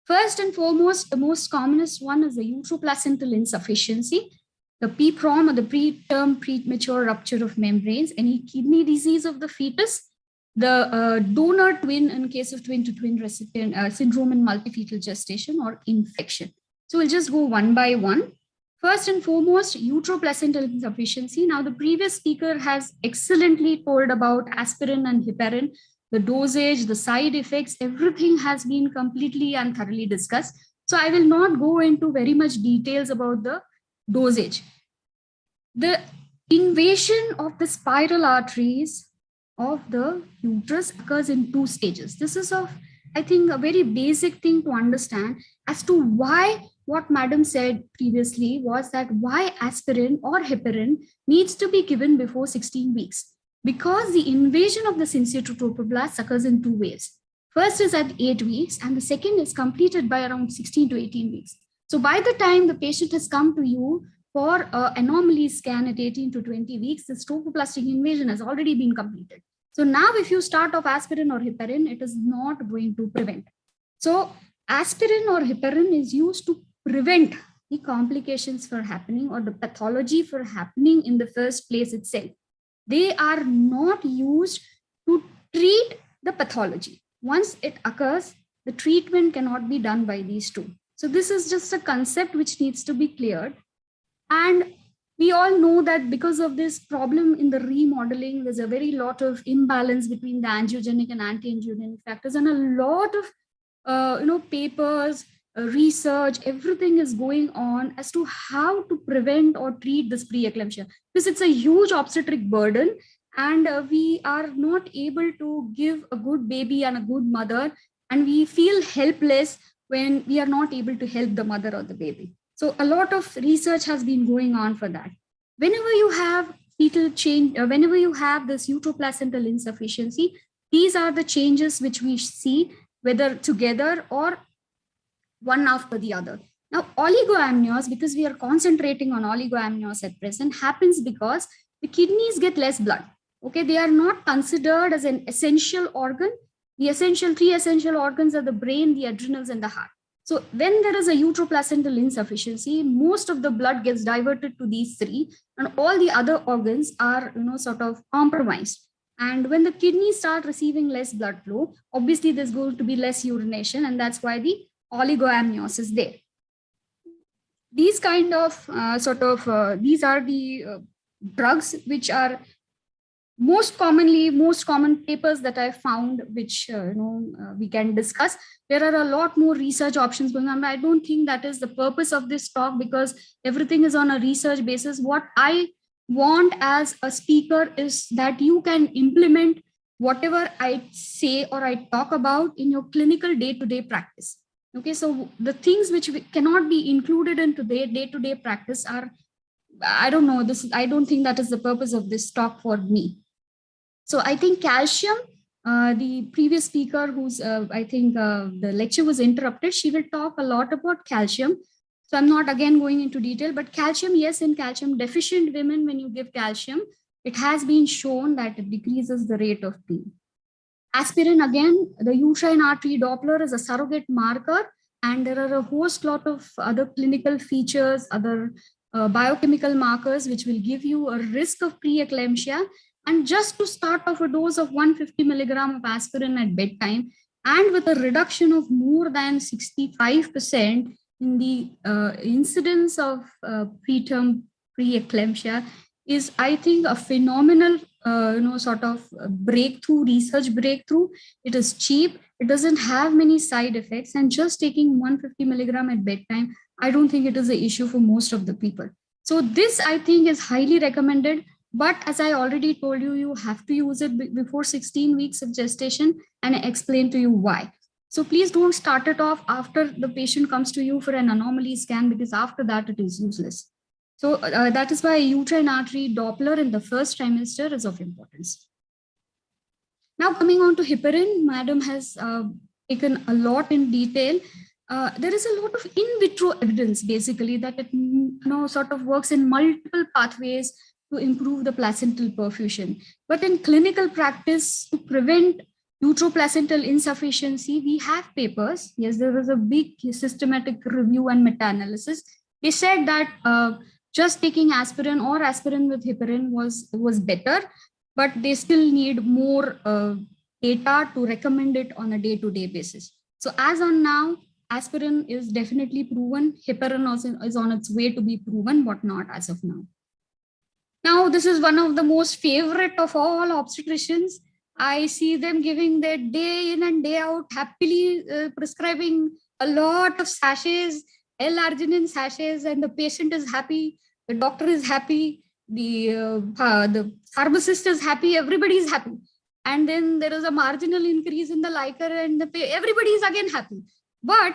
Speaker 20: First and foremost, the most commonest one is the uteroplacental insufficiency, the PPROM or the preterm premature rupture of membranes, any kidney disease of the fetus, the donor twin in case of twin-to-twin recipient syndrome in multifetal gestation, or infection. So we'll just go one by one. First and foremost, uteroplacental insufficiency. Now, the previous speaker has excellently told about aspirin and heparin, the dosage, the side effects, everything has been completely and thoroughly discussed. So I will not go into very much details about the dosage. The invasion of the spiral arteries of the uterus occurs in 2 stages. This is I think, a very basic thing to understand as to why what Madam said previously was that why aspirin or heparin needs to be given before 16 weeks. Because the invasion of the sincere trophoblasts occurs in 2 waves. First is at 8 weeks, and the second is completed by around 16 to 18 weeks. So by the time the patient has come to you for an anomaly scan at 18 to 20 weeks, the trophoblastic invasion has already been completed. So now if you start off aspirin or heparin, it is not going to prevent. So aspirin or heparin is used to prevent the complications for happening or the pathology for happening in the first place itself. They are not used to treat the pathology. Once it occurs, the treatment cannot be done by these two. So this is just a concept which needs to be cleared. And we all know that because of this problem in the remodeling, there's a very lot of imbalance between the angiogenic and anti-angiogenic factors, and a lot of papers, research, everything is going on as to how to prevent or treat this preeclampsia, because it's a huge obstetric burden, and we are not able to give a good baby and a good mother, and we feel helpless when we are not able to help the mother or the baby. So a lot of research has been going on for that. Whenever you have fetal change, whenever you have this uteroplacental insufficiency, these are the changes which we see, whether together or one after the other. Now, oligoamnios, because we are concentrating on oligoamnios at present, happens because the kidneys get less blood. Okay, they are not considered as an essential organ. The 3 essential organs are the brain, the adrenals, and the heart. So when there is a uteroplacental insufficiency, most of the blood gets diverted to these 3, and all the other organs are sort of compromised. And when the kidneys start receiving less blood flow, obviously there's going to be less urination, and that's why the oligoamnios is there. These kind of these are the drugs which are most common papers that I found, which we can discuss. There are a lot more research options going on. I don't think that is the purpose of this talk, because everything is on a research basis. What I want as a speaker is that you can implement whatever I say or I talk about in your clinical day-to-day practice. Okay, so the things which cannot be included into their day-to-day practice are, I don't know, I don't think that is the purpose of this talk for me. So I think calcium, the previous speaker who's, I think the lecture was interrupted, she will talk a lot about calcium. So I'm not again going into detail, but calcium, yes, in calcium deficient women, when you give calcium, it has been shown that it decreases the rate of pain. Aspirin, again, the uterine artery Doppler is a surrogate marker, and there are a lot of other clinical features, other biochemical markers, which will give you a risk of preeclampsia. And just to start off a dose of 150 milligram of aspirin at bedtime, and with a reduction of more than 65% in the incidence of preterm preeclampsia, is, I think, a phenomenal sort of breakthrough, research breakthrough. It is cheap, it doesn't have many side effects, and just taking 150 milligram at bedtime, I don't think it is an issue for most of the people. So this, I think, is highly recommended. But as I already told you, you have to use it before 16 weeks of gestation, and I explain to you why. So please don't start it off after the patient comes to you for an anomaly scan, because after that it is useless. So that is why uterine artery Doppler in the first trimester is of importance. Now coming on to heparin, Madam has taken a lot in detail. There is a lot of in vitro evidence, basically, that it sort of works in multiple pathways to improve the placental perfusion. But in clinical practice, to prevent uteroplacental insufficiency, we have papers. Yes, there was a big systematic review and meta-analysis. They said that just taking aspirin or aspirin with heparin was better, but they still need more data to recommend it on a day-to-day basis. So as on now, aspirin is definitely proven. Heparin also is on its way to be proven, but not as of now. Now, this is one of the most favorite of all obstetricians. I see them giving their day in and day out, happily prescribing a lot of sachets, L-arginine sachets, and the patient is happy, the doctor is happy, the pharmacist is happy, everybody is happy. And then there is a marginal increase in the Liker, and everybody is again happy. But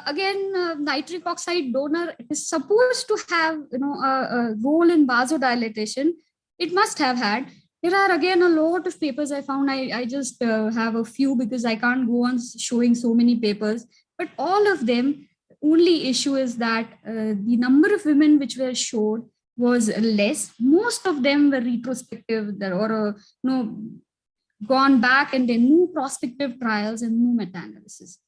Speaker 20: again, nitric oxide donor is supposed to have a role in vasodilatation. It must have had. There are again a lot of papers I found. I just have a few because I can't go on showing so many papers. But all of them, only issue is that the number of women which were showed was less. Most of them were retrospective or gone back and then new prospective trials and new meta-analysis.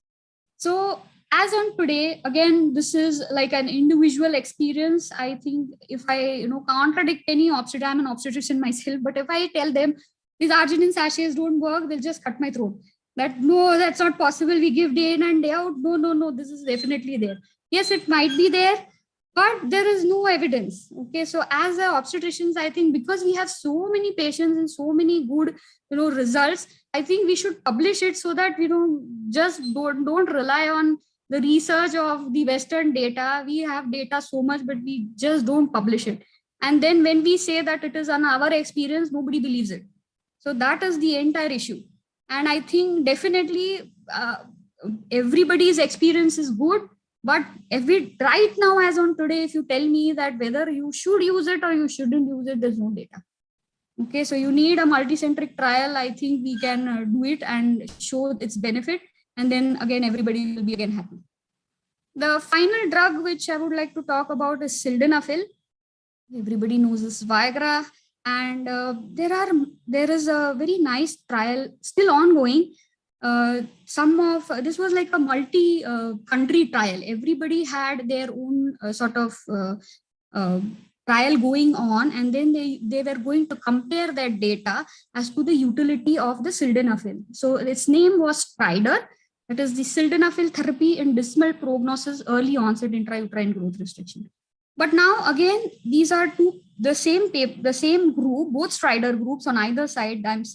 Speaker 20: So as on today, again, this is like an individual experience. I think if I contradict any obstetrician, I'm an obstetrician myself, but if I tell them these arginine sachets don't work, they'll just cut my throat. That no, that's not possible. We give day in and day out. No, this is definitely there. Yes, it might be there, but there is no evidence. Okay, so as obstetricians, I think because we have so many patients and so many good results, I think we should publish it so that just don't rely on the research of the Western data. We have data so much, but we just don't publish it. And then when we say that it is on our experience, nobody believes it. So that is the entire issue. And I think definitely everybody's experience is good. But right now, as on today, if you tell me that whether you should use it or you shouldn't use it, there's no data. Okay, so you need a multicentric trial. I think we can do it and show its benefit. And then again, everybody will be again happy. The final drug which I would like to talk about is sildenafil. Everybody knows this Viagra. And there is a very nice trial still ongoing. This was like a multi-country trial. Everybody had their own sort of trial going on, and then they were going to compare their data as to the utility of the sildenafil. So its name was STRIDER. That is the sildenafil therapy in dismal prognosis, early onset intrauterine growth restriction. But now again, these are the same group, both STRIDER groups on either side. I'm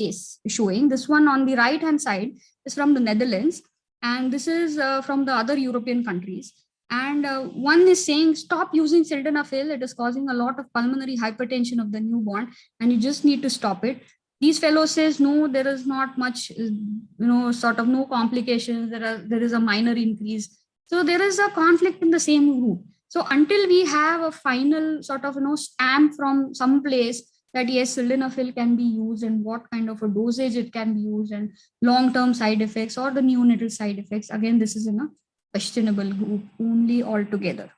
Speaker 20: showing this one on the right hand side is from the Netherlands, and this is from the other European countries. And one is saying stop using sildenafil. It is causing a lot of pulmonary hypertension of the newborn, and you just need to stop it. These fellows says no, there is not much, sort of no complications. There is a minor increase. So there is a conflict in the same group. So until we have a final sort of stamp from some place that yes, sildenafil can be used and what kind of a dosage it can be used and long-term side effects or the neonatal side effects, again, this is in a questionable group only altogether.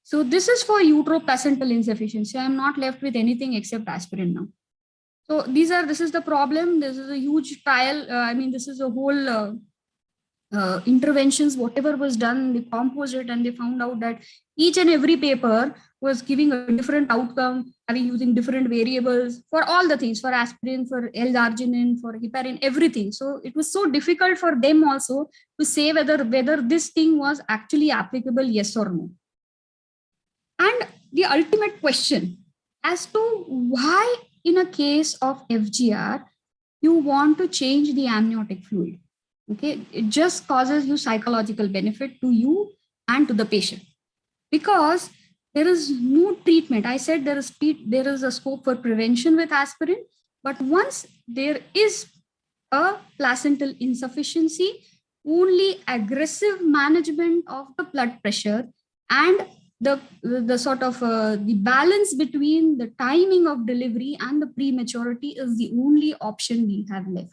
Speaker 20: So this is for uteroplacental insufficiency. I'm not left with anything except aspirin now. So this is the problem. This is a huge trial. This is a whole interventions, whatever was done, they composed it and they found out that each and every paper was giving a different outcome, using different variables for all the things, for aspirin, for L-arginine, for heparin, everything. So it was so difficult for them also to say whether this thing was actually applicable, yes or no. And the ultimate question as to why in a case of FGR, you want to change the amniotic fluid. Okay, it just causes you psychological benefit to you and to the patient, because there is no treatment. I said there is a scope for prevention with aspirin, but once there is a placental insufficiency, only aggressive management of the blood pressure and the sort of the balance between the timing of delivery and the prematurity is the only option we have left.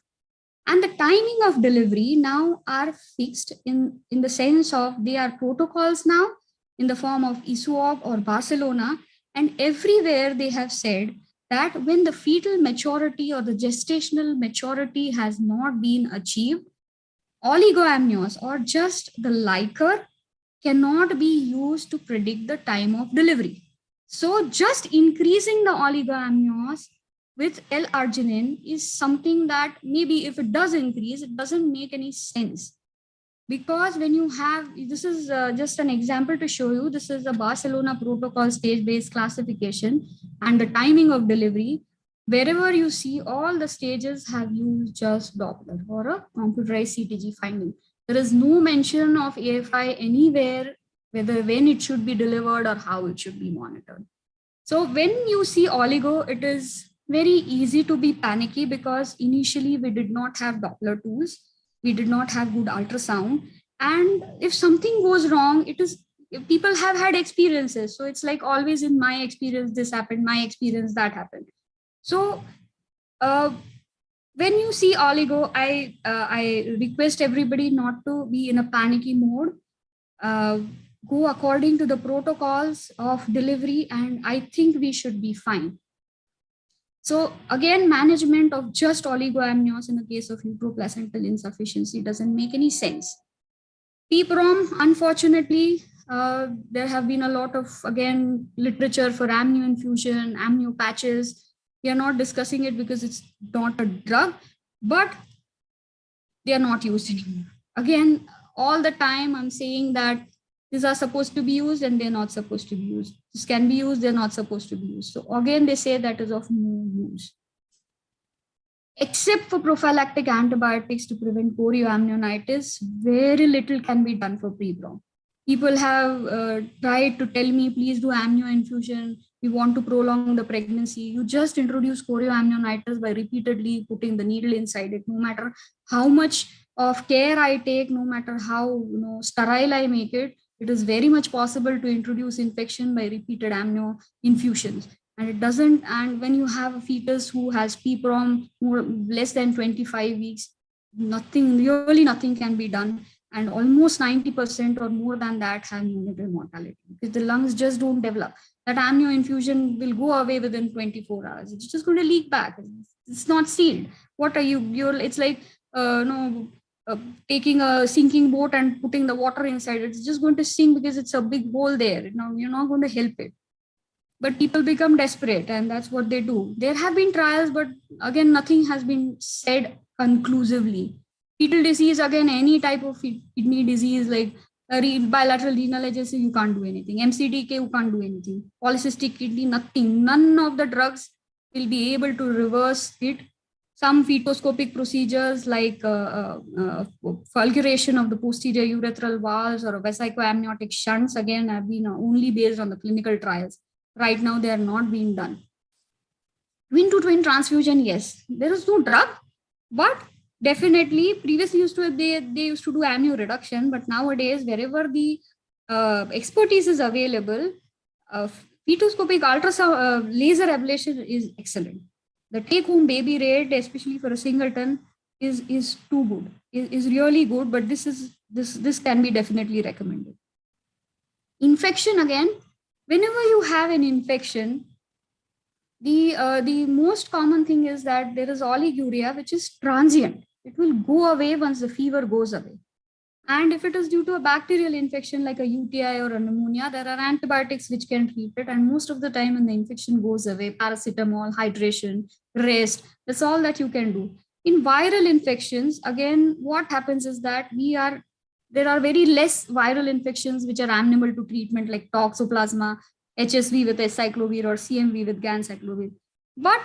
Speaker 20: And the timing of delivery now are fixed in the sense of they are protocols now in the form of ISOPARB or Barcelona. And everywhere they have said that when the fetal maturity or the gestational maturity has not been achieved, oligoamnios or just the liquor cannot be used to predict the time of delivery. So just increasing the oligoamnios with L-arginine is something that maybe if it does increase, it doesn't make any sense. Because when you have, this is just an example to show you, this is a Barcelona protocol stage-based classification and the timing of delivery. Wherever you see all the stages have used just Doppler or a computerized CTG finding. There is no mention of AFI anywhere, whether when it should be delivered or how it should be monitored. So when you see oligo, it is very easy to be panicky because initially we did not have Doppler tools. We did not have good ultrasound. And if something goes wrong, people have had experiences. So it's like always in my experience, this happened, my experience, that happened. So when you see oligo, I request everybody not to be in a panicky mode. Go according to the protocols of delivery, and I think we should be fine. So again, management of just oligoamnios in the case of uteroplacental insufficiency doesn't make any sense. PPROM, unfortunately, there have been a lot of, again, literature for amnio infusion, amnio patches. We are not discussing it because it's not a drug, but they are not used anymore. Again, all the time I'm saying that these are supposed to be used and they're not supposed to be used. This can be used, they're not supposed to be used. So again, they say that is of no use. Except for prophylactic antibiotics to prevent chorioamnionitis, very little can be done for PPROM. People have tried to tell me, please do amnio infusion. We want to prolong the pregnancy. You just introduce chorioamnionitis by repeatedly putting the needle inside it. No matter how much of care I take, no matter how sterile I make it, it is very much possible to introduce infection by repeated amnio infusions. And it doesn't, and when you have a fetus who has PPROM less than 25 weeks, really nothing can be done. And almost 90% or more than that have neonatal mortality because the lungs just don't develop. That amnio infusion will go away within 24 hours. It's just going to leak back. It's not sealed. What are it's like, taking a sinking boat and putting the water inside. It's just going to sink because it's a big hole there. You're not going to help it. But people become desperate and that's what they do. There have been trials, but again, nothing has been said conclusively. Fetal disease, again, any type of kidney disease like bilateral renal agency, you can't do anything. MCDK, you can't do anything. Polycystic kidney, nothing. None of the drugs will be able to reverse it. Some fetoscopic procedures like fulguration of the posterior urethral valves or vesicoamniotic shunts, again, have been only based on the clinical trials. Right now, they are not being done. Twin-to-twin transfusion, yes, there is no drug, but definitely previously they used to do amnio reduction, but nowadays wherever the expertise is available, fetoscopic ultrasound laser ablation is excellent. The take-home baby rate, especially for a singleton, is too good. Is really good, but this can be definitely recommended. Infection, again, whenever you have an infection, the most common thing is that there is oliguria, which is transient. It will go away once the fever goes away. And if it is due to a bacterial infection like a UTI or a pneumonia, there are antibiotics which can treat it. And most of the time when the infection goes away, paracetamol, hydration, rest, that's all that you can do. In viral infections, again, what happens is that there are very less viral infections which are amenable to treatment like toxoplasma, HSV with acyclovir or CMV with ganciclovir. But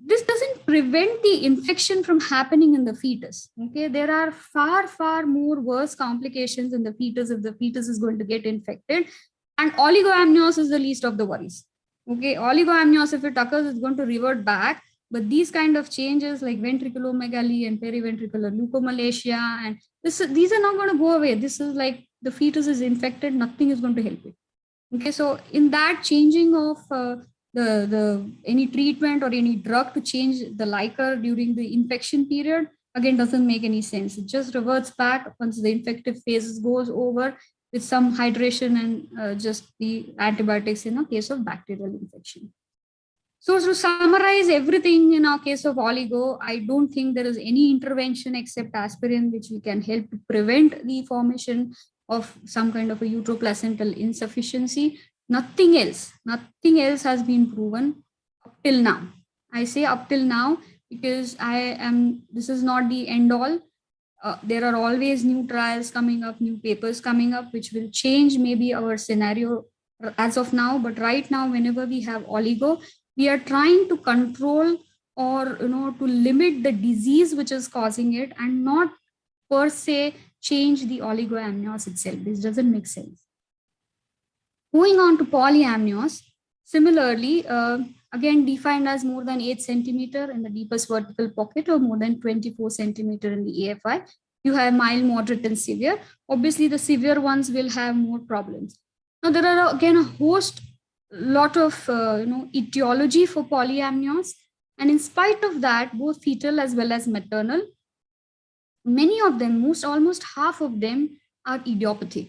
Speaker 20: this doesn't prevent the infection from happening in the fetus. Okay, there are far more worse complications in the fetus if the fetus is going to get infected. And oligoamnios is the least of the worries. Okay, oligoamnios, if it occurs, it's going to revert back. But these kind of changes like ventriculomegaly and periventricular leukomalacia, and these are not going to go away. This is like the fetus is infected, nothing is going to help it. Okay, so in that changing of any treatment or any drug to change the liquor during the infection period, again, doesn't make any sense. It just reverts back once the infective phase goes over with some hydration and just the antibiotics in a case of bacterial infection. So to summarize everything in our case of oligo, I don't think there is any intervention except aspirin which we can help to prevent the formation of some kind of a uteroplacental insufficiency. Nothing else has been proven up till now. I say up till now because this is not the end all. There are always new trials coming up, new papers coming up, which will change maybe our scenario as of now. But right now, whenever we have oligo, we are trying to control or to limit the disease which is causing it and not per se change the oligoamnios itself. This doesn't make sense. Going on to polyamnios, similarly, again defined as more than 8 centimeter in the deepest vertical pocket or more than 24 centimeter in the AFI. You have mild, moderate, and severe. Obviously, the severe ones will have more problems. Now, there are again a lot of etiology for polyamnios, and in spite of that, both fetal as well as maternal, many of them, almost half of them are idiopathic.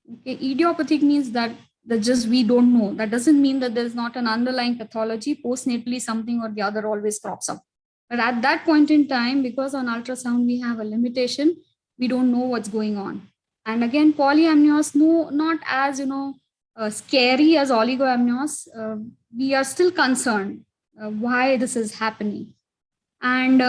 Speaker 20: Okay, idiopathic means that just we don't know. That doesn't mean that there's not an underlying pathology. Postnatally, something or the other always crops up. But at that point in time, because on ultrasound we have a limitation, we don't know what's going on. And again, polyamnios, not as scary as oligoamnios. We are still concerned why this is happening. And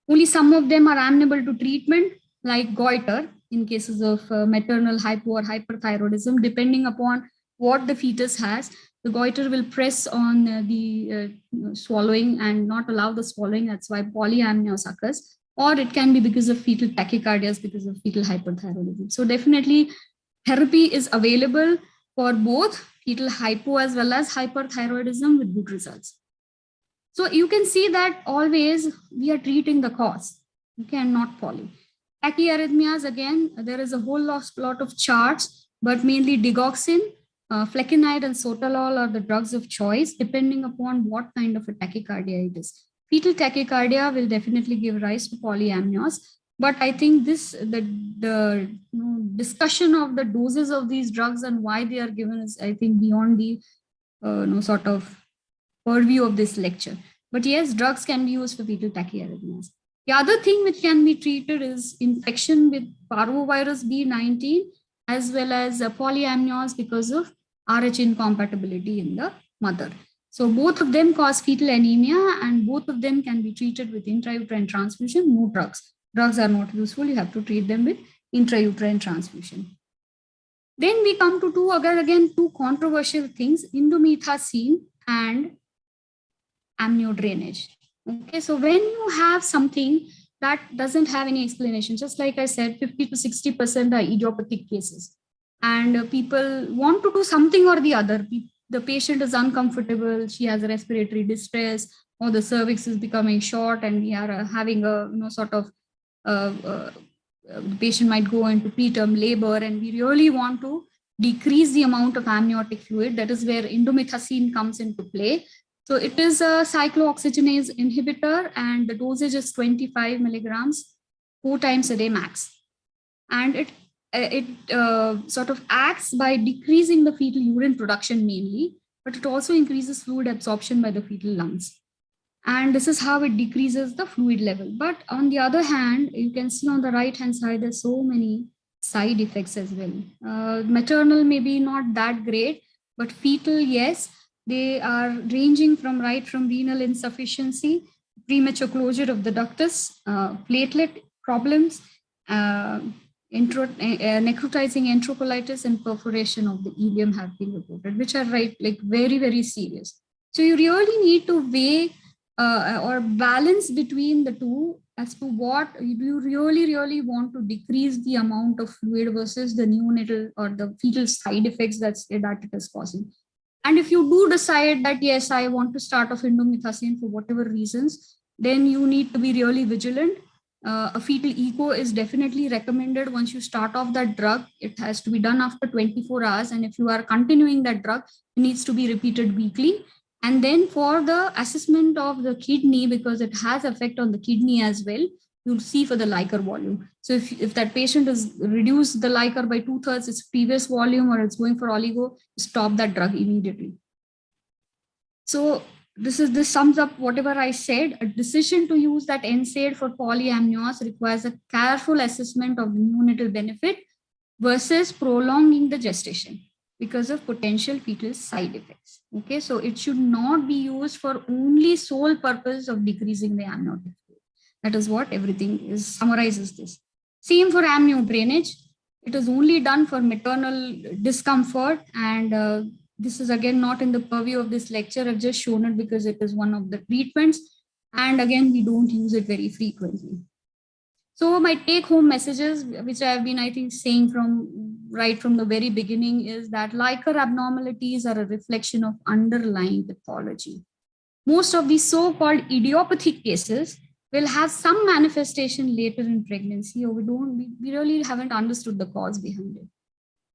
Speaker 20: only some of them are amenable to treatment, like goiter in cases of maternal hypo or hyperthyroidism. Depending upon what the fetus has, the goiter will press on the swallowing and not allow the swallowing. That's why polyamnios occurs. Or it can be because of fetal tachycardias, because of fetal hyperthyroidism. So definitely therapy is available for both fetal hypo as well as hyperthyroidism with good results. So you can see that always we are treating the cause, okay, and not poly. Tachyarrhythmias, again, there is a whole lot of charts, but mainly digoxin, flecainide, and sotalol are the drugs of choice, depending upon what kind of a tachycardia it is. Fetal tachycardia will definitely give rise to polyamnios, but I think the discussion of the doses of these drugs and why they are given is, I think, beyond the sort of purview of this lecture. But yes, drugs can be used for fetal tachyarrhythmias. The other thing which can be treated is infection with parvovirus B19 as well as polyamnios because of RH incompatibility in the mother. So both of them cause fetal anemia and both of them can be treated with intrauterine transfusion, no drugs. Drugs are not useful, you have to treat them with intrauterine transfusion. Then we come to two controversial things, indomethacin and amniodrainage. Okay, so when you have something that doesn't have any explanation, just like I said, 50 to 60% are idiopathic cases, and people want to do something or the other. The patient is uncomfortable, she has a respiratory distress, or the cervix is becoming short, and we are having a the patient might go into preterm labor, and we really want to decrease the amount of amniotic fluid. That is where indomethacin comes into play. So it is a cyclooxygenase inhibitor, and the dosage is 25 milligrams, 4 times a day max. And it it sort of acts by decreasing the fetal urine production mainly, but it also increases fluid absorption by the fetal lungs. And this is how it decreases the fluid level. But on the other hand, you can see on the right hand side, there's so many side effects as well. Maternal maybe not that great, but fetal, yes, they are ranging from renal insufficiency, premature closure of the ductus, platelet problems, necrotizing enterocolitis and perforation of the ileum have been reported, which are very, very serious. So you really need to weigh or balance between the two as to what you really want to decrease the amount of fluid versus the neonatal or the fetal side effects that it is causing. And if you do decide that, yes, I want to start off indomethacin for whatever reasons, then you need to be really vigilant. A fetal echo is definitely recommended once you start off that drug. It has to be done after 24 hours. And if you are continuing that drug, it needs to be repeated weekly. And then for the assessment of the kidney, because it has effect on the kidney as well, you'll see for the Liker volume. So if that patient has reduced the Liker by 2/3 its previous volume or it's going for oligo, stop that drug immediately. So this sums up whatever I said. A decision to use that NSAID for polyamnios requires a careful assessment of the neonatal benefit versus prolonging the gestation because of potential fetal side effects. Okay, so it should not be used for only sole purpose of decreasing the amniotic fluid. That is what everything summarizes this. Same for amnio drainage. It is only done for maternal discomfort, and this is again not in the purview of this lecture. I've just shown it because it is one of the treatments, and again we don't use it very frequently. So my take-home messages, which I have been, I think, saying right from the very beginning, is that Liker abnormalities are a reflection of underlying pathology. Most of these so-called idiopathic cases will have some manifestation later in pregnancy, or we really haven't understood the cause behind it.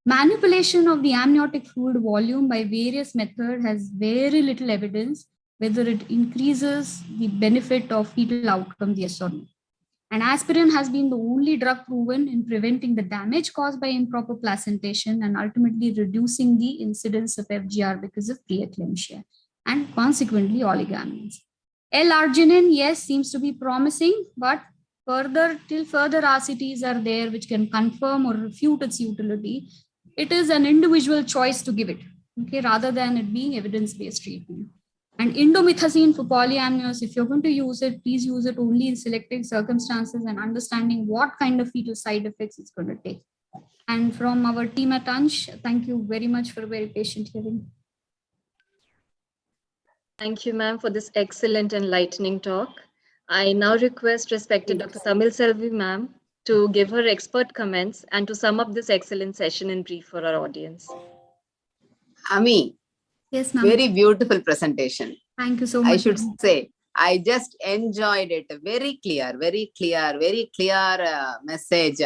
Speaker 20: Manipulation of the amniotic fluid volume by various methods has very little evidence whether it increases the benefit of fetal outcome, yes or no. And aspirin has been the only drug proven in preventing the damage caused by improper placentation and ultimately reducing the incidence of FGR because of preeclampsia and consequently oligomers. L-arginine, yes, seems to be promising, but further RCTs are there which can confirm or refute its utility. It is an individual choice to give it, okay, rather than it being evidence-based treatment. And indomethacin for polyamnios, if you're going to use it, please use it only in selected circumstances and understanding what kind of fetal side effects it's going to take. And from our team at Ansh, thank you very much for a very patient hearing.
Speaker 17: Thank you, ma'am, for this excellent enlightening talk. I now request respected Dr. Samil Selvi, ma'am, to give her expert comments and to sum up this excellent session in brief for our audience.
Speaker 2: Ami.
Speaker 20: Yes, ma'am.
Speaker 2: Very beautiful presentation.
Speaker 20: Thank you so much.
Speaker 2: I should say, I just enjoyed it. Very clear message.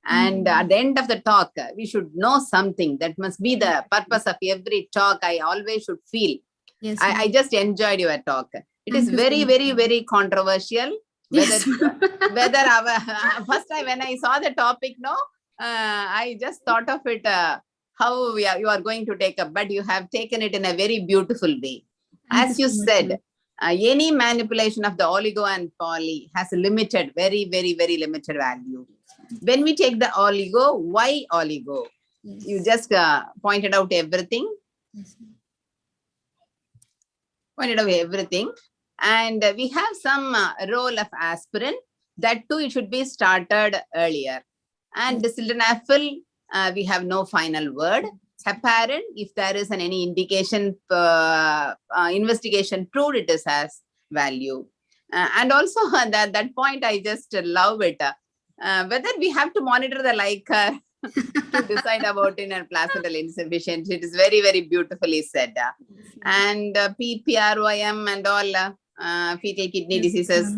Speaker 2: And at the end of the talk, we should know something. That must be the purpose of every talk. I always should feel. Yes, I just enjoyed your talk. It is very controversial. Yes. Whether our first time when I saw the topic, I just thought of it. How you are going to take up, but you have taken it in a very beautiful way. As you said, any manipulation of the oligo and poly has a limited, very limited value. When we take the oligo, why oligo? Yes. You just pointed out everything. Yes. And we have some role of aspirin. That too, it should be started earlier. And sildenafil, we have no final word. Heparin, if there is any indication, investigation proved it has value. And also that point, I just love it. Whether we have to monitor the Liker to decide about in a placental insufficiency, it is very beautifully said. And PPROM and all fetal kidney diseases,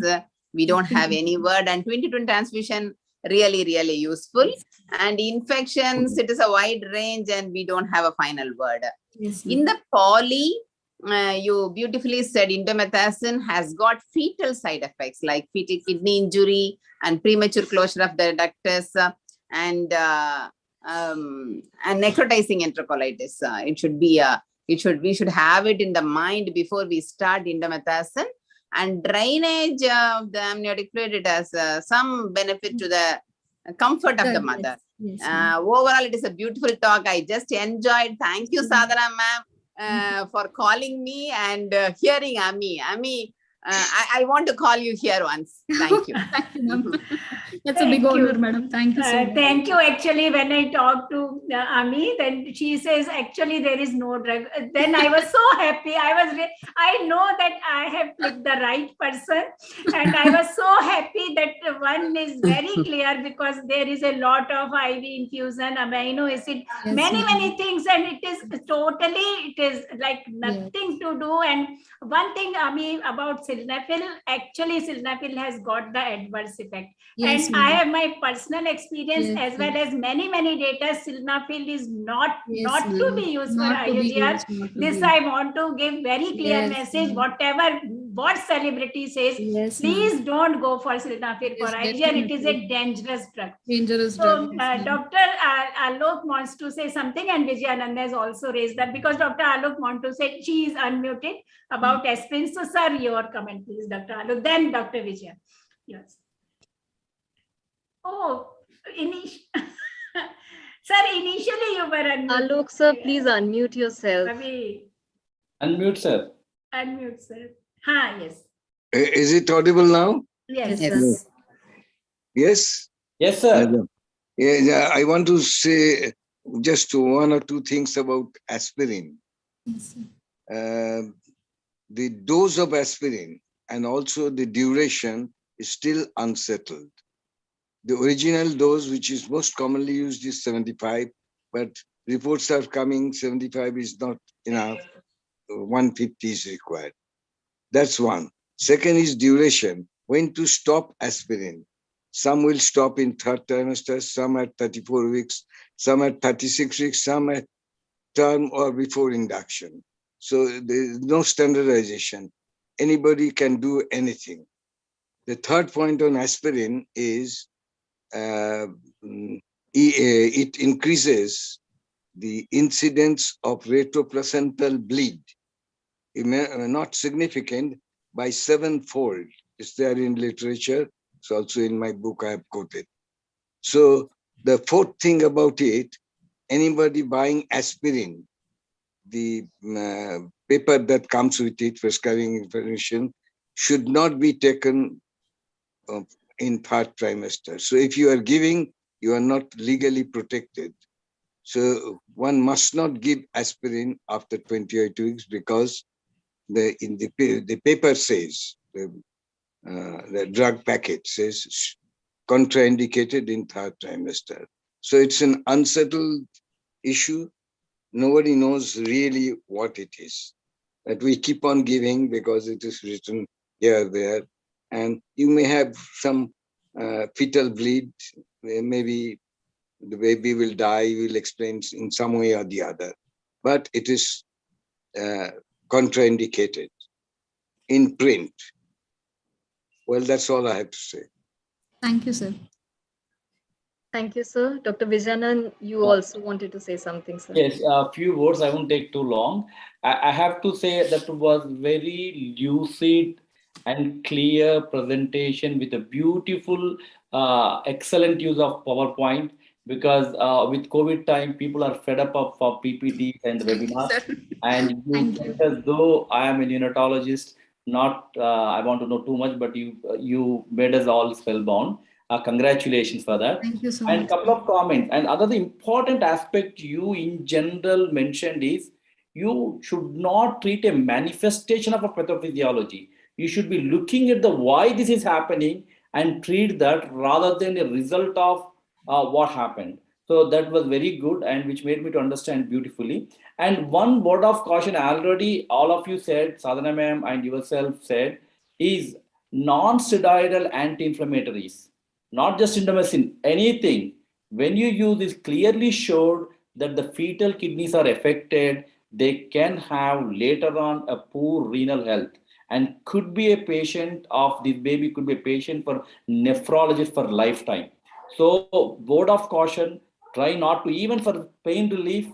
Speaker 2: we don't have any word. And 20-20 transfusion, really useful. And infections, it is a wide range and we don't have a final word. Yes, in the poly, you beautifully said indomethacin has got fetal side effects like fetal kidney injury and premature closure of the ductus. and necrotizing enterocolitis. We should have it in the mind before we start indomethacin. And drainage of the amniotic fluid, it has some benefit to the comfort of the mother.
Speaker 20: Yes,
Speaker 2: Overall, it is a beautiful talk. I just enjoyed. Thank you, Sadhana ma'am, for calling me and hearing Ami. Ami, I want to call you here once. Thank you.
Speaker 20: Thank you, ma'am. That's a big
Speaker 1: Thank you.
Speaker 20: honor, madam. Thank you so much.
Speaker 1: Thank you. Actually, when I talked to Ami, then she says, actually, there is no drug. Then I was so happy. I know that I have picked the right person. And I was so happy that one is very clear, because there is a lot of IV infusion, amino acid,
Speaker 20: Yes,
Speaker 1: many,
Speaker 20: ma'am.
Speaker 1: many things. And it is like nothing to do. And one thing, Ami, about sildenafil, actually sildenafil has got the adverse effect.
Speaker 20: Yes,
Speaker 1: And
Speaker 20: ma'am.
Speaker 1: I have my personal experience
Speaker 20: Yes,
Speaker 1: as well as many data. Sildenafil is not
Speaker 20: Yes,
Speaker 1: to
Speaker 20: ma'am.
Speaker 1: be used
Speaker 20: Not
Speaker 1: for
Speaker 20: to be
Speaker 1: IUDR.
Speaker 20: used, not to
Speaker 1: This
Speaker 20: be.
Speaker 1: I want to give very clear
Speaker 20: Yes,
Speaker 1: message.
Speaker 20: ma'am.
Speaker 1: What celebrity says,
Speaker 20: Yes, ma'am.
Speaker 1: please don't go for sildenafil for
Speaker 20: Yes,
Speaker 1: IUDR. It is a
Speaker 20: definitely.
Speaker 1: dangerous drug.
Speaker 20: Dangerous
Speaker 1: So,
Speaker 20: drug. Yes, ma'am.
Speaker 1: Dr. Alok wants to say something, and Vijayananda has also raised that, because Dr. Alok wants to say, she is unmuted about aspirin. So, sir, your comment, please, Dr. Alok. Then Dr. Vijay. Yes. Oh, sir, initially you were unmuted.
Speaker 17: Alok sir, please unmute yourself.
Speaker 1: Ravi,
Speaker 19: Unmute, sir.
Speaker 1: unmute, sir. Yes.
Speaker 13: Is it audible now?
Speaker 1: Yes,
Speaker 17: Yes,
Speaker 1: sir.
Speaker 17: sir.
Speaker 13: Yes?
Speaker 19: Yes, sir.
Speaker 13: Yeah, I want to say just one or two things about aspirin.
Speaker 20: Yes, sir.
Speaker 13: The dose of aspirin and also the duration is still unsettled. The original dose, which is most commonly used, is 75, but reports are coming, 75 is not enough, 150 is required. That's one. Second is duration. When to stop aspirin. Some will stop in third trimester, some at 34 weeks, some at 36 weeks, some at term or before induction. So there is no standardization. Anybody can do anything. The third point on aspirin is it increases the incidence of retroplacental bleed. It may, not significant, by 7-fold. It's there in literature. It's also in my book I have quoted. So the fourth thing about it, anybody buying aspirin, the paper that comes with it, prescribing information, should not be taken in third trimester. So if you are giving, you are not legally protected. So one must not give aspirin after 28 weeks, because the paper says, the drug packet says contraindicated in third trimester. So it's an unsettled issue. Nobody knows really what it is. That we keep on giving because it is written here, there, and you may have some fetal bleed. Maybe the baby will die, will explain in some way or the other, but it is contraindicated in print. Well, that's all I have to say.
Speaker 20: Thank you, sir.
Speaker 17: Thank you, sir. Dr. Vijayanan, you also wanted to say something, sir.
Speaker 19: Yes, a few words. I won't take too long. I have to say that it was very lucid and clear presentation with a beautiful, excellent use of PowerPoint. Because with COVID time, people are fed up of PPTs and webinars. And you, as though I am a neonatologist, not I want to know too much, but you made us all spellbound. Congratulations for that.
Speaker 20: Thank you so
Speaker 19: And a
Speaker 20: much.
Speaker 19: couple of comments. And another important aspect you in general mentioned is you should not treat a manifestation of a pathophysiology. You should be looking at the why this is happening and treat that rather than a result of what happened. So that was very good, and which made me to understand beautifully. And one word of caution already all of you said, Sadhana ma'am and yourself said, is non-steroidal anti-inflammatories. Not just indomethacin, anything. When you use this, clearly showed that the fetal kidneys are affected. They can have later on a poor renal health, and could be a patient of this baby, could be a patient for nephrologist for lifetime. So word of caution, try not to, even for pain relief,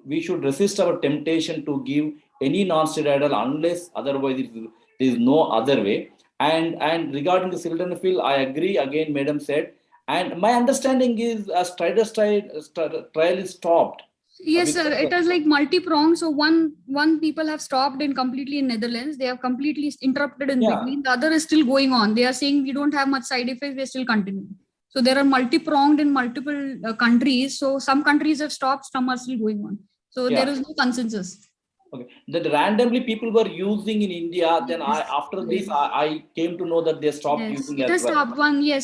Speaker 19: we should resist our temptation to give any non-steroidal unless otherwise there is no other way. And regarding the sildenafil, I agree again, madam said, and my understanding is a trial is stopped.
Speaker 20: Yes, sir. It is like multi-pronged. So one people have stopped in completely in Netherlands. They have completely interrupted in between. The other is still going on. They are saying we don't have much side effects. They still continue. So there are multi-pronged in multiple countries. So some countries have stopped, some are still going on. So there is no consensus.
Speaker 19: Okay. That randomly people were using in India. Then after this, I came to know that they stopped using
Speaker 20: It
Speaker 19: as
Speaker 20: has
Speaker 19: well.
Speaker 20: stopped.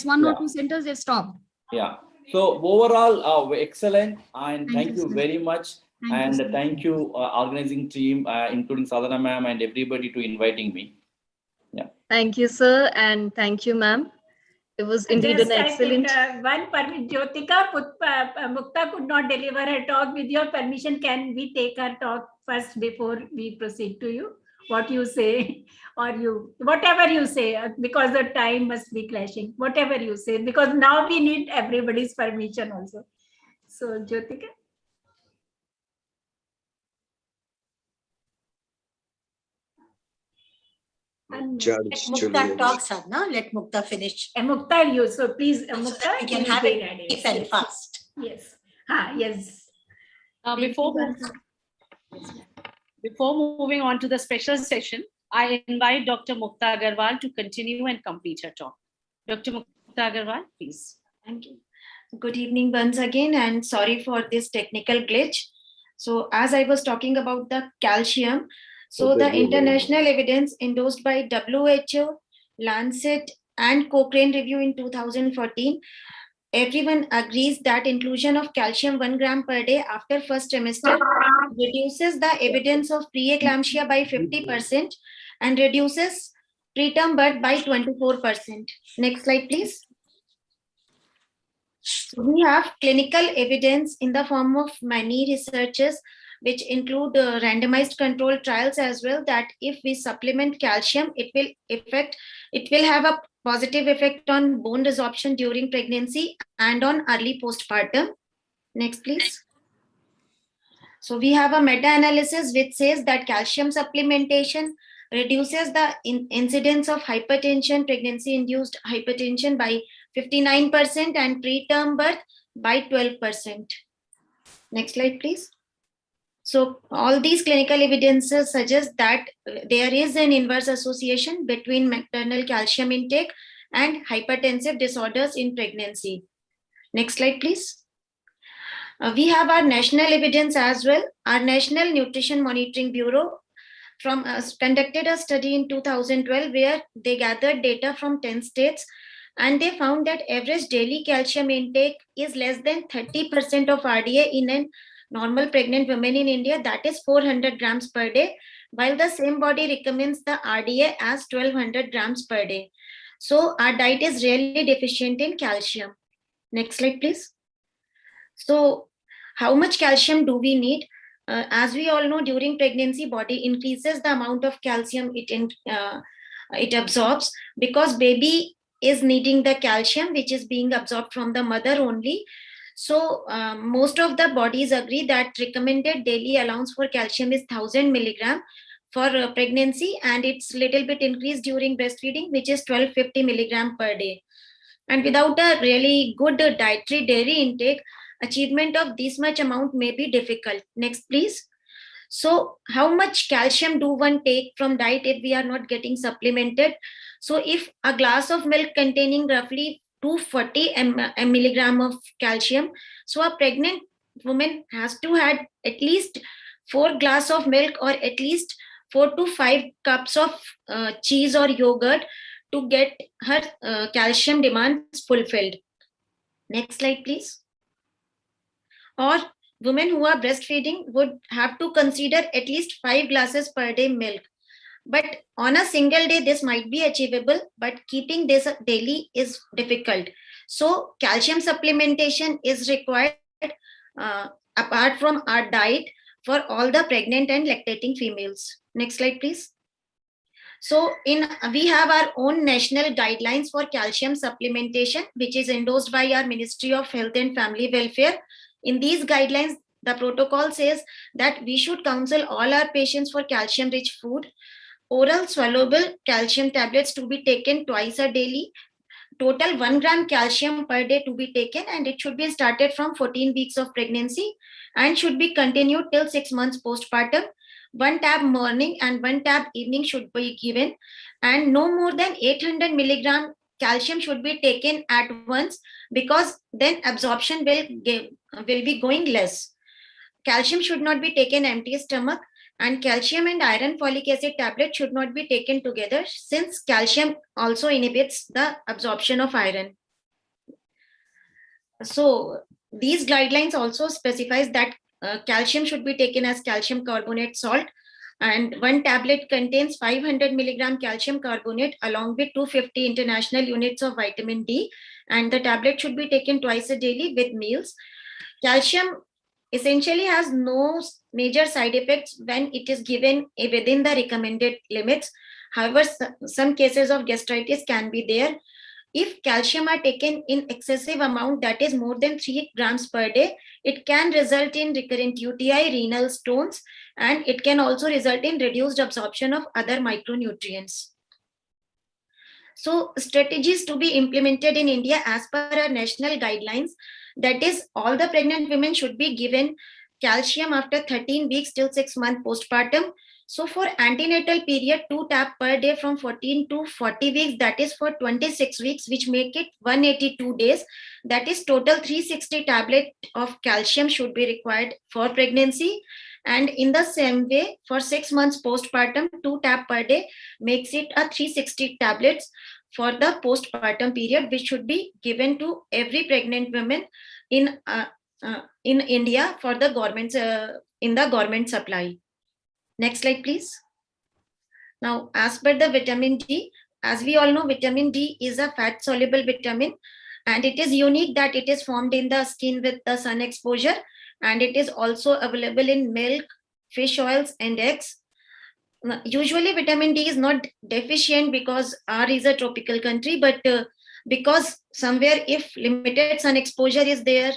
Speaker 20: One or two centers they stopped.
Speaker 19: Yeah. So overall, excellent, and thank you very much. Thank you, organizing team, including Sadhana ma'am and everybody to inviting me. Yeah.
Speaker 17: Thank you, sir, and thank you, ma'am. It was indeed
Speaker 1: Just
Speaker 17: an
Speaker 1: I
Speaker 17: excellent.
Speaker 1: think one permit, Jyotika Mukta could not deliver her talk. With your permission, can we take her talk first before we proceed to you? What you say, or whatever you say, because the time must be clashing. Whatever you say, because now we need everybody's permission also. So, Jyotika.
Speaker 21: Let Mukta talk, Sadhana. Let Mukta finish.
Speaker 1: Mukta, you. So please, Mukta,
Speaker 21: we can have it brief and fast.
Speaker 1: Yes. Yes.
Speaker 14: Before moving on to the special session, I invite Dr. Mukta Agarwal to continue and complete her talk. Dr. Mukta Agarwal, please.
Speaker 16: Thank you. Good evening once again, and sorry for this technical glitch. So as I was talking about the calcium, so the international evidence endorsed by WHO, Lancet, and Cochrane review in 2014, everyone agrees that inclusion of calcium 1 gram per day after first trimester reduces the evidence of preeclampsia by 50% and reduces preterm birth by 24%. Next slide, please. So we have clinical evidence in the form of many researches, which include randomized controlled trials as well, that if we supplement calcium, it will have a positive effect on bone resorption during pregnancy and on early postpartum. Next, please. So we have a meta-analysis which says that calcium supplementation reduces the incidence of hypertension, pregnancy-induced hypertension by 59% and preterm birth by 12%. Next slide, please. So all these clinical evidences suggest that there is an inverse association between maternal calcium intake and hypertensive disorders in pregnancy. Next slide, please. We have our national evidence as well. Our National Nutrition Monitoring Bureau conducted a study in 2012 where they gathered data from 10 states, and they found that average daily calcium intake is less than 30% of RDA in a normal pregnant woman in India, that is 400 grams per day, while the same body recommends the RDA as 1200 grams per day. So our diet is really deficient in calcium. Next slide, please. So how much calcium do we need? As we all know, during pregnancy, body increases the amount of calcium it absorbs, because baby is needing the calcium which is being absorbed from the mother only. So most of the bodies agree that recommended daily allowance for calcium is 1000 milligram for pregnancy, and it's little bit increased during breastfeeding, which is 1250 milligram per day. And without a really good dietary dairy intake, achievement of this much amount may be difficult. Next, please. So how much calcium do one take from diet if we are not getting supplemented? So if a glass of milk containing roughly 240 milligram of calcium, so a pregnant woman has to have at least 4 glasses of milk or at least 4 to 5 cups of cheese or yogurt to get her calcium demands fulfilled. Next slide, please. Or women who are breastfeeding would have to consider at least 5 glasses per day milk. But on a single day, this might be achievable, but keeping this daily is difficult. So calcium supplementation is required apart from our diet for all the pregnant and lactating females. Next slide, please. So we have our own national guidelines for calcium supplementation, which is endorsed by our Ministry of Health and Family Welfare. In these guidelines, the protocol says that we should counsel all our patients for calcium-rich food, oral swallowable calcium tablets to be taken twice a daily, total 1 gram calcium per day to be taken, and it should be started from 14 weeks of pregnancy and should be continued till 6 months postpartum. 1 tab morning and 1 tab evening should be given, and no more than 800 milligram calcium should be taken at once, because then absorption will be going less. Calcium should not be taken empty stomach, and calcium and iron folic acid tablet should not be taken together, since calcium also inhibits the absorption of iron. So these guidelines also specifies that calcium should be taken as calcium carbonate salt, and 1 tablet contains 500 milligram calcium carbonate along with 250 international units of vitamin D, and the tablet should be taken twice a daily with meals. Calcium essentially has no major side effects when it is given within the recommended limits. However, some cases of gastritis can be there. If calcium are taken in excessive amount, that is more than 3 grams per day, it can result in recurrent UTI, renal stones, and it can also result in reduced absorption of other micronutrients. So strategies to be implemented in India as per our national guidelines, that is, all the pregnant women should be given calcium after 13 weeks till 6 months postpartum. So for antenatal period, 2 tab per day from 14 to 40 weeks, that is for 26 weeks, which make it 182 days. That is total 360 tablet of calcium should be required for pregnancy. And in the same way, for 6 months postpartum, 2 tab per day makes it a 360 tablets for the postpartum period, which should be given to every pregnant woman in India for the government in the government supply. Next slide, please. Now, as per the vitamin D, as we all know, vitamin D is a fat soluble vitamin, and it is unique that it is formed in the skin with the sun exposure, and it is also available in milk, fish oils, and eggs. Usually vitamin D is not deficient because R is a tropical country, but because somewhere if limited sun exposure is there,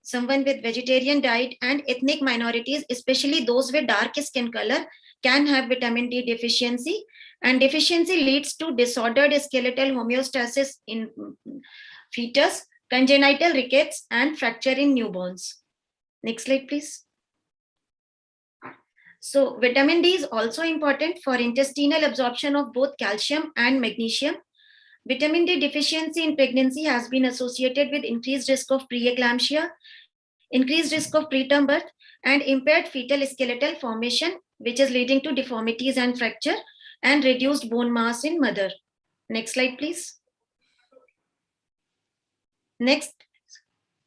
Speaker 16: someone with vegetarian diet and ethnic minorities, especially those with dark skin color, can have vitamin D deficiency, and deficiency leads to disordered skeletal homeostasis in fetus, congenital rickets, and fracture in newborns. Next slide, please. So vitamin D is also important for intestinal absorption of both calcium and magnesium. Vitamin D deficiency in pregnancy has been associated with increased risk of preeclampsia, increased risk of preterm birth, and impaired fetal skeletal formation, which is leading to deformities and fracture, and reduced bone mass in mother. Next slide, please. Next.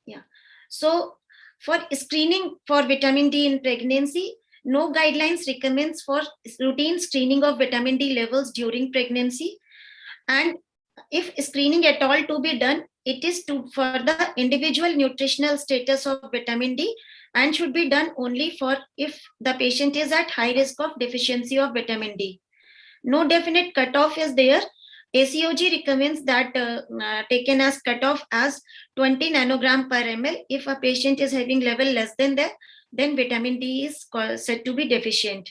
Speaker 16: Yeah. So for screening for vitamin D in pregnancy, no guidelines recommends for routine screening of vitamin D levels during pregnancy. And if screening at all to be done, it is for the individual nutritional status of vitamin D, and should be done only for if the patient is at high risk of deficiency of vitamin D. No definite cutoff is there. ACOG recommends that taken as cutoff as 20 nanogram per ml. If a patient is having level less than that, then vitamin D is said to be deficient.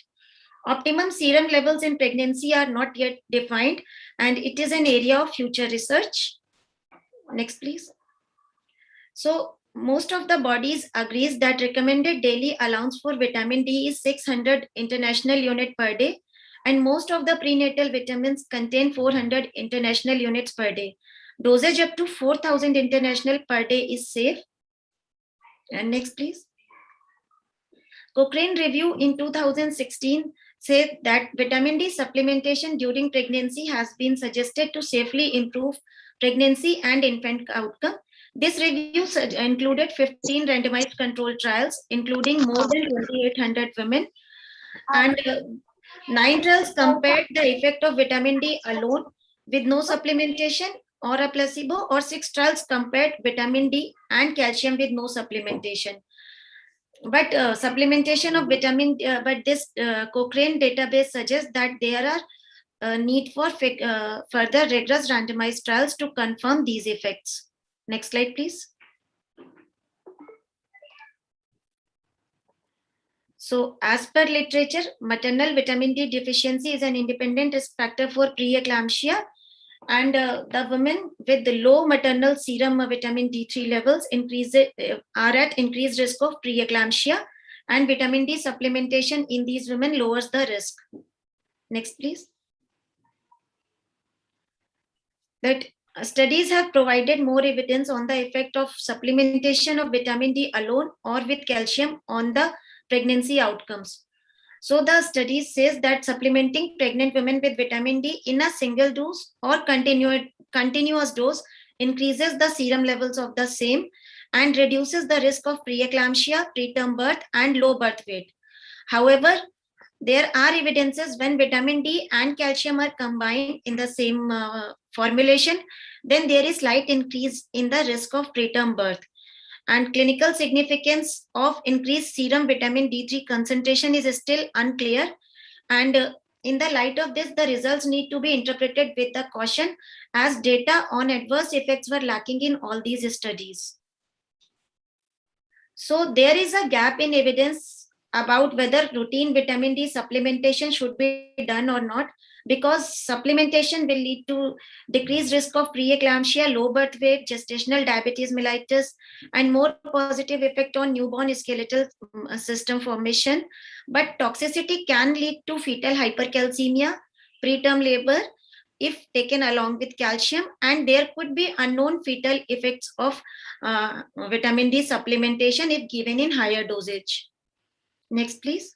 Speaker 16: Optimum serum levels in pregnancy are not yet defined, and it is an area of future research. Next, please. So most of the bodies agrees that recommended daily allowance for vitamin D is 600 international unit per day, and most of the prenatal vitamins contain 400 international units per day. Dosage up to 4,000 international per day is safe. And next, please. Cochrane review in 2016 said that vitamin D supplementation during pregnancy has been suggested to safely improve pregnancy and infant outcome. This review included 15 randomized controlled trials, including more than 2,800 women, and 9 trials compared the effect of vitamin D alone with no supplementation or a placebo, or 6 trials compared vitamin D and calcium with no supplementation. But supplementation of vitamin, but this Cochrane database suggests that there are need for further rigorous randomized trials to confirm these effects. Next slide, please. So as per literature, maternal vitamin D deficiency is an independent risk factor for preeclampsia, and the women with the low maternal serum vitamin D3 levels are at increased risk of preeclampsia, and vitamin D supplementation in these women lowers the risk. Next, please. That studies have provided more evidence on the effect of supplementation of vitamin D alone or with calcium on the pregnancy outcomes. So the study says that supplementing pregnant women with vitamin D in a single dose or continuous dose increases the serum levels of the same and reduces the risk of preeclampsia, preterm birth, and low birth weight. However, there are evidences when vitamin D and calcium are combined in the same formulation, then there is slight increase in the risk of preterm birth. And clinical significance of increased serum vitamin D3 concentration is still unclear. And in the light of this, the results need to be interpreted with the caution, as data on adverse effects were lacking in all these studies. So there is a gap in evidence about whether routine vitamin D supplementation should be done or not, because supplementation will lead to decreased risk of preeclampsia, low birth weight, gestational diabetes mellitus, and more positive effect on newborn skeletal system formation. But toxicity can lead to fetal hypercalcemia, preterm labor if taken along with calcium, and there could be unknown fetal effects of vitamin D supplementation if given in higher dosage. Next, please.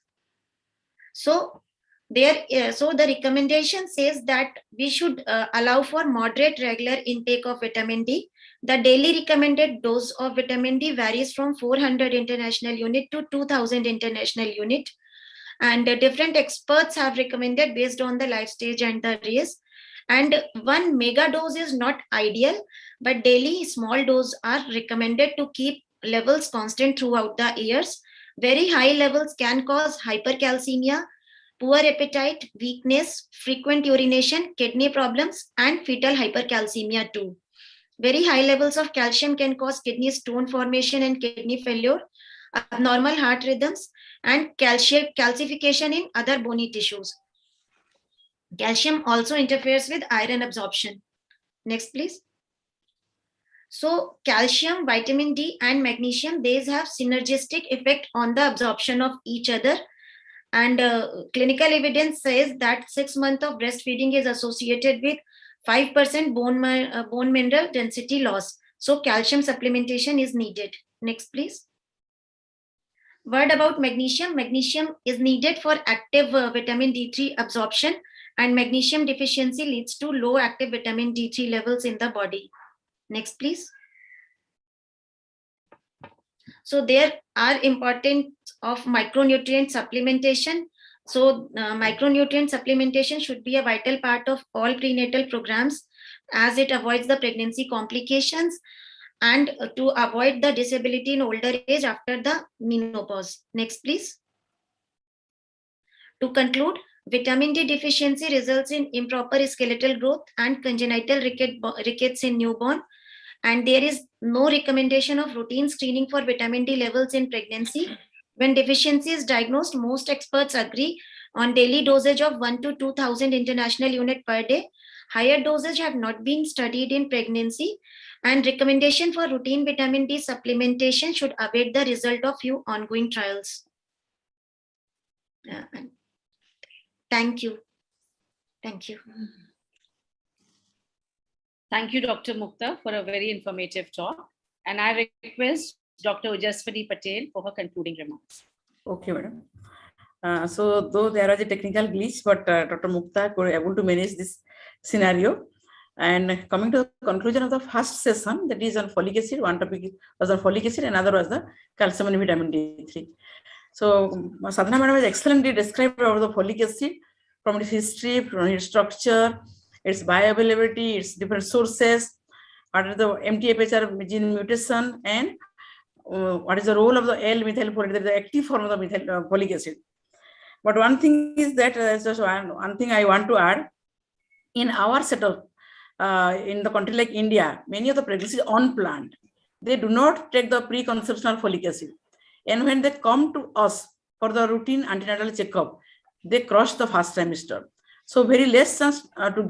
Speaker 16: So the recommendation says that we should allow for moderate regular intake of vitamin D. The daily recommended dose of vitamin D varies from 400 international unit to 2000 international unit. And different experts have recommended based on the life stage and the race. And 1 mega dose is not ideal, but daily small dose are recommended to keep levels constant throughout the years. Very high levels can cause hypercalcemia, poor appetite, weakness, frequent urination, kidney problems, and fetal hypercalcemia too. Very high levels of calcium can cause kidney stone formation and kidney failure, abnormal heart rhythms, and calcification in other bony tissues. Calcium also interferes with iron absorption. Next, please. So calcium, vitamin D, and magnesium, these have synergistic effect on the absorption of each other. And clinical evidence says that 6 months of breastfeeding is associated with 5% bone mineral density loss. So calcium supplementation is needed. Next, please. Word about magnesium. Magnesium is needed for active vitamin D3 absorption, and magnesium deficiency leads to low active vitamin D3 levels in the body. Next, please. So there are importance of micronutrient supplementation. So micronutrient supplementation should be a vital part of all prenatal programs, as it avoids the pregnancy complications and to avoid the disability in older age after the menopause. Next, please. To conclude, vitamin D deficiency results in improper skeletal growth and congenital rickets in newborn. And there is no recommendation of routine screening for vitamin D levels in pregnancy. When deficiency is diagnosed, most experts agree on daily dosage of 1 to 2000 international unit per day. Higher dosage have not been studied in pregnancy, and recommendation for routine vitamin D supplementation should await the result of few ongoing trials. Thank you. Thank you.
Speaker 14: Thank you, Dr. Mukta, for a very informative talk. And I request Dr. Ujaswini Patel for her concluding remarks.
Speaker 7: Okay, madam. So though there was a technical glitch, but Dr. Mukta was able to manage this scenario. And coming to the conclusion of the first session, that is on folic acid, one topic was on folic acid, another was the calcium and vitamin D3. So Sadhana madam has excellently described about the folic acid from its history, from its structure, its bioavailability, its different sources, what is the MTHFR gene mutation, and what is the role of the L-methylfolate, the active form of the folic acid. But one thing is that just one thing I want to add, in our setup, in the country like India, many of the pregnancies are unplanned. They do not take the preconceptional folic acid. And when they come to us for the routine antenatal checkup, they cross the first trimester. So very less chance to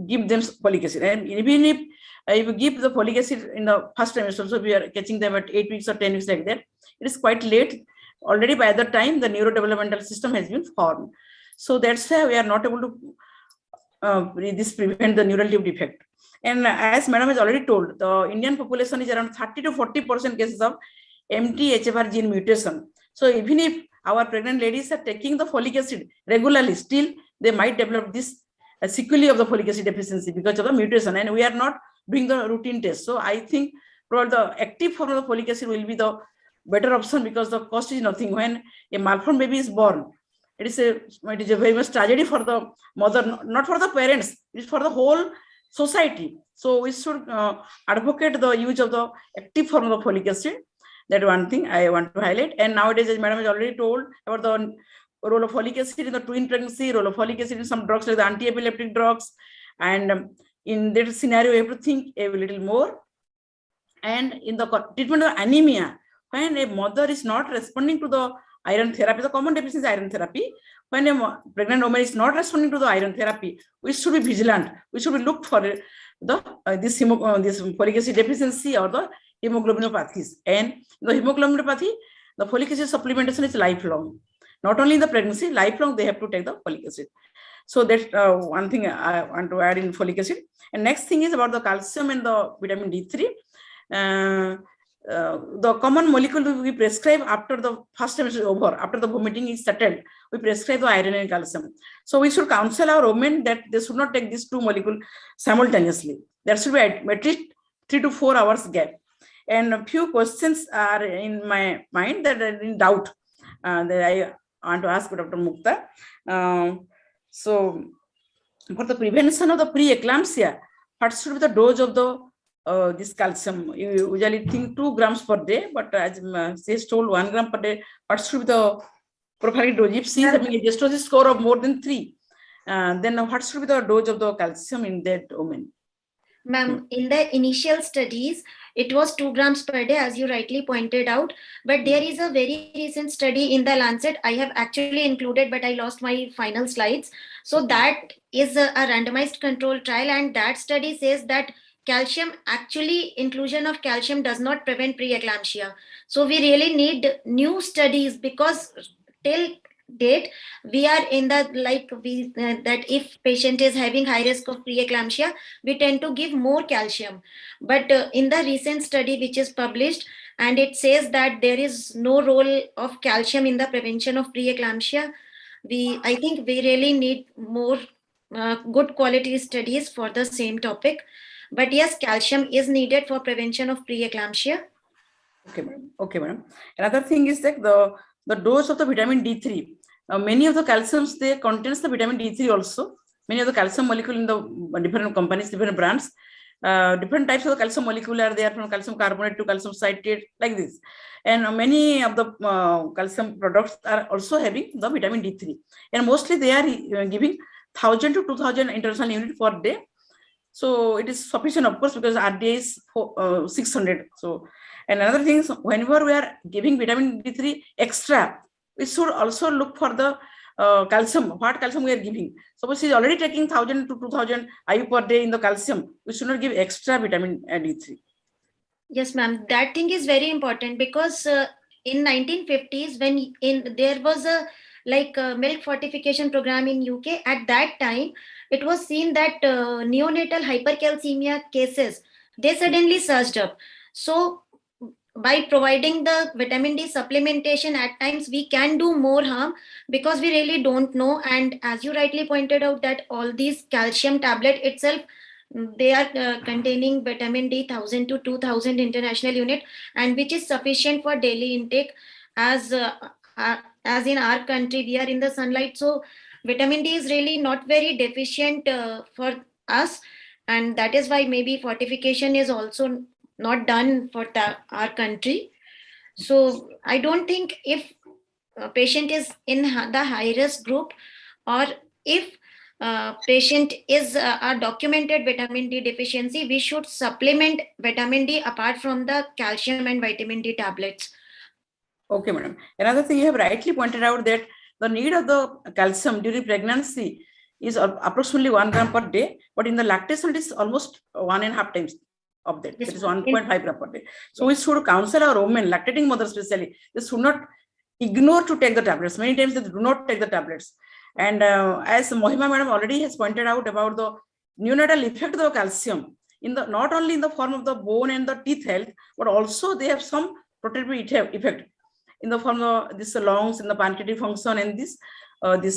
Speaker 7: give them folic acid. And even if you give the folic acid in the first trimester, so we are catching them at 8 weeks or 10 weeks like that, it is quite late. Already by the time the neurodevelopmental system has been formed. So that's why we are not able to prevent the neural tube defect. And as Madam has already told, the Indian population is around 30 to 40% cases of MTHFR gene mutation. So even if our pregnant ladies are taking the folic acid regularly, still they might develop this sequelae of the folic acid deficiency because of the mutation, and we are not doing the routine test. So I think probably the active form of the folic acid will be the better option because the cost is nothing. When a malformed baby is born, it is a very much tragedy for the mother, not for the parents, it is for the whole society. So we should advocate the use of the active form of folic acid. That one thing I want to highlight. And nowadays, as Madam has already told about the role of folic acid in the twin pregnancy, role of folic acid in some drugs like the anti-epileptic drugs. And in that scenario, we have to think a little more. And in the treatment of anemia, when a mother is not responding to the iron therapy, the common deficiency iron therapy, when a pregnant woman is not responding to the iron therapy, we should be vigilant. We should be looked for the this folic acid deficiency or the hemoglobinopathies. And the hemoglobinopathy, the folic acid supplementation is lifelong. Not only in the pregnancy, lifelong they have to take the folic acid. So that's one thing I want to add in folic acid. And next thing is about the calcium and the vitamin D3. The common molecule we prescribe after the first trimester is over, after the vomiting is settled, we prescribe the iron and calcium. So we should counsel our women that they should not take these two molecules simultaneously. There should be at least 3 to 4 hours gap. And a few questions are in my mind that are in doubt that I want to ask Dr. Mukta. So for the prevention of the preeclampsia, what should be the dose of the this calcium? You usually think 2 grams per day, but as she has told 1 gram per day, what should be the prophylactic dose? If she is having a gestosis score of more than 3, then what should be the dose of the calcium in that woman?
Speaker 16: Ma'am, in the initial studies, it was 2 grams per day, as you rightly pointed out. But there is a very recent study in the Lancet. I have actually included, but I lost my final slides. So that is a randomized control trial. And that study says that calcium, actually inclusion of calcium does not prevent preeclampsia. So we really need new studies, because till date we are in the that if patient is having high risk of preeclampsia, we tend to give more calcium. But in the recent study which is published, and it says that there is no role of calcium in the prevention of preeclampsia, I think we really need more good quality studies for the same topic. But yes, calcium is needed for prevention of preeclampsia.
Speaker 7: Okay, madam. Okay, madam. Another thing is that the dose of the vitamin D3. Many of the calciums, they contains the vitamin D3 also. Many of the calcium molecule in the different companies, different brands, different types of the calcium molecule are there, from calcium carbonate to calcium citrate, like this. And many of the calcium products are also having the vitamin D3. And mostly they are giving 1,000 to 2,000 international units per day. So it is sufficient, of course, because RDA is 600. So, and another thing is, whenever we are giving vitamin D3 extra, we should also look for the calcium, what calcium we are giving. Suppose she is already taking 1,000 to 2,000 IU per day in the calcium, we should not give extra vitamin D3.
Speaker 16: Yes, ma'am. That thing is very important, because in 1950s, when there was a milk fortification program in UK, at that time, it was seen that neonatal hypercalcemia cases, they suddenly surged up. So by providing the vitamin D supplementation, at times we can do more harm, because we really don't know. And as you rightly pointed out, that all these calcium tablet itself, they are containing vitamin D 1,000 to 2,000 international unit, and which is sufficient for daily intake. As in our country, we are in the sunlight, so vitamin D is really not very deficient for us, and that is why maybe fortification is also not done for our country. So I don't think, if a patient is in the high risk group, or if patient is a documented vitamin D deficiency, we should supplement vitamin D apart from the calcium and vitamin D tablets.
Speaker 7: Okay, madam. Another thing you have rightly pointed out that the need of the calcium during pregnancy is approximately 1 gram per day, but in the lactation it is almost 1.5 times of that. Yes, that is 1.5 gram per day. So we should counsel our women, lactating mothers especially, they should not ignore to take the tablets. Many times they do not take the tablets. And as Mohima madam already has pointed out about the neonatal effect of calcium, in the not only in the form of the bone and the teeth health, but also they have some protective effect in the form of this lungs and the pancreatic function and this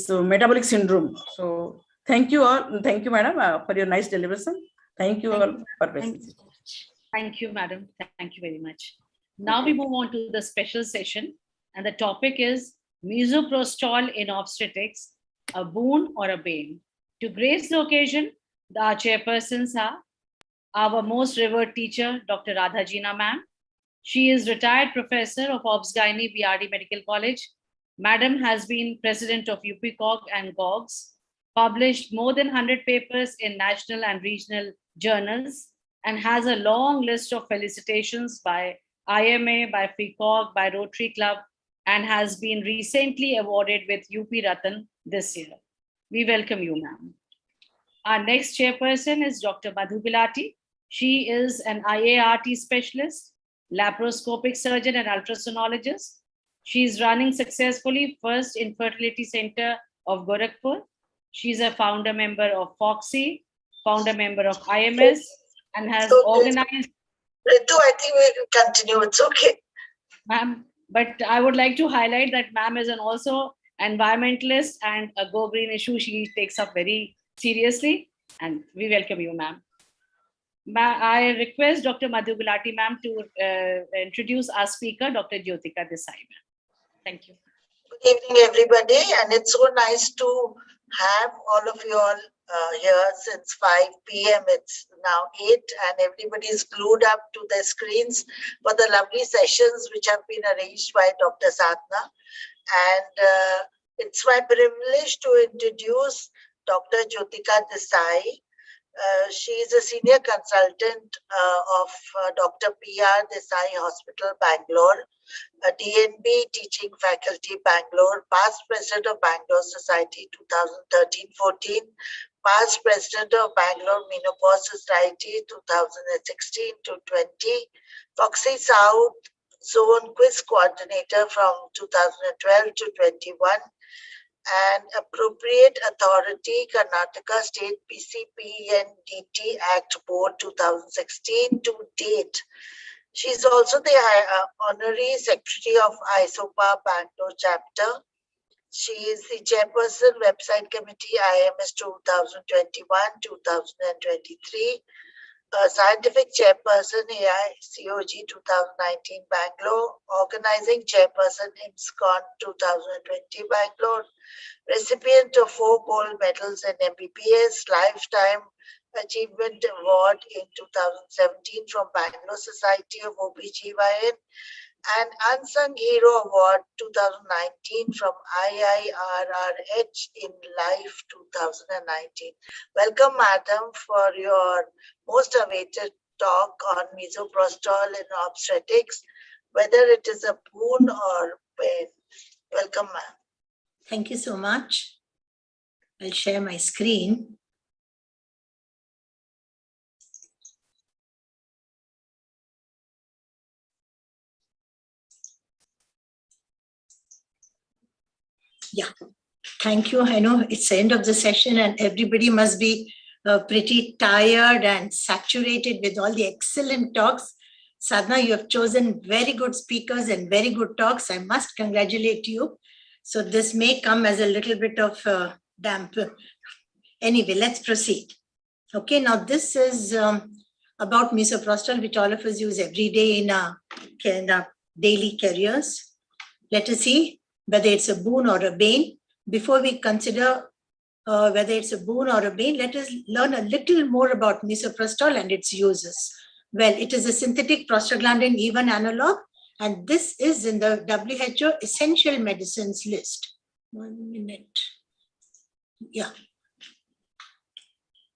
Speaker 7: metabolic syndrome. So thank you all. Thank you, madam, for your nice deliberation. Thank you all for patience.
Speaker 14: Thank you, madam. Thank you very much. Now we move on to the special session, and the topic is misoprostol in obstetrics, a boon or a bane. To grace the occasion, our chairpersons are our most revered teacher, Dr. Radha Jeena ma'am. She is retired professor of Obs Gynae, BRD Medical College. Madam has been president of UPCOG and GOGS, published more than 100 papers in national and regional journals, and has a long list of felicitations by IMA, by FICOG, by Rotary Club, and has been recently awarded with UP Ratan this year. We welcome you, ma'am. Our next chairperson is Dr. Madhu Gulati. She is an IART specialist, laparoscopic surgeon and ultrasonologist. She is running successfully First Infertility Center of Gorakhpur. She's a founder member of FOXY, founder member of IMS, and has organized.
Speaker 21: Ritu, I think we can continue. It's okay.
Speaker 14: Ma'am, but I would like to highlight that ma'am is also environmentalist, and a Go Green issue she takes up very seriously, and we welcome you, ma'am. I request Dr. Madhu Gulati ma'am to introduce our speaker, Dr. Jyotika Desai. Thank you.
Speaker 21: Good evening, everybody, and it's so nice to have all of you all here since 5 p.m. It's now 8, and everybody is glued up to their screens for the lovely sessions which have been arranged by Dr. Sadhna. And it's my privilege to introduce Dr. Jyotika Desai. She is a senior consultant of Dr. P.R. Desai Hospital, Bangalore, a DNB teaching faculty, Bangalore, past president of Bangalore Society 2013-14, past president of Bangalore Menopause Society 2016 to 20, FOXY South Zone Quiz Coordinator from 2012 to 21, and Appropriate Authority Karnataka State PCPNDT Act Board 2016 to date. She is also the Honorary Secretary of ISOPARB Bangalore Chapter. She is the Chairperson Website Committee IMS 2021-2023, Scientific Chairperson AICOG 2019 Bangalore, Organizing Chairperson IMSCON 2020 Bangalore, recipient of 4 gold medals in MBBS, Lifetime Achievement Award in 2017 from Bangalore Society of OBGYN, and Unsung Hero Award 2019 from IIRRH in Life 2019. Welcome, madam, for your most awaited talk on misoprostol in obstetrics, whether it is a boon or bane. Welcome, ma'am. Thank you so much. I'll share my screen. Yeah, thank you. I know it's the end of the session and everybody must be pretty tired and saturated with all the excellent talks. Sadhna, you have chosen very good speakers and very good talks. I must congratulate you. So this may come as a little bit of damp. Anyway, let's proceed. Okay, now this is about misoprostol, which all of us use every day in our daily careers. Let us see whether it's a boon or a bane. Before we consider whether it's a boon or a bane, let us learn a little more about misoprostol and its uses. Well, it is a synthetic prostaglandin E1 analog, and this is in the WHO essential medicines list. 1 minute. Yeah.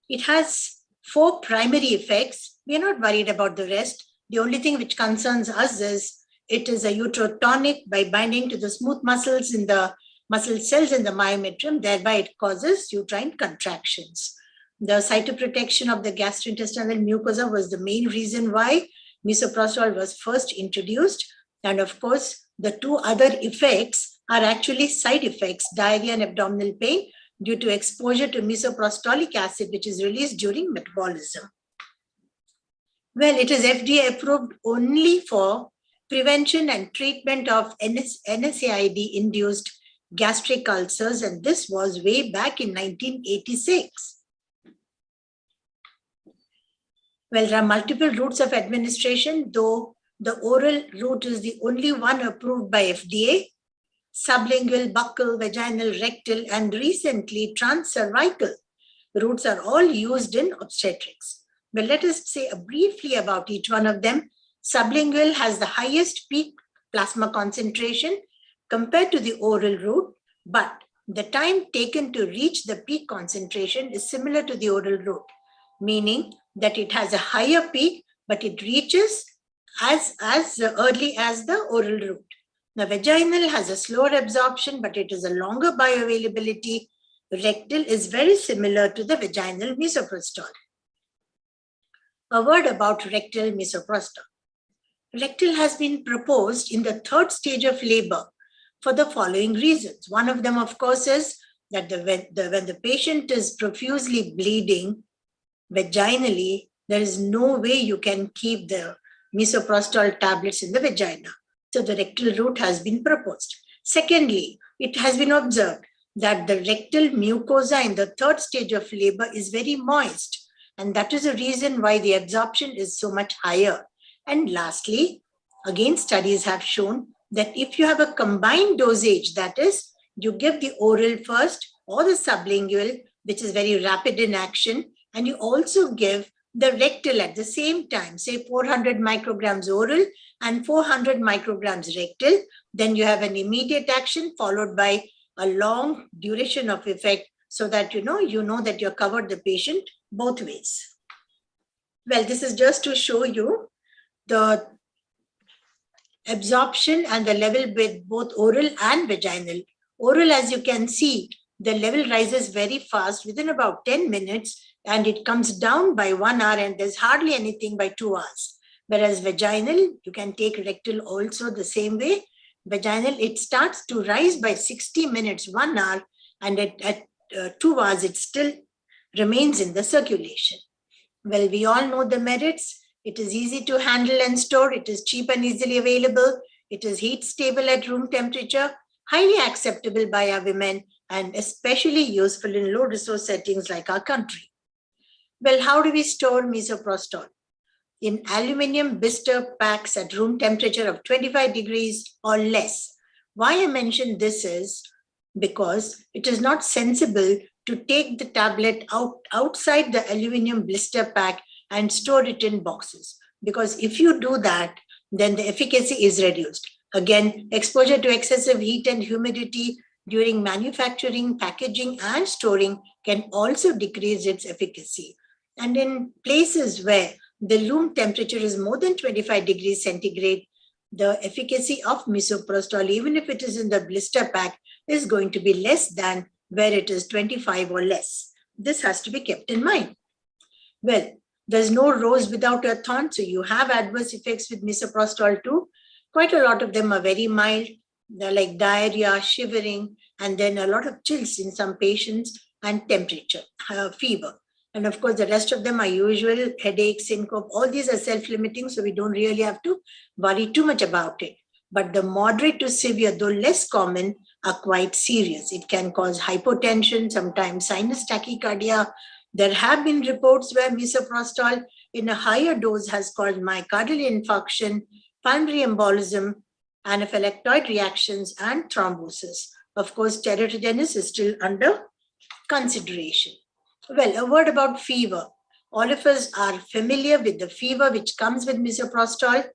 Speaker 8: It has 4 primary effects. We are not worried about the rest. The only thing which concerns us is it is a uterotonic by binding to the smooth muscles in the muscle cells in the myometrium, thereby it causes uterine contractions. The cytoprotection of the gastrointestinal mucosa was the main reason why misoprostol was first introduced. And of course, the 2 other effects are actually side effects, diarrhea and abdominal pain due to exposure to misoprostolic acid, which is released during metabolism. Well, it is FDA approved only for prevention and treatment of NSAID-induced gastric ulcers, and this was way back in 1986. Well, there are multiple routes of administration, though the oral route is the only one approved by FDA. Sublingual, buccal, vaginal, rectal, and recently transcervical routes are all used in obstetrics. But let us say briefly about each one of them. Sublingual has the highest peak plasma concentration compared to the oral route, but the time taken to reach the peak concentration is similar to the oral route, meaning that it has a higher peak, but it reaches as early as the oral route. The vaginal has a slower absorption, but it is a longer bioavailability. Rectal is very similar to the vaginal misoprostol. A word about rectal misoprostol. Rectal has been proposed in the 3rd stage of labor for the following reasons. One of them, of course, is that when the patient is profusely bleeding vaginally, there is no way you can keep the misoprostol tablets in the vagina. So the rectal route has been proposed. Secondly, it has been observed that the rectal mucosa in the 3rd stage of labor is very moist, and that is the reason why the absorption is so much higher. And lastly, again, studies have shown that if you have a combined dosage, that is, you give the oral first or the sublingual, which is very rapid in action, and you also give the rectal at the same time, say 400 micrograms oral and 400 micrograms rectal, then you have an immediate action followed by a long duration of effect so that you know that you're covered the patient both ways. Well, this is just to show you the absorption and the level with both oral and vaginal. Oral, as you can see, the level rises very fast within about 10 minutes and it comes down by 1 hour and there's hardly anything by 2 hours. Whereas vaginal, you can take rectal also the same way. Vaginal, it starts to rise by 60 minutes, 1 hour, and at 2 hours, it still remains in the circulation. Well, we all know the merits. It is easy to handle and store. It is cheap and easily available. It is heat stable at room temperature, highly acceptable by our women, and especially useful in low resource settings like our country. Well, how do we store misoprostol? In aluminum blister packs at room temperature of 25 degrees or less. Why I mention this is because it is not sensible to take the tablet outside the aluminum blister pack and store it in boxes. Because if you do that, then the efficacy is reduced. Again, exposure to excessive heat and humidity during manufacturing, packaging, and storing can also decrease its efficacy. And in places where the room temperature is more than 25 degrees centigrade, the efficacy of misoprostol, even if it is in the blister pack, is going to be less than where it is 25 or less. This has to be kept in mind. Well, there's no rose without a thorn, so you have adverse effects with misoprostol too. Quite a lot of them are very mild. They're like diarrhea, shivering, and then a lot of chills in some patients and temperature, fever. And of course, the rest of them are usual headache, syncope. All these are self-limiting, so we don't really have to worry too much about it. But the moderate to severe, though less common, are quite serious. It can cause hypotension, sometimes sinus tachycardia. There have been reports where misoprostol in a higher dose has caused myocardial infarction, pulmonary embolism, anaphylactoid reactions, and thrombosis. Of course, teratogenesis is still under consideration. Well, a word about fever. All of us are familiar with the fever which comes with misoprostol.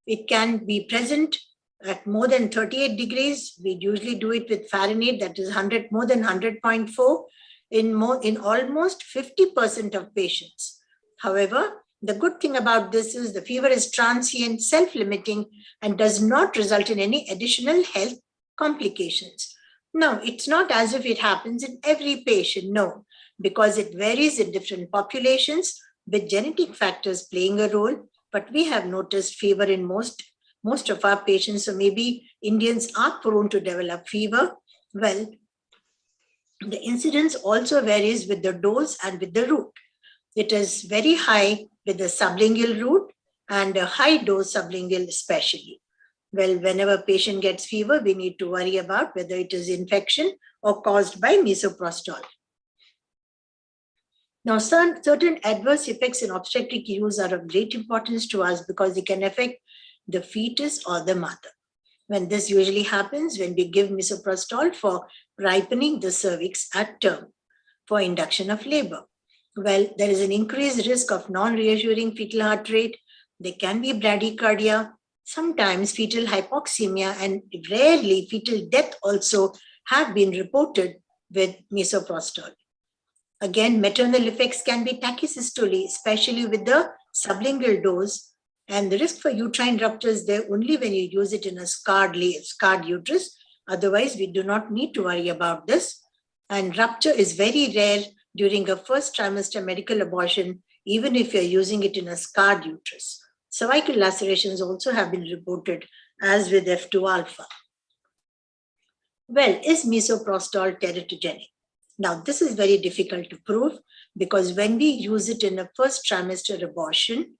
Speaker 8: It can be present at more than 38 degrees. We usually do it with Fahrenheit, that is more than 100.4. in almost 50% of patients. However, the good thing about this is the fever is transient, self-limiting, and does not result in any additional health complications. Now, it's not as if it happens in every patient, no, because it varies in different populations with genetic factors playing a role, but we have noticed fever in most of our patients. So maybe Indians are prone to develop fever. Well, the incidence also varies with the dose and with the route. It is very high with the sublingual route and a high dose sublingual especially. Well, whenever patient gets fever, we need to worry about whether it is infection or caused by misoprostol. Now, certain adverse effects in obstetric use are of great importance to us because they can affect the fetus or the mother. When this usually happens when we give misoprostol for ripening the cervix at term for induction of labor. Well, there is an increased risk of non-reassuring fetal heart rate. There can be bradycardia, sometimes fetal hypoxemia, and rarely fetal death also have been reported with misoprostol. Again, maternal effects can be tachysystole, especially with the sublingual dose, and the risk for uterine rupture is there only when you use it in a scarred uterus. Otherwise, we do not need to worry about this. And rupture is very rare during a first trimester medical abortion, even if you're using it in a scarred uterus. Cervical lacerations also have been reported, as with F2 alpha. Well, is misoprostol teratogenic? Now, this is very difficult to prove because when we use it in a first trimester abortion,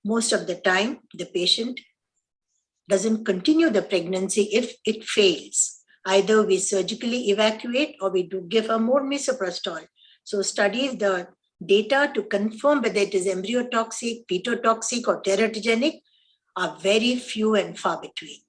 Speaker 8: most of the time, the patient doesn't continue the pregnancy if it fails. Either we surgically evacuate or we do give her more misoprostol. So studies the data to confirm whether it is embryotoxic, petotoxic, or teratogenic are very few and far between.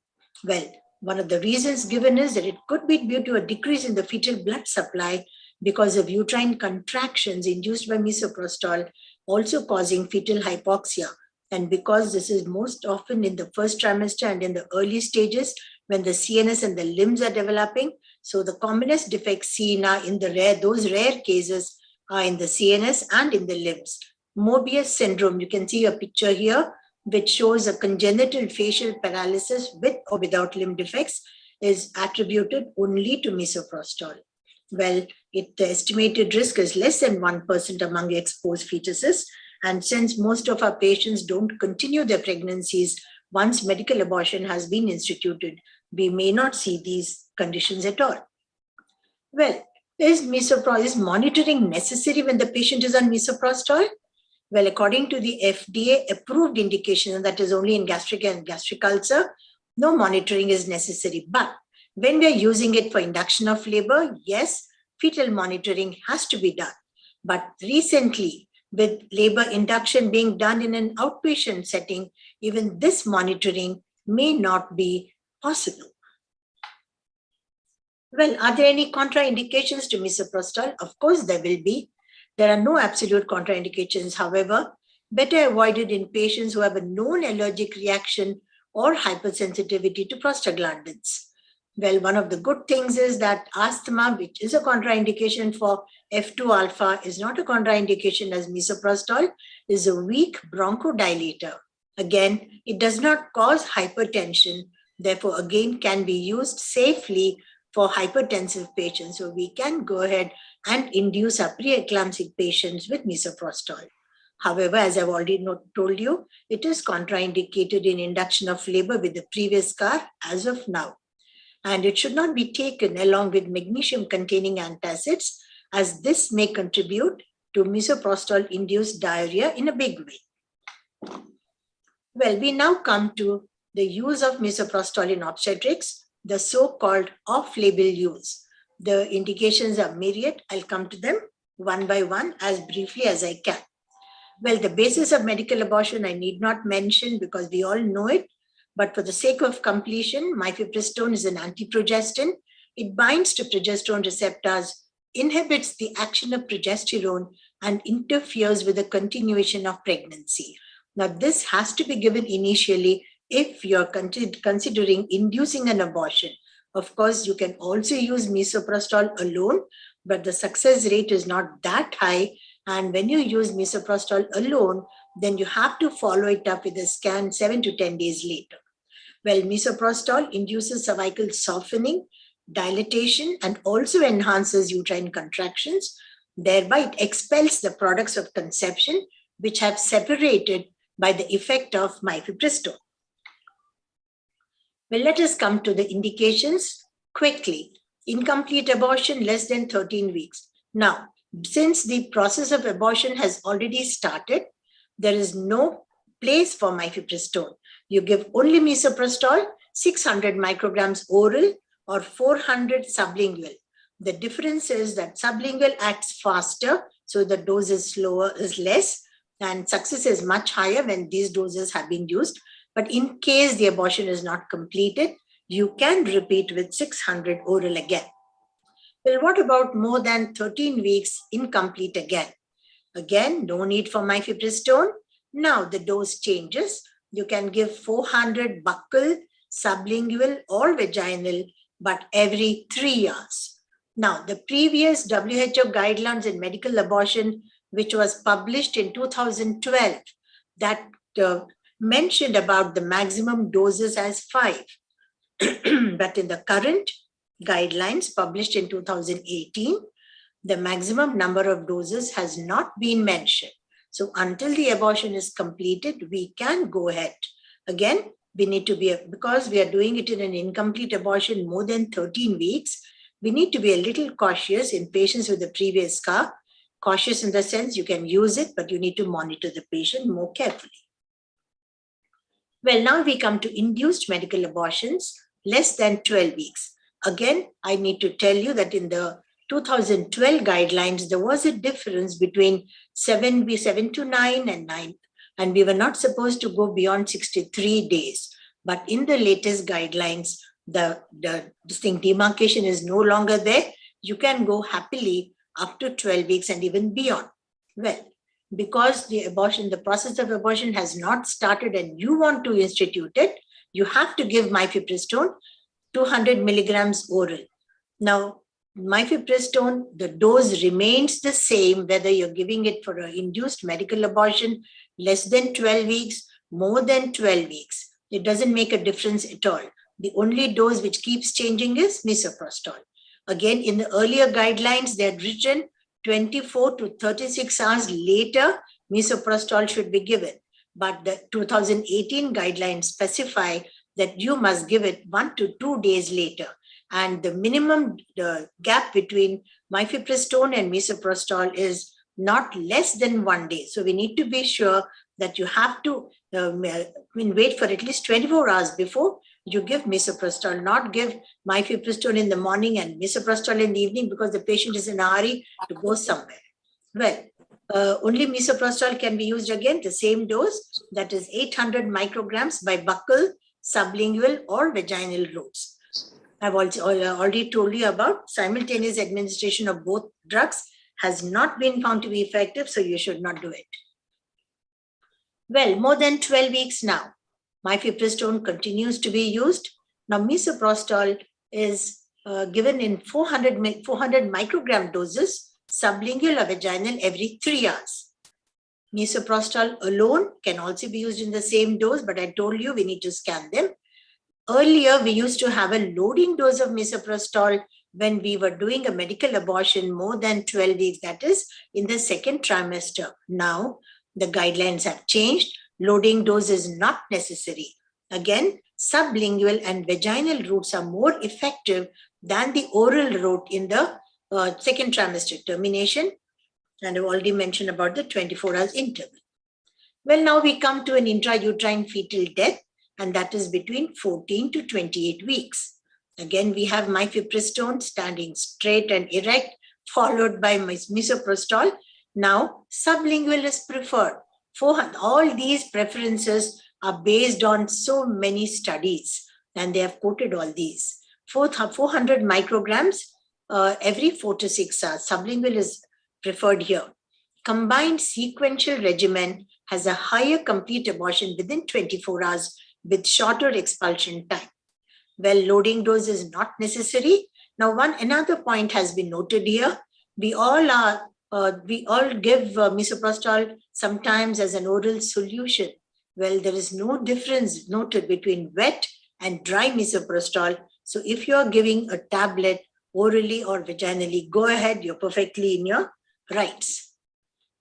Speaker 8: Well, one of the reasons given is that it could be due to a decrease in the fetal blood supply because of uterine contractions induced by misoprostol, also causing fetal hypoxia. And because this is most often in the first trimester and in the early stages when the CNS and the limbs are developing. So the commonest defects seen are in those rare cases are in the CNS and in the limbs. Mobius syndrome, you can see a picture here, which shows a congenital facial paralysis with or without limb defects, is attributed only to misoprostol. Well, the estimated risk is less than 1% among exposed fetuses. And since most of our patients don't continue their pregnancies once medical abortion has been instituted, we may not see these conditions at all. Well, is monitoring necessary when the patient is on misoprostol? Well, according to the FDA approved indication, and that is only in gastric and gastric ulcer, no monitoring is necessary. But when we are using it for induction of labor, yes, fetal monitoring has to be done. But recently, with labor induction being done in an outpatient setting, even this monitoring may not be possible. Well, are there any contraindications to misoprostol? Of course, there will be. There are no absolute contraindications. However, better avoided in patients who have a known allergic reaction or hypersensitivity to prostaglandins. Well, one of the good things is that asthma, which is a contraindication for F2 alpha, is not a contraindication as misoprostol is a weak bronchodilator. Again, it does not cause hypertension. Therefore, again, can be used safely for hypertensive patients. So we can go ahead and induce our preeclamptic patients with misoprostol. However, as I've already told you, it is contraindicated in induction of labor with the previous COR as of now. And it should not be taken along with magnesium-containing antacids, as this may contribute to misoprostol-induced diarrhea in a big way. Well, we now come to the use of misoprostol in obstetrics, the so-called off-label use. The indications are myriad. I'll come to them one by one as briefly as I can. Well, the basis of medical abortion I need not mention because we all know it. But for the sake of completion, mifepristone is an antiprogestin. It binds to progesterone receptors, inhibits the action of progesterone, and interferes with the continuation of pregnancy. Now, this has to be given initially if you're considering inducing an abortion. Of course, you can also use misoprostol alone, but the success rate is not that high. And when you use misoprostol alone, then you have to follow it up with a scan 7 to 10 days later. Well, misoprostol induces cervical softening, dilatation, and also enhances uterine contractions. Thereby, it expels the products of conception, which have separated by the effect of mifepristone. Well, let us come to the indications quickly. Incomplete abortion less than 13 weeks. Now, since the process of abortion has already started, there is no place for mifepristone. You give only misoprostol, 600 micrograms oral or 400 sublingual. The difference is that sublingual acts faster, so the dose is less, and success is much higher when these doses have been used. But in case the abortion is not completed, you can repeat with 600 oral again. Well, what about more than 13 weeks incomplete again? Again, no need for mifepristone. Now the dose changes. You can give 400 buccal, sublingual or vaginal, but every 3 hours. Now, the previous WHO guidelines in medical abortion, which was published in 2012, that mentioned about the maximum doses as 5. But in the current guidelines published in 2018, the maximum number of doses has not been mentioned. So until the abortion is completed, we can go ahead. Again, we need to be, because we are doing it in an incomplete abortion more than 13 weeks, we need to be a little cautious in patients with the previous COR. Cautious in the sense you can use it, but you need to monitor the patient more carefully. Well, now we come to induced medical abortions less than 12 weeks. Again, I need to tell you that in the 2012 guidelines, there was a difference between 7 to 9 and 9, and we were not supposed to go beyond 63 days. But in the latest guidelines, the demarcation is no longer there. You can go happily up to 12 weeks and even beyond. Well, because the process of abortion has not started and you want to institute it, you have to give mifepristone 200 milligrams oral. Now, mifepristone, the dose remains the same whether you're giving it for an induced medical abortion less than 12 weeks, more than 12 weeks. It doesn't make a difference at all. The only dose which keeps changing is misoprostol. Again, in the earlier guidelines, they had written 24 to 36 hours later, misoprostol should be given. But the 2018 guidelines specify that you must give it 1 to 2 days later. And the minimum gap between mifepristone and misoprostol is not less than 1 day. So we need to be sure that you have to wait for at least 24 hours before you give misoprostol, not give mifepristone in the morning and misoprostol in the evening because the patient is in a hurry to go somewhere. Well, only misoprostol can be used again, the same dose, that is 800 micrograms by buccal, sublingual or vaginal routes. I've also already told you about simultaneous administration of both drugs has not been found to be effective, so you should not do it. Well, more than 12 weeks now, mifepristone continues to be used. Now, misoprostol is given in 400 microgram doses, sublingual or vaginal every 3 hours. Misoprostol alone can also be used in the same dose, but I told you we need to scan them. Earlier, we used to have a loading dose of misoprostol when we were doing a medical abortion more than 12 weeks, that is in the second trimester. Now, the guidelines have changed. Loading dose is not necessary. Again, sublingual and vaginal routes are more effective than the oral route in the second trimester termination. And I've already mentioned about the 24 hours interval. Well, now we come to an intrauterine fetal death, and that is between 14 to 28 weeks. Again, we have mifepristone standing straight and erect, followed by misoprostol. Now, sublingual is preferred. All these preferences are based on so many studies, and they have quoted all these. 400 micrograms every 4 to 6 hours. Sublingual is preferred here. Combined sequential regimen has a higher complete abortion within 24 hours with shorter expulsion time. Well, loading dose is not necessary. Now, another point has been noted here. We all give misoprostol sometimes as an oral solution. Well, there is no difference noted between wet and dry misoprostol. So if you are giving a tablet orally or vaginally, go ahead, you're perfectly in your rights.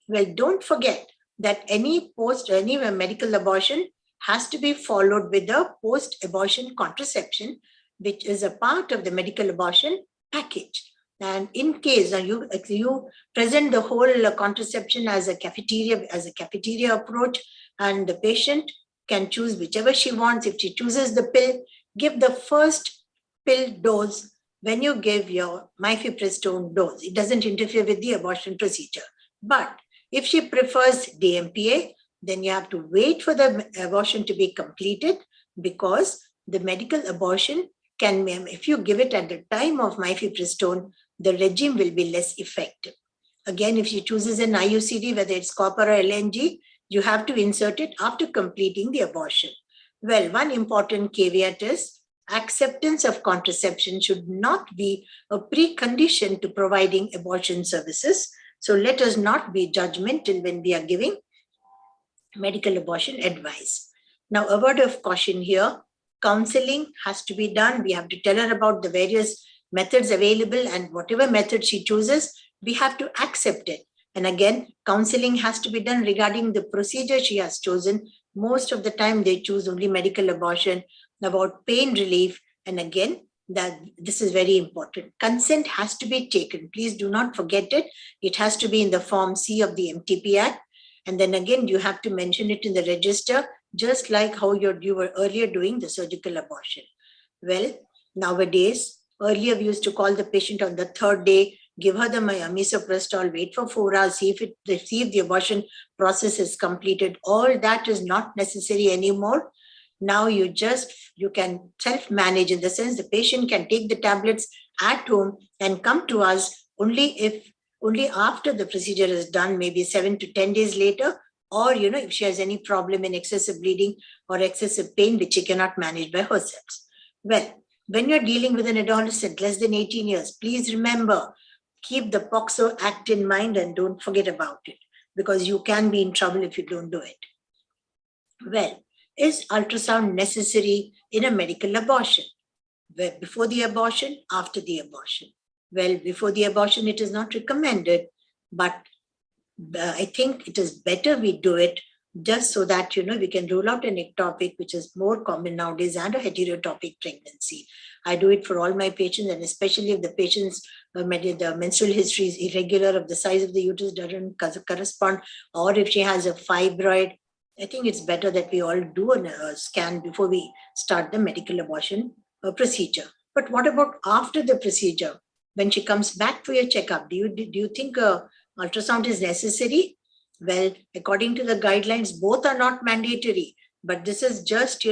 Speaker 8: Well, don't forget that any medical abortion has to be followed with a post-abortion contraception, which is a part of the medical abortion package. And in case you present the whole contraception as a cafeteria approach, and the patient can choose whichever she wants. If she chooses the pill, give the first pill dose when you give your mifepristone dose. It doesn't interfere with the abortion procedure. But if she prefers DMPA, then you have to wait for the abortion to be completed, because the medical abortion can, if you give it at the time of mifepristone, the regime will be less effective. Again, if she chooses an IUCD, whether it's copper or LNG, you have to insert it after completing the abortion. Well, one important caveat is acceptance of contraception should not be a precondition to providing abortion services. So let us not be judgmental when we are giving medical abortion advice. Now, a word of caution here. Counseling has to be done. We have to tell her about the various methods available, and whatever method she chooses, we have to accept it. And again, counseling has to be done regarding the procedure she has chosen. Most of the time, they choose only medical abortion, about pain relief. And again, that this is very important. Consent has to be taken. Please do not forget it. It has to be in the Form C of the MTP Act. And then again, you have to mention it in the register, just like how you were earlier doing the surgical abortion. Well, nowadays, earlier we used to call the patient on the third day, give her the misoprostol, wait for 4 hours, see if the abortion process is completed. All that is not necessary anymore. Now you can self-manage, in the sense the patient can take the tablets at home and come to us only after the procedure is done, maybe 7 to 10 days later, or if she has any problem in excessive bleeding or excessive pain which she cannot manage by herself. Well, when you're dealing with an adolescent less than 18 years, please remember, keep the POXO Act in mind and don't forget about it, because you can be in trouble if you don't do it. Well, is ultrasound necessary in a medical abortion? Well, before the abortion, after the abortion? Well, before the abortion, it is not recommended, but I think it is better we do it, just so that, we can rule out an ectopic, which is more common nowadays, and a heterotopic pregnancy. I do it for all my patients, and especially if the patient's the menstrual history is irregular, if the size of the uterus doesn't correspond, or if she has a fibroid. I think it's better that we all do a scan before we start the medical abortion procedure. But what about after the procedure? When she comes back for your checkup, do you think ultrasound is necessary? Well, according to the guidelines, both are not mandatory, but this is just,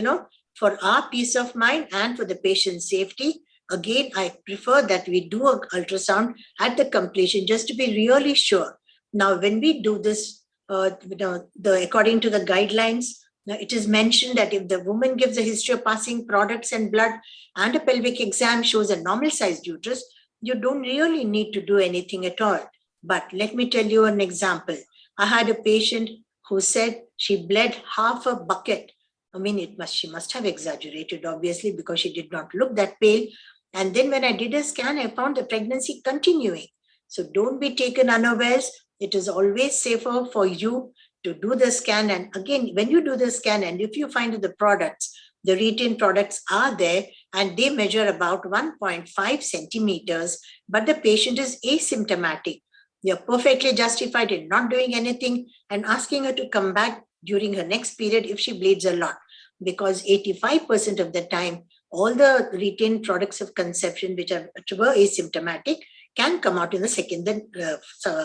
Speaker 8: for our peace of mind and for the patient's safety. Again, I prefer that we do an ultrasound at the completion, just to be really sure. Now, when we do this, according to the guidelines, it is mentioned that if the woman gives a history of passing products and blood, and a pelvic exam shows a normal sized uterus, you don't really need to do anything at all. But let me tell you an example. I had a patient who said she bled half a bucket. I mean, she must have exaggerated, obviously, because she did not look that pale. And then when I did a scan, I found the pregnancy continuing. So don't be taken unawares. It is always safer for you to do the scan. And again, when you do the scan, and if you find the products, the retained products are there, and they measure about 1.5 centimeters, but the patient is asymptomatic, you're perfectly justified in not doing anything and asking her to come back during her next period if she bleeds a lot, because 85% of the time, all the retained products of conception which were asymptomatic can come out in the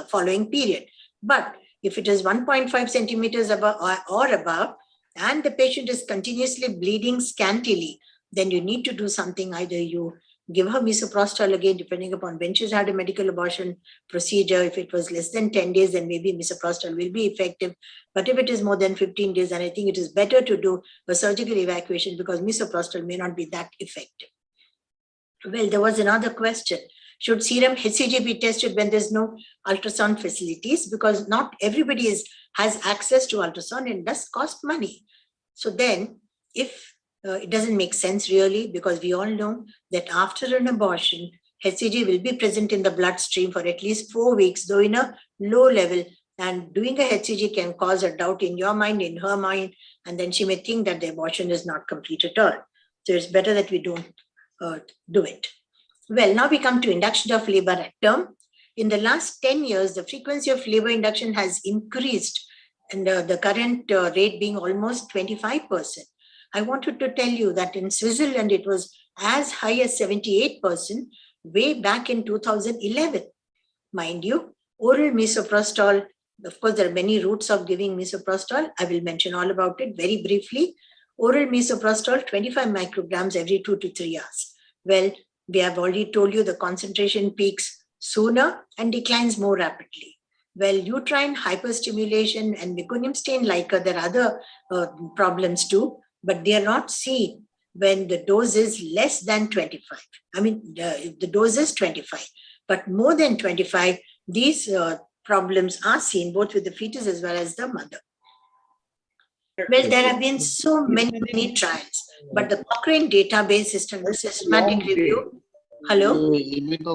Speaker 8: following period. But if it is 1.5 centimeters above or above, and the patient is continuously bleeding scantily, then you need to do something. Either you give her misoprostol again, depending upon when she's had a medical abortion procedure. If it was less than 10 days, then maybe misoprostol will be effective. But if it is more than 15 days, then I think it is better to do a surgical evacuation because misoprostol may not be that effective. Well, there was another question. Should serum HCG be tested when there's no ultrasound facilities? Because not everybody has access to ultrasound and does cost money. So then, if it doesn't make sense really, because we all know that after an abortion, HCG will be present in the bloodstream for at least 4 weeks, though in a low level. And doing a HCG can cause a doubt in your mind, in her mind, and then she may think that the abortion is not complete at all. So it's better that we don't do it. Well, now we come to induction of labor at term. In the last 10 years, the frequency of labor induction has increased, and the current rate being almost 25%. I wanted to tell you that in Switzerland, it was as high as 78% way back in 2011. Mind you, oral misoprostol, of course, there are many routes of giving misoprostol. I will mention all about it very briefly. Oral misoprostol, 25 micrograms every 2 to 3 hours. Well, we have already told you the concentration peaks sooner and declines more rapidly. Well, uterine hyperstimulation and meconium stain liquor, there are other problems too, but they are not seen when the dose is less than 25. I mean, the dose is 25, but more than 25, these problems are seen both with the fetus as well as the mother. Well, there have been so many trials, but the Cochrane database systematic review. Hello? Dr.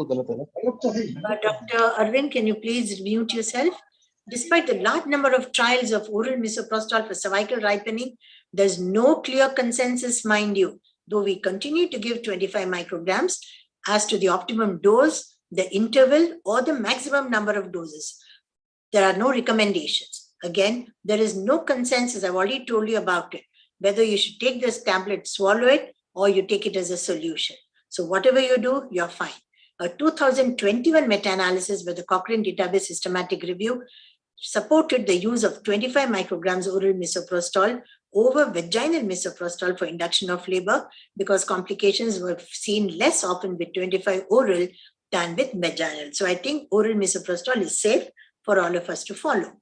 Speaker 8: Arvind, can you please mute yourself? Despite the large number of trials of oral misoprostol for cervical ripening, there's no clear consensus, mind you, though we continue to give 25 micrograms as to the optimum dose, the interval, or the maximum number of doses. There are no recommendations. Again, there is no consensus. I've already told you about it, whether you should take this tablet, swallow it, or you take it as a solution. So whatever you do, you're fine. A 2021 meta-analysis by the Cochrane Database Systematic Review supported the use of 25 micrograms oral misoprostol over vaginal misoprostol for induction of labor because complications were seen less often with 25 oral than with vaginal. So I think oral misoprostol is safe for all of us to follow.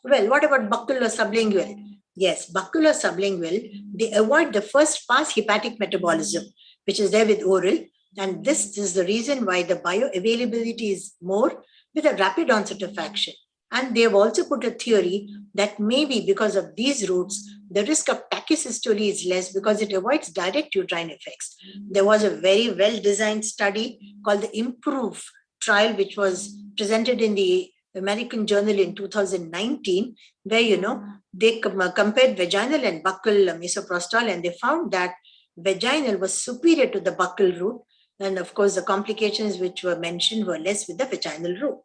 Speaker 8: Well, what about buccal or sublingual? Yes, buccal or sublingual, they avoid the first pass hepatic metabolism, which is there with oral. And this is the reason why the bioavailability is more with a rapid onset of action. And they have also put a theory that maybe because of these routes, the risk of tachysystole is less because it avoids direct uterine effects. There was a very well-designed study called the IMPROVE trial, which was presented in the American Journal in 2019, where, they compared vaginal and buccal misoprostol, and they found that vaginal was superior to the buccal route. And of course, the complications which were mentioned were less with the vaginal route.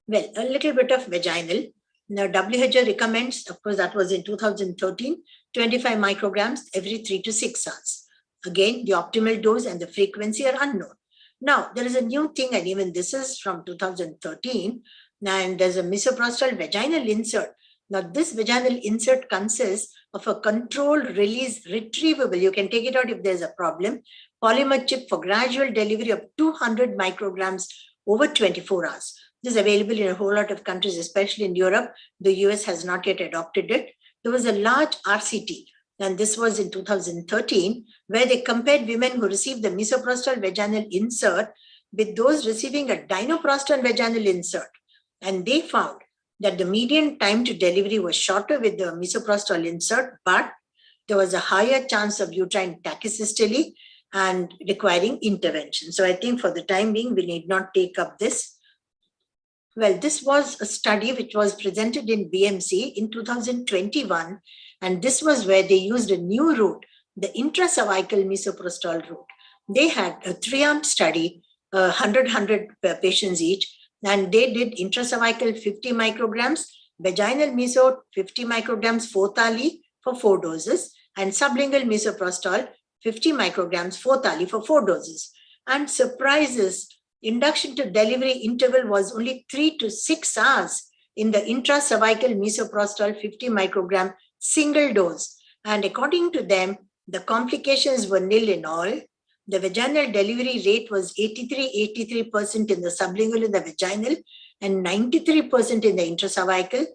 Speaker 8: Well, a little bit of vaginal. Now, WHO recommends, of course, that was in 2013, 25 micrograms every 3 to 6 hours. Again, the optimal dose and the frequency are unknown. Now, there is a new thing, and even this is from 2013, and there's a misoprostol vaginal insert. Now, this vaginal insert consists of a controlled release retrievable. You can take it out if there's a problem. Polymer chip for gradual delivery of 200 micrograms over 24 hours. This is available in a whole lot of countries, especially in Europe. The US has not yet adopted it. There was a large RCT, and this was in 2013, where they compared women who received the misoprostol vaginal insert with those receiving a dinoprostol vaginal insert. And they found that the median time to delivery was shorter with the misoprostol insert, but there was a higher chance of uterine tachysystole and requiring intervention. So I think for the time being, we need not take up this. Well, this was a study which was presented in BMC in 2021, and this was where they used a new route, the intracervical misoprostol route. They had a 3-arm study, 100 patients each, and they did intracervical 50 micrograms, vaginal miso 50 micrograms 4th for 4 doses, and sublingual misoprostol 50 micrograms 4th for 4 doses. And surprises, induction to delivery interval was only 3 to 6 hours in the intracervical misoprostol 50 microgram single dose. And according to them, the complications were nil in all. The vaginal delivery rate was 83% in the sublingual and the vaginal, and 93% in the intracervical.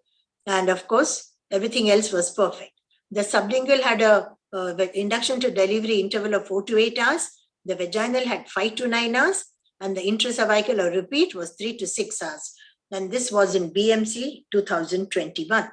Speaker 8: And of course, everything else was perfect. The sublingual had a induction to delivery interval of 4 to 8 hours. The vaginal had 5 to 9 hours, and the intracervical or repeat was 3 to 6 hours. And this was in BMC 2021.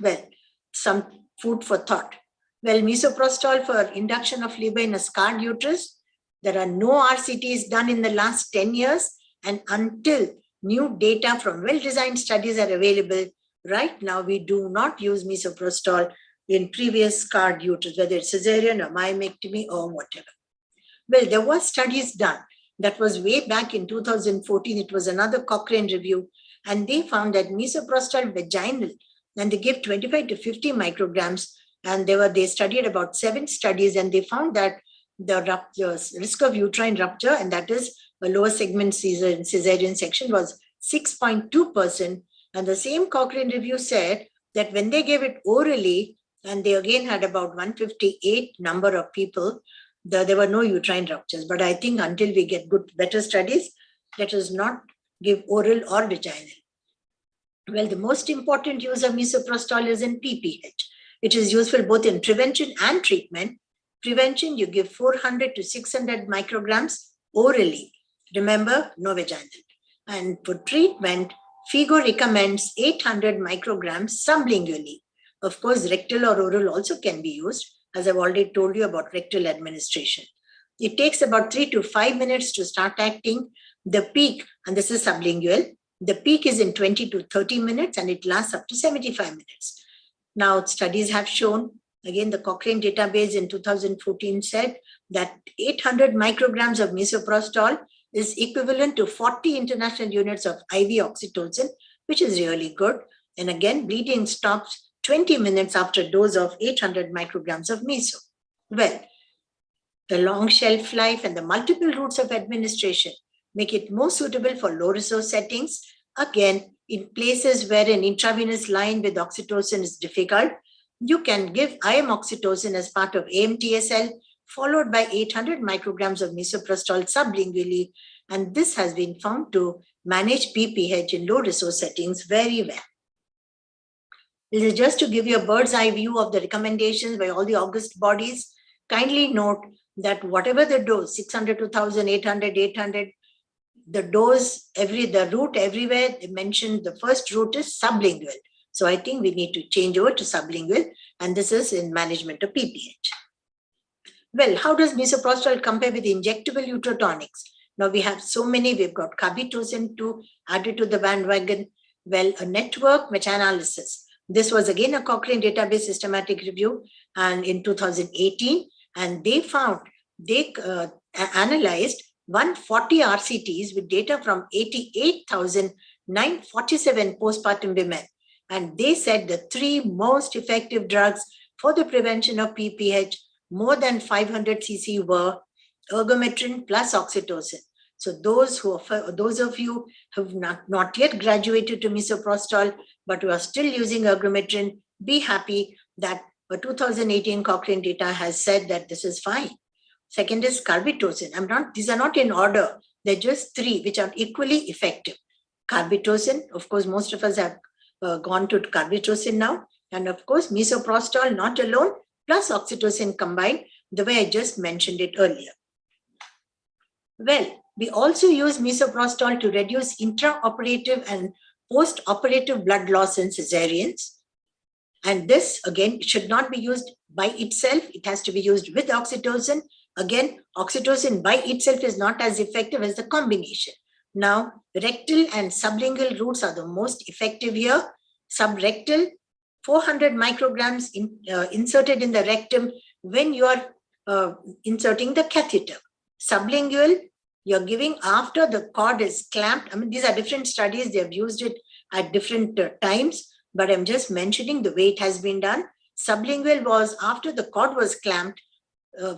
Speaker 8: Well, some food for thought. Well, misoprostol for induction of labor in a scarred uterus. There are no RCTs done in the last 10 years, and until new data from well-designed studies are available, right now we do not use misoprostol in previous scarred uterus, whether it's cesarean or myomectomy or whatever. Well, there were studies done. That was way back in 2014. It was another Cochrane review, and they found that misoprostol vaginal, and they gave 25 to 50 micrograms, and they studied about 7 studies, and they found that the risk of uterine rupture, and that is a lower segment cesarean section, was 6.2%. And the same Cochrane review said that when they gave it orally, and they again had about 158 number of people, there were no uterine ruptures. But I think until we get better studies, let us not give oral or vaginal. Well, the most important use of misoprostol is in PPH. It is useful both in prevention and treatment. Prevention, you give 400 to 600 micrograms orally. Remember, no vaginal. And for treatment, FIGO recommends 800 micrograms sublingually. Of course, rectal or oral also can be used, as I've already told you about rectal administration. It takes about 3 to 5 minutes to start acting. The peak, and this is sublingual, the peak is in 20 to 30 minutes, and it lasts up to 75 minutes. Now, studies have shown, again, the Cochrane database in 2014 said that 800 micrograms of misoprostol is equivalent to 40 international units of IV oxytocin, which is really good. And again, bleeding stops 20 minutes after a dose of 800 micrograms of miso. Well, the long shelf life and the multiple routes of administration make it more suitable for low resource settings. Again, in places where an intravenous line with oxytocin is difficult, you can give IM oxytocin as part of AMTSL, followed by 800 micrograms of misoprostol sublingually, and this has been found to manage PPH in low resource settings very well. This is just to give you a bird's eye view of the recommendations by all the august bodies. Kindly note that whatever the dose, 600 to 1000, 800, 800, the dose, the route everywhere, they mentioned the first route is sublingual. So I think we need to change over to sublingual, and this is in management of PPH. Well, how does misoprostol compare with injectable uterotonics? Now we have so many, we've got carbitocin to added to the bandwagon. Well, a network meta-analysis. This was again a Cochrane database systematic review, and in 2018, and they found, they analyzed 140 RCTs with data from 88,947 postpartum women. And they said the 3 most effective drugs for the prevention of PPH, more than 500 cc, were ergometrin plus oxytocin. So those of you who have not yet graduated to misoprostol, but who are still using ergometrin, be happy that a 2018 Cochrane data has said that this is fine. Second is carbitocin. These are not in order. They're just 3 which are equally effective. Carbitocin, of course, most of us have gone to carbitocin now. And of course, misoprostol not alone, plus oxytocin combined, the way I just mentioned it earlier. Well, we also use misoprostol to reduce intraoperative and post-operative blood loss in cesareans. And this, again, should not be used by itself. It has to be used with oxytocin. Again, oxytocin by itself is not as effective as the combination. Now, rectal and sublingual routes are the most effective here. Subrectal, 400 micrograms inserted in the rectum when you are inserting the catheter. Sublingual, you're giving after the cord is clamped. I mean, these are different studies. They have used it at different times, but I'm just mentioning the way it has been done. Sublingual was after the cord was clamped,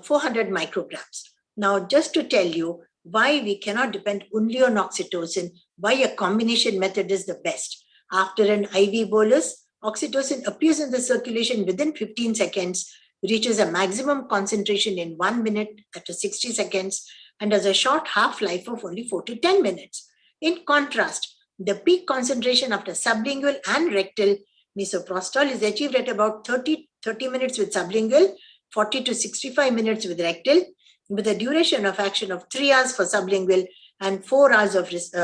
Speaker 8: 400 micrograms. Now, just to tell you why we cannot depend only on oxytocin, why a combination method is the best. After an IV bolus, oxytocin appears in the circulation within 15 seconds, reaches a maximum concentration in 1 minute, that is 60 seconds, and has a short half-life of only 4 to 10 minutes. In contrast, the peak concentration after sublingual and rectal misoprostol is achieved at about 30 minutes with sublingual, 40 to 65 minutes with rectal, with a duration of action of 3 hours for sublingual and 4 hours with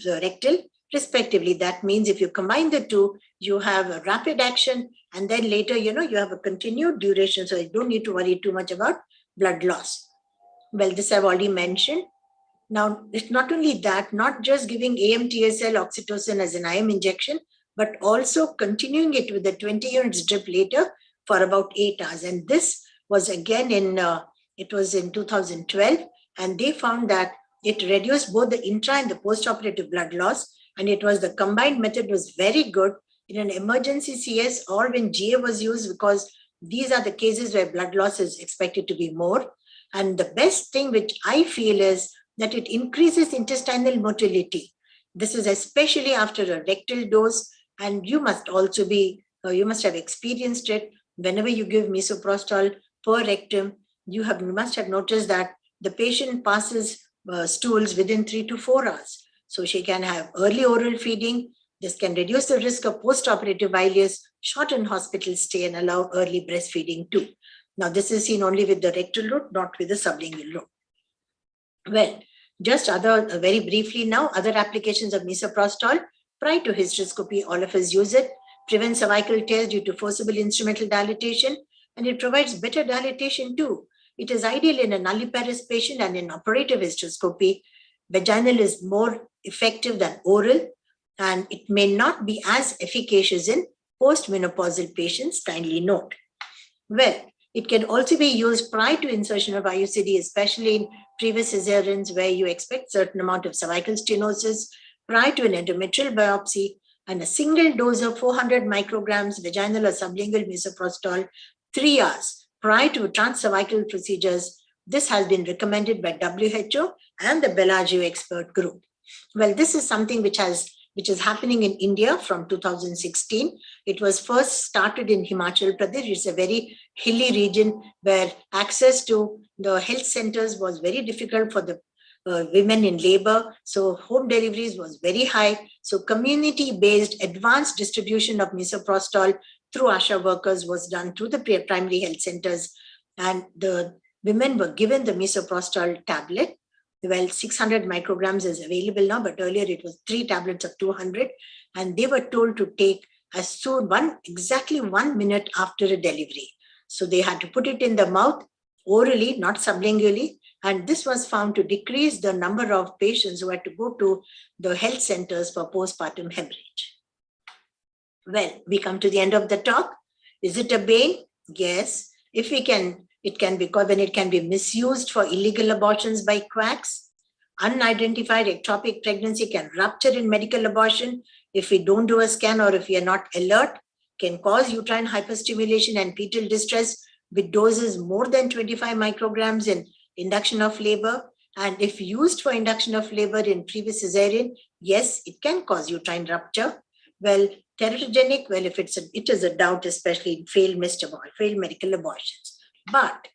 Speaker 8: rectal, respectively. That means if you combine the two, you have a rapid action, and then later, you have a continued duration, so you don't need to worry too much about blood loss. Well, this I've already mentioned. Now, it's not only that, not just giving AMTSL oxytocin as an IM injection, but also continuing it with the 20 units drip later for about 8 hours. And this was again it was in 2012, and they found that it reduced both the intra and the post-operative blood loss, and it was the combined method was very good in an emergency CS or when GA was used, because these are the cases where blood loss is expected to be more. And the best thing which I feel is that it increases intestinal motility. This is especially after a rectal dose, and you must also you must have experienced it. Whenever you give misoprostol per rectum, you must have noticed that the patient passes stools within 3 to 4 hours. So she can have early oral feeding. This can reduce the risk of post-operative ileus, shorten hospital stay, and allow early breastfeeding too. Now, this is seen only with the rectal route, not with the sublingual route. Well, just very briefly now, other applications of misoprostol. Prior to hysteroscopy, all of us use it. Prevents cervical tears due to forcible instrumental dilatation, and it provides better dilatation too. It is ideal in a nulliparous patient, and in operative hysteroscopy, vaginal is more effective than oral, and it may not be as efficacious in postmenopausal patients, kindly note. Well, it can also be used prior to insertion of IUCD, especially in previous cesareans where you expect certain amount of cervical stenosis, prior to an endometrial biopsy, and a single dose of 400 micrograms vaginal or sublingual misoprostol 3 hours prior to transcervical procedures. This has been recommended by WHO and the Bellagio expert group. Well, this is something which is happening in India from 2016. It was first started in Himachal Pradesh. It's a very hilly region where access to the health centers was very difficult for the women in labor. So home deliveries was very high. So community-based advanced distribution of misoprostol through ASHA workers was done through the primary health centers. And the women were given the misoprostol tablet. Well, 600 micrograms is available now, but earlier it was 3 tablets of 200. And they were told to take as soon exactly 1 minute after a delivery. So they had to put it in the mouth orally, not sublingually. And this was found to decrease the number of patients who had to go to the health centers for postpartum hemorrhage. Well, we come to the end of the talk. Is it a bane? Yes. If we can, it can be when it can be misused for illegal abortions by quacks. Unidentified ectopic pregnancy can rupture in medical abortion if we don't do a scan or if we are not alert, can cause uterine hyperstimulation and fetal distress with doses more than 25 micrograms in induction of labor. And if used for induction of labor in previous cesarean, yes, it can cause uterine rupture. Well, teratogenic, well, if it is a doubt, especially in failed medical abortions. But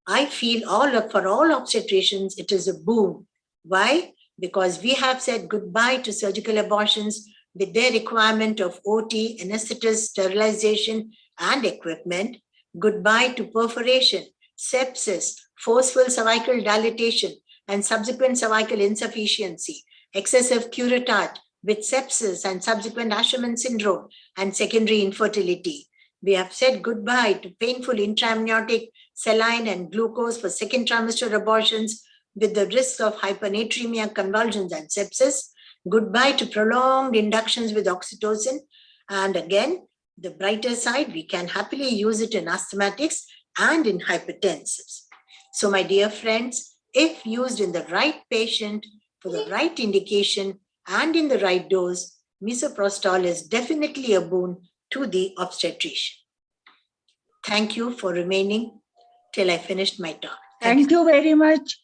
Speaker 8: I feel for all obstetricians, it is a boom. Why? Because we have said goodbye to surgical abortions with their requirement of OT, anesthetist, sterilization, and equipment. Goodbye to perforation, sepsis, forceful cervical dilatation, and subsequent cervical insufficiency, excessive curettage with sepsis and subsequent Asherman syndrome and secondary infertility. We have said goodbye to painful intraamniotic saline and glucose for second trimester abortions with the risk of hypernatremia, convulsions, and sepsis. Goodbye to prolonged inductions with oxytocin. And again, the brighter side, we can happily use it in asthmatics and in hypertensives. So my dear friends, if used in the right patient for the right indication and in the right dose, misoprostol is definitely a boon to the obstetrician. Thank you for remaining till I finished my talk.
Speaker 6: Thank you very much.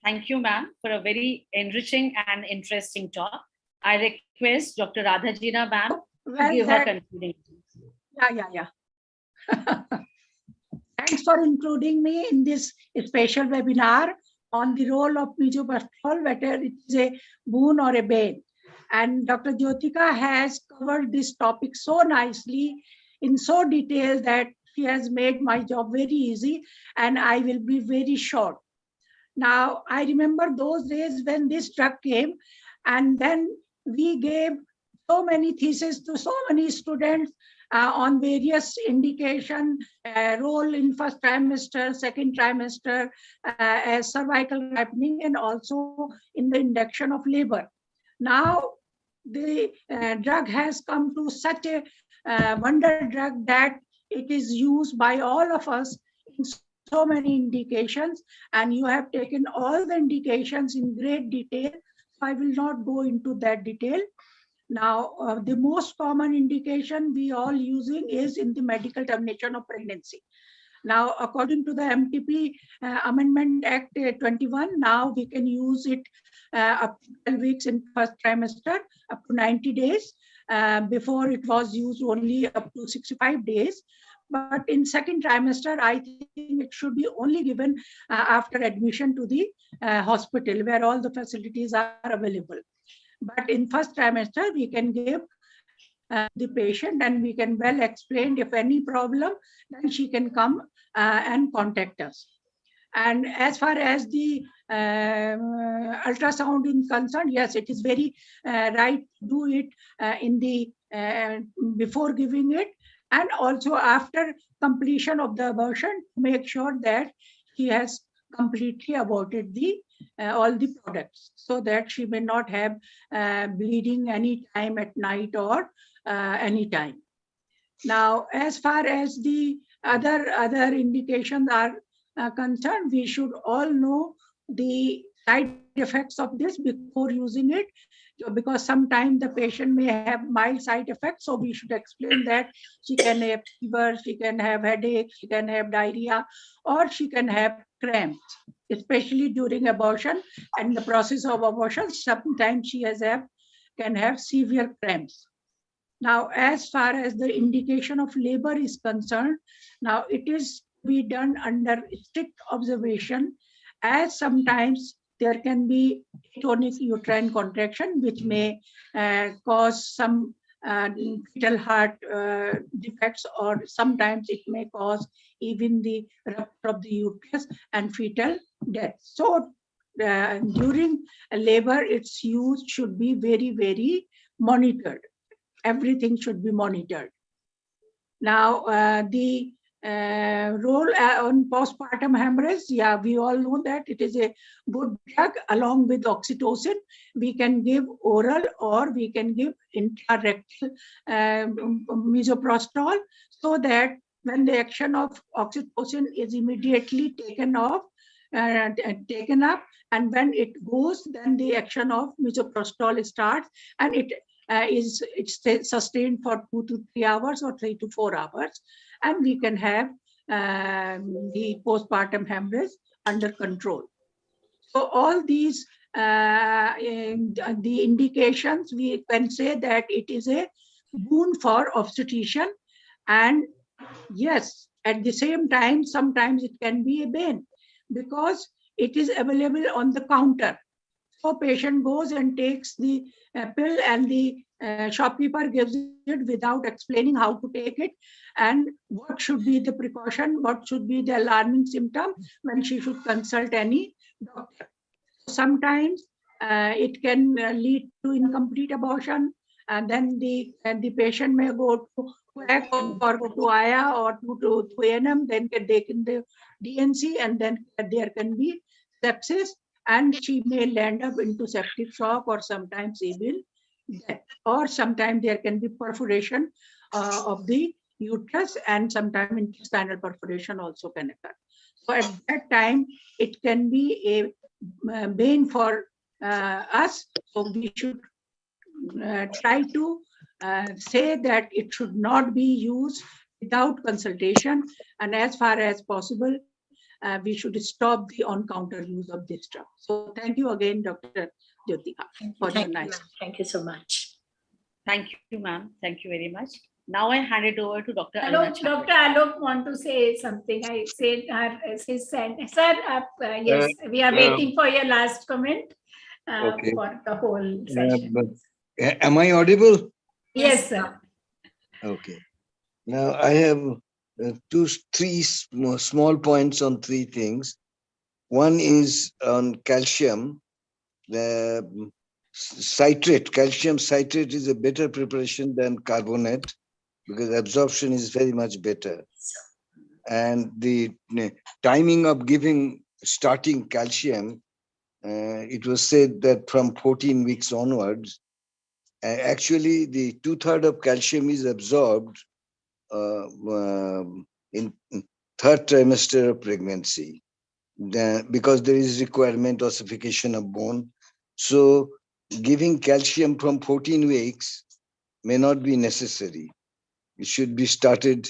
Speaker 14: Thank you, ma'am, for a very enriching and interesting talk. I request Dr. Radhajina, ma'am, to give her concluding.
Speaker 9: Yeah. Thanks for including me in this special webinar on the role of misoprostol, whether it is a boon or a bane. And Dr. Jyotika has covered this topic so nicely, in so detail, that she has made my job very easy, and I will be very short. Now, I remember those days when this drug came, and then we gave so many theses to so many students on various indication, role in first trimester, second trimester, as cervical ripening, and also in the induction of labor. Now, the drug has come to such a wonder drug that it is used by all of us in so many indications, and you have taken all the indications in great detail. I will not go into that detail. Now, the most common indication we all using is in the medical termination of pregnancy. Now, according to the MTP Amendment Act 21, now we can use it up to 12 weeks in first trimester, up to 90 days. Before it was used only up to 65 days. But in second trimester, I think it should be only given after admission to the hospital, where all the facilities are available. But in first trimester, we can give the patient, and we can well explain if any problem, then she can come and contact us. And as far as the ultrasound is concerned, yes, it is very right to do it in the before giving it, and also after completion of the abortion, to make sure that she has completely aborted the all the products, so that she may not have bleeding any time at night or any time. Now, as far as the other indications are concerned, we should all know the side effects of this before using it, because sometimes the patient may have mild side effects. So we should explain that she can have fever, she can have headache, she can have diarrhea, or she can have cramps, especially during abortion and the process of abortion. Sometimes she can have severe cramps. Now, as far as the indication of labor is concerned, now it is to be done under strict observation, as sometimes there can be tonic uterine contraction, which may cause some fetal heart defects, or sometimes it may cause even the rupture of the uterus and fetal death. So during labor, its use should be very, very monitored. Everything should be monitored. Now, the role on postpartum hemorrhage, yeah, we all know that it is a good drug. Along with oxytocin, we can give oral or we can give intrarectal misoprostol, so that when the action of oxytocin is immediately taken up, and when it goes, then the action of misoprostol starts, and it's sustained for 2 to 3 hours or 3 to 4 hours, and we can have the postpartum hemorrhage under control. So all these the indications, we can say that it is a boon for obstetrician, and yes, at the same time, sometimes it can be a bane, because it is available on the counter. So patient goes and takes the pill, and the shopkeeper gives it without explaining how to take it and what should be the precaution, what should be the alarming symptom when she should consult any doctor. Sometimes it can lead to incomplete abortion, and then the patient may go to QAC or go to AYA or to A&M, then they can the DNC, and then there can be sepsis, and she may land up into septic shock, or sometimes even death, or sometimes there can be perforation of the uterus, and sometimes intestinal perforation also can occur. So at that time, it can be a bane for us. So we should try to say that it should not be used without consultation, and as far as possible, we should stop the on-counter use of this drug. So thank you again, Dr. Jyotika, for your nice.
Speaker 8: Thank you so much.
Speaker 14: Thank you, ma'am. Thank you very much. Now I hand it over to Dr.
Speaker 1: Hello,
Speaker 14: Aruna Chandra.
Speaker 1: Dr. Alok want to say something. I said, sir, yes, we are waiting for your last comment
Speaker 13: Okay.
Speaker 1: for the whole session.
Speaker 13: Am I audible?
Speaker 1: Yes, sir.
Speaker 13: Okay. Now I have three small points on three things. One is on calcium. The citrate, calcium citrate is a better preparation than carbonate because absorption is very much better. And the timing of starting calcium, it was said that from 14 weeks onwards, actually the 2/3 of calcium is absorbed in third trimester of pregnancy, because there is requirement ossification of bone. So giving calcium from 14 weeks may not be necessary. It should be started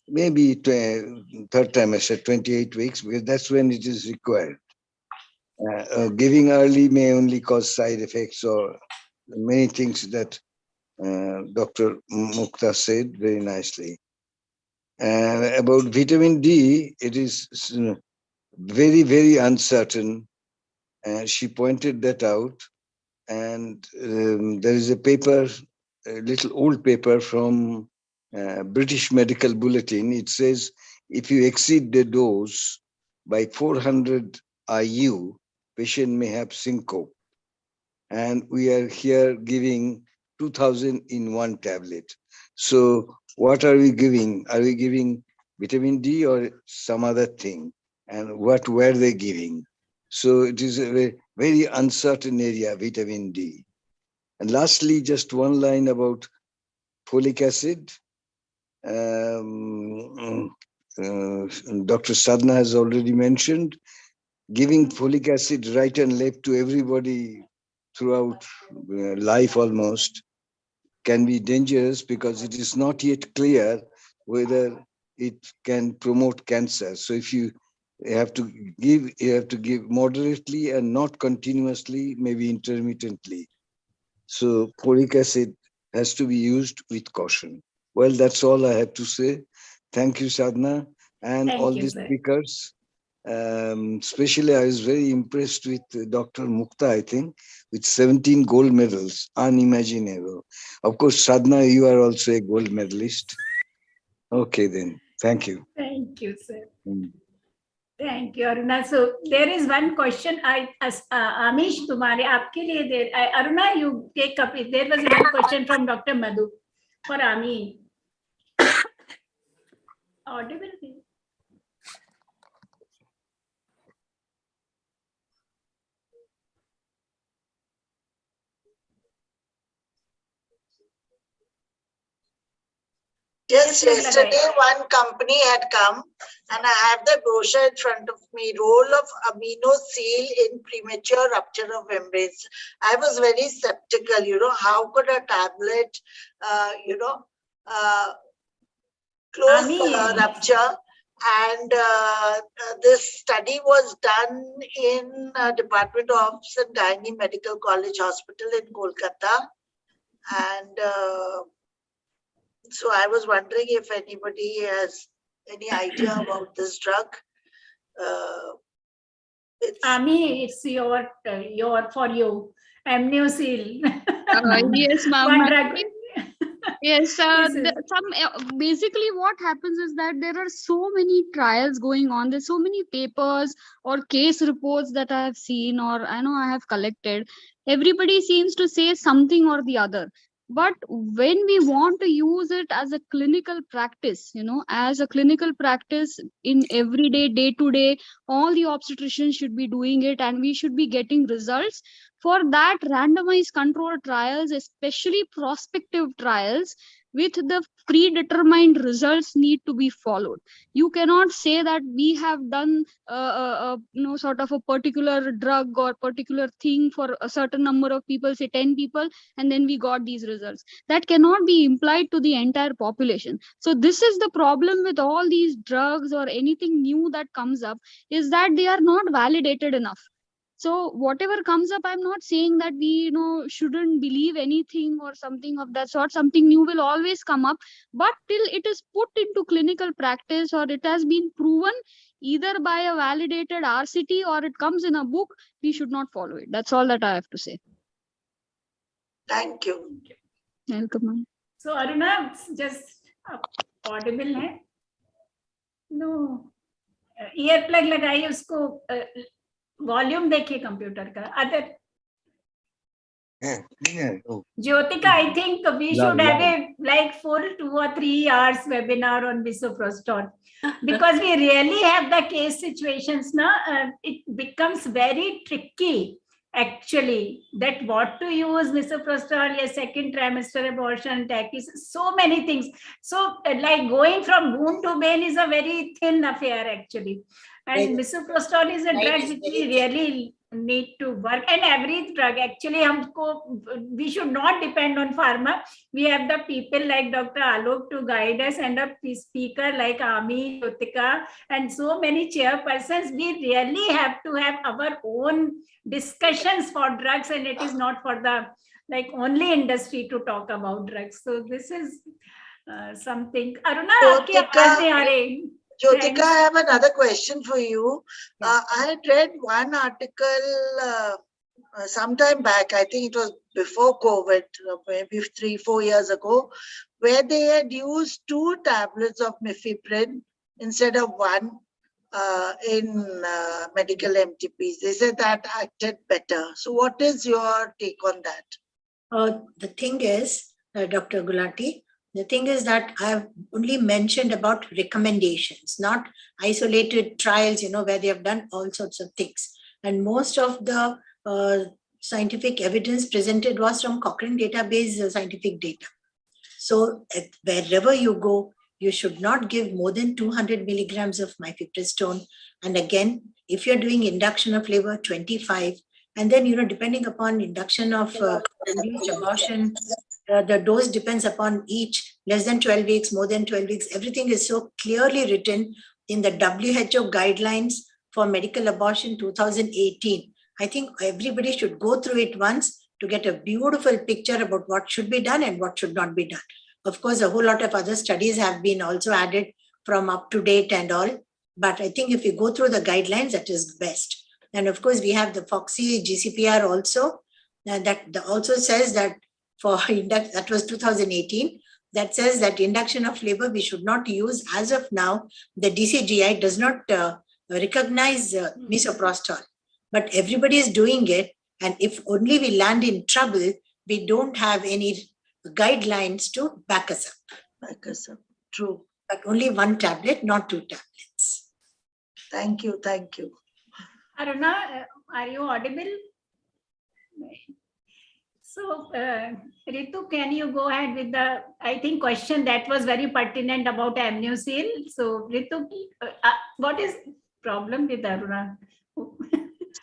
Speaker 13: maybe third trimester, 28 weeks, because that's when it is required. Giving early may only cause side effects or many things that Dr. Mukta said very nicely. About vitamin D, it is very, very uncertain. She pointed that out. And there is a paper, a little old paper from British Medical Bulletin. It says if you exceed the dose by 400 IU, patient may have syncope. And we are here giving 2000 in one tablet. So what are we giving? Are we giving vitamin D or some other thing? And what were they giving? So it is a very, very uncertain area, vitamin D. And lastly, just one line about folic acid. Dr. Sadhna has already mentioned, giving folic acid right and left to everybody throughout life almost can be dangerous because it is not yet clear whether it can promote cancer. So if you have to give moderately and not continuously, maybe intermittently. So folic acid has to be used with caution. Well, that's all I have to say. Thank you, Sadhna, and
Speaker 1: Thank
Speaker 13: all
Speaker 1: you,
Speaker 13: the
Speaker 1: sir.
Speaker 13: speakers. Especially, I was very impressed with Dr. Mukta, I think, with 17 gold medals, unimaginable. Of course, Sadhna, you are also a gold medalist. Okay, then. Thank you.
Speaker 1: Thank you, sir. Thank you, Aruna. So there is one question. Amish, तुम्हारे आपके लिए there. Aruna, you take up it. There was one question from Dr. Madhu for Ami. Audible.
Speaker 21: Yes, yesterday one company had come and I have the brochure in front of me, role of amino seal in premature rupture of membranes. I was very skeptical, how could a tablet, close rupture? And this study was done in Department of Obs and Gynae Medical College Hospital in Kolkata. And so I was wondering if anybody has any idea about this drug.
Speaker 1: Ami, it's your for you. Amniosil.
Speaker 20: Yes, ma'am.
Speaker 1: One drug.
Speaker 20: Yes, basically what happens is that there are so many trials going on. There's so many papers or case reports that I have seen or I know I have collected. Everybody seems to say something or the other. But when we want to use it as a clinical practice, as a clinical practice in everyday, day to day, all the obstetricians should be doing it and we should be getting results. For that, randomized controlled trials, especially prospective trials, with the predetermined results need to be followed. You cannot say that we have done sort of a particular drug or particular thing for a certain number of people, say 10 people, and then we got these results. That cannot be implied to the entire population. So this is the problem with all these drugs or anything new that comes up, is that they are not validated enough. So whatever comes up, I'm not saying that we shouldn't believe anything or something of that sort. Something new will always come up, but till it is put into clinical practice or it has been proven either by a validated RCT or it comes in a book, we should not follow it. That's all that I have to say.
Speaker 21: Thank you.
Speaker 20: Welcome, ma'am.
Speaker 1: So Aruna, just audible है? No. Ear plug लगाइए, उसको volume देखिए computer का. Other Jyotika, I think we should have a full 2 or 3 hours webinar on misoprostol because we really have the case situations now. It becomes very tricky actually that what to use, misoprostol, yes, second trimester abortion, tachy, so many things. So like going from wound to vein is a very thin affair actually. And misoprostol is a drug which we really need to work, and every drug actually we should not depend on pharma. We have the people like Dr. Alok to guide us and a speaker like Ami, Jyotika, and so many chairpersons. We really have to have our own discussions for drugs, and it is not for the only industry to talk about drugs. So this is something. Aruna, aapki awaaz nahi aa rahi.
Speaker 21: Jyotika, I have another question for you. I had read one article sometime back, I think it was before COVID, maybe 3-4 years ago, where they had used 2 tablets of mifeprine instead of 1 in medical MTPs. They said that acted better. So what is your take on that?
Speaker 8: The thing is, Dr. Gulati, the thing is that I've only mentioned about recommendations, not isolated trials, where they have done all sorts of things. And most of the scientific evidence presented was from Cochrane database scientific data. So wherever you go, you should not give more than 200 milligrams of mifepristone. And again, if you're doing induction of labor, 25. And then, depending upon induction of induced abortion, the dose depends upon each, less than 12 weeks, more than 12 weeks. Everything is so clearly written in the WHO guidelines for medical abortion 2018. I think everybody should go through it once to get a beautiful picture about what should be done and what should not be done. Of course, a whole lot of other studies have been also added from up to date and all. But I think if you go through the guidelines, that is best. And of course, we have the FOXY GCPR also. That also says that for that was 2018, that says that induction of labor we should not use as of now. The DCGI does not recognize misoprostol, but everybody is doing it. And if only we land in trouble, we don't have any guidelines to back us up.
Speaker 21: Back us up, true.
Speaker 8: But only 1 tablet, not 2 tablets.
Speaker 21: Thank you, thank you.
Speaker 1: Aruna, are you audible? So, Ritu, can you go ahead with the, I think, question that was very pertinent about amniosil. So, Ritu, what is problem with Aruna?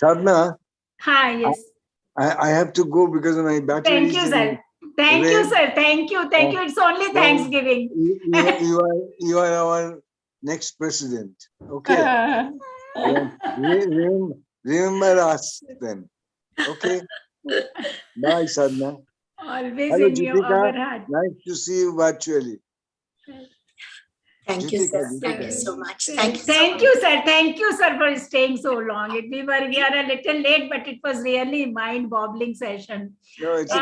Speaker 13: Sadhna?
Speaker 1: Hi, yes.
Speaker 13: I have to go because my battery
Speaker 1: Thank you, sir. Thank you, sir. Thank you. Thank you. It's only Thanksgiving.
Speaker 13: You are our next president. Okay. Remember us then. Okay. Bye, Sadhna.
Speaker 1: Always
Speaker 13: Hello,
Speaker 1: in your
Speaker 13: Jyotika.
Speaker 1: heart.
Speaker 13: Nice to see you virtually.
Speaker 8: Thank you, sir. Thank you so much.
Speaker 1: Thank you, sir. Thank you, sir, for staying so long. We are a little late, but it was really mind-boggling session.
Speaker 13: No, it's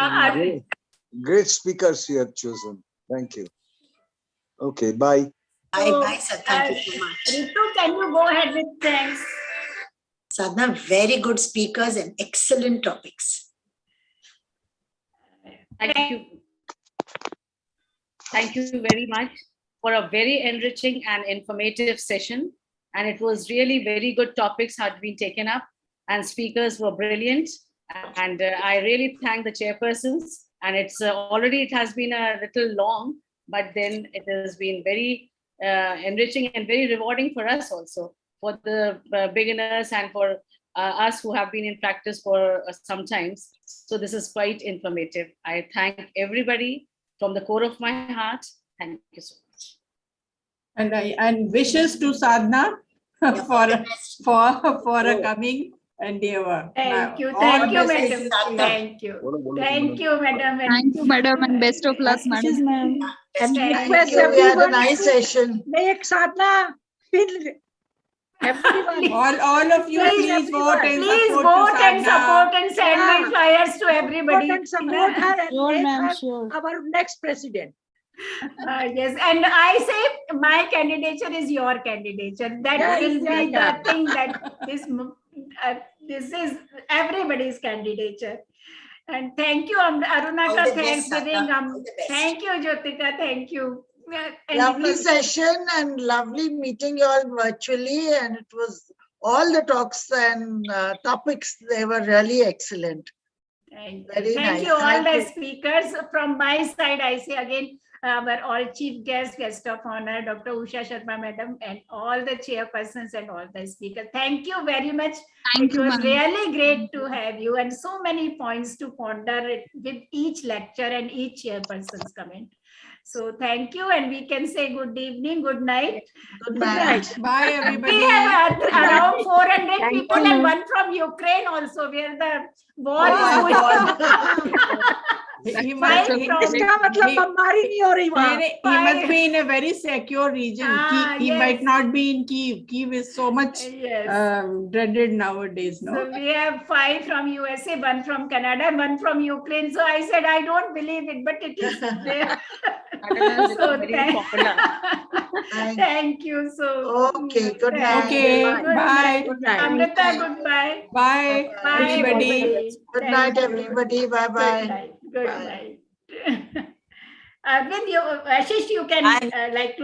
Speaker 13: great speakers you have chosen. Thank you. Okay, bye.
Speaker 8: Bye, sir. Thank you so much.
Speaker 1: Ritu, can you go ahead with thanks?
Speaker 8: Sadhna, very good speakers and excellent topics.
Speaker 14: Thank you. Thank you very much for a very enriching and informative session. And it was really very good topics had been taken up and speakers were brilliant. And I really thank the chairpersons. And it's already, it has been a little long, but then it has been very enriching and very rewarding for us also, for the beginners and for us who have been in practice for some times. So this is quite informative. I thank everybody from the core of my heart. Thank you so much.
Speaker 7: And wishes to Sadhna for a coming endeavor.
Speaker 1: Thank you,
Speaker 7: All
Speaker 1: madam.
Speaker 7: blessings to you.
Speaker 1: Thank you, madam.
Speaker 20: Thank you, madam, and best of luck,
Speaker 9: Best wishes,
Speaker 20: madam.
Speaker 9: ma'am. And
Speaker 1: Thank
Speaker 9: request
Speaker 1: you.
Speaker 21: We had a
Speaker 9: everyone
Speaker 21: nice
Speaker 9: to
Speaker 21: session.
Speaker 9: make Sadhna feel everyone.
Speaker 7: All of you, please vote and
Speaker 1: Please
Speaker 7: support
Speaker 1: vote
Speaker 7: to
Speaker 1: and
Speaker 7: Sadhna.
Speaker 1: support and send my
Speaker 9: Yeah.
Speaker 1: flyers to everybody.
Speaker 9: Vote and support her and
Speaker 20: Sure,
Speaker 9: make
Speaker 20: ma'am,
Speaker 9: her
Speaker 20: sure.
Speaker 9: our next president.
Speaker 1: Yes, and I say my candidature is your candidature. That
Speaker 9: Yeah,
Speaker 1: will
Speaker 9: yeah,
Speaker 1: be
Speaker 9: yeah.
Speaker 1: the thing that this is everybody's candidature. And thank you, Arunaka.
Speaker 8: All the
Speaker 1: Thanks,
Speaker 8: best, Sadhna.
Speaker 1: giving.
Speaker 8: All the best.
Speaker 1: Thank you, Jyotika. Thank you. And
Speaker 21: Lovely
Speaker 1: it was-
Speaker 21: session and lovely meeting you all virtually. And it was all the talks and topics, they were really excellent.
Speaker 1: Thank
Speaker 21: Very
Speaker 1: you. Thank
Speaker 21: nice.
Speaker 1: you, all
Speaker 21: Thank
Speaker 1: the
Speaker 21: you.
Speaker 1: speakers. From my side, I say again, our all chief guests, guest of honor, Dr. Usha Sharma, madam, and all the chairpersons and all the speakers. Thank you very much.
Speaker 20: Thank
Speaker 1: It
Speaker 20: you,
Speaker 1: was
Speaker 20: ma'am.
Speaker 1: really great to have you, and so many points to ponder with each lecture and each chairperson's comment. So thank you, and we can say good evening, good night.
Speaker 21: Good night.
Speaker 7: Bye, everybody.
Speaker 1: We have around 400
Speaker 20: Thank
Speaker 1: people
Speaker 20: you,
Speaker 1: and
Speaker 20: ma'am.
Speaker 1: one from Ukraine also, where the war
Speaker 21: Oh
Speaker 1: is
Speaker 21: my
Speaker 1: going.
Speaker 21: God.
Speaker 7: He
Speaker 1: Five
Speaker 7: must,
Speaker 1: from-
Speaker 9: इसका मतलब बमबारी नहीं हो रही वहाँ.
Speaker 7: he must be in a very secure region. He
Speaker 1: yes.
Speaker 7: might not be in Kiev. Kiev is so much
Speaker 1: Yes.
Speaker 7: dreaded nowadays, no?
Speaker 1: So we have 5 from USA, 1 from Canada, and 1 from Ukraine. So I said, I don't believe it, but it is there. So thank you. So
Speaker 21: Okay, good night.
Speaker 7: Okay,
Speaker 1: Good
Speaker 7: bye.
Speaker 1: night.
Speaker 9: Good night.
Speaker 1: Amrita, goodbye.
Speaker 7: Bye,
Speaker 1: Bye,
Speaker 7: everybody.
Speaker 21: Good
Speaker 1: Thank
Speaker 21: night,
Speaker 1: you.
Speaker 21: everybody. Bye
Speaker 1: Good
Speaker 21: bye.
Speaker 1: night. Good
Speaker 21: Bye.
Speaker 1: night. When you, Ashish, you can like close.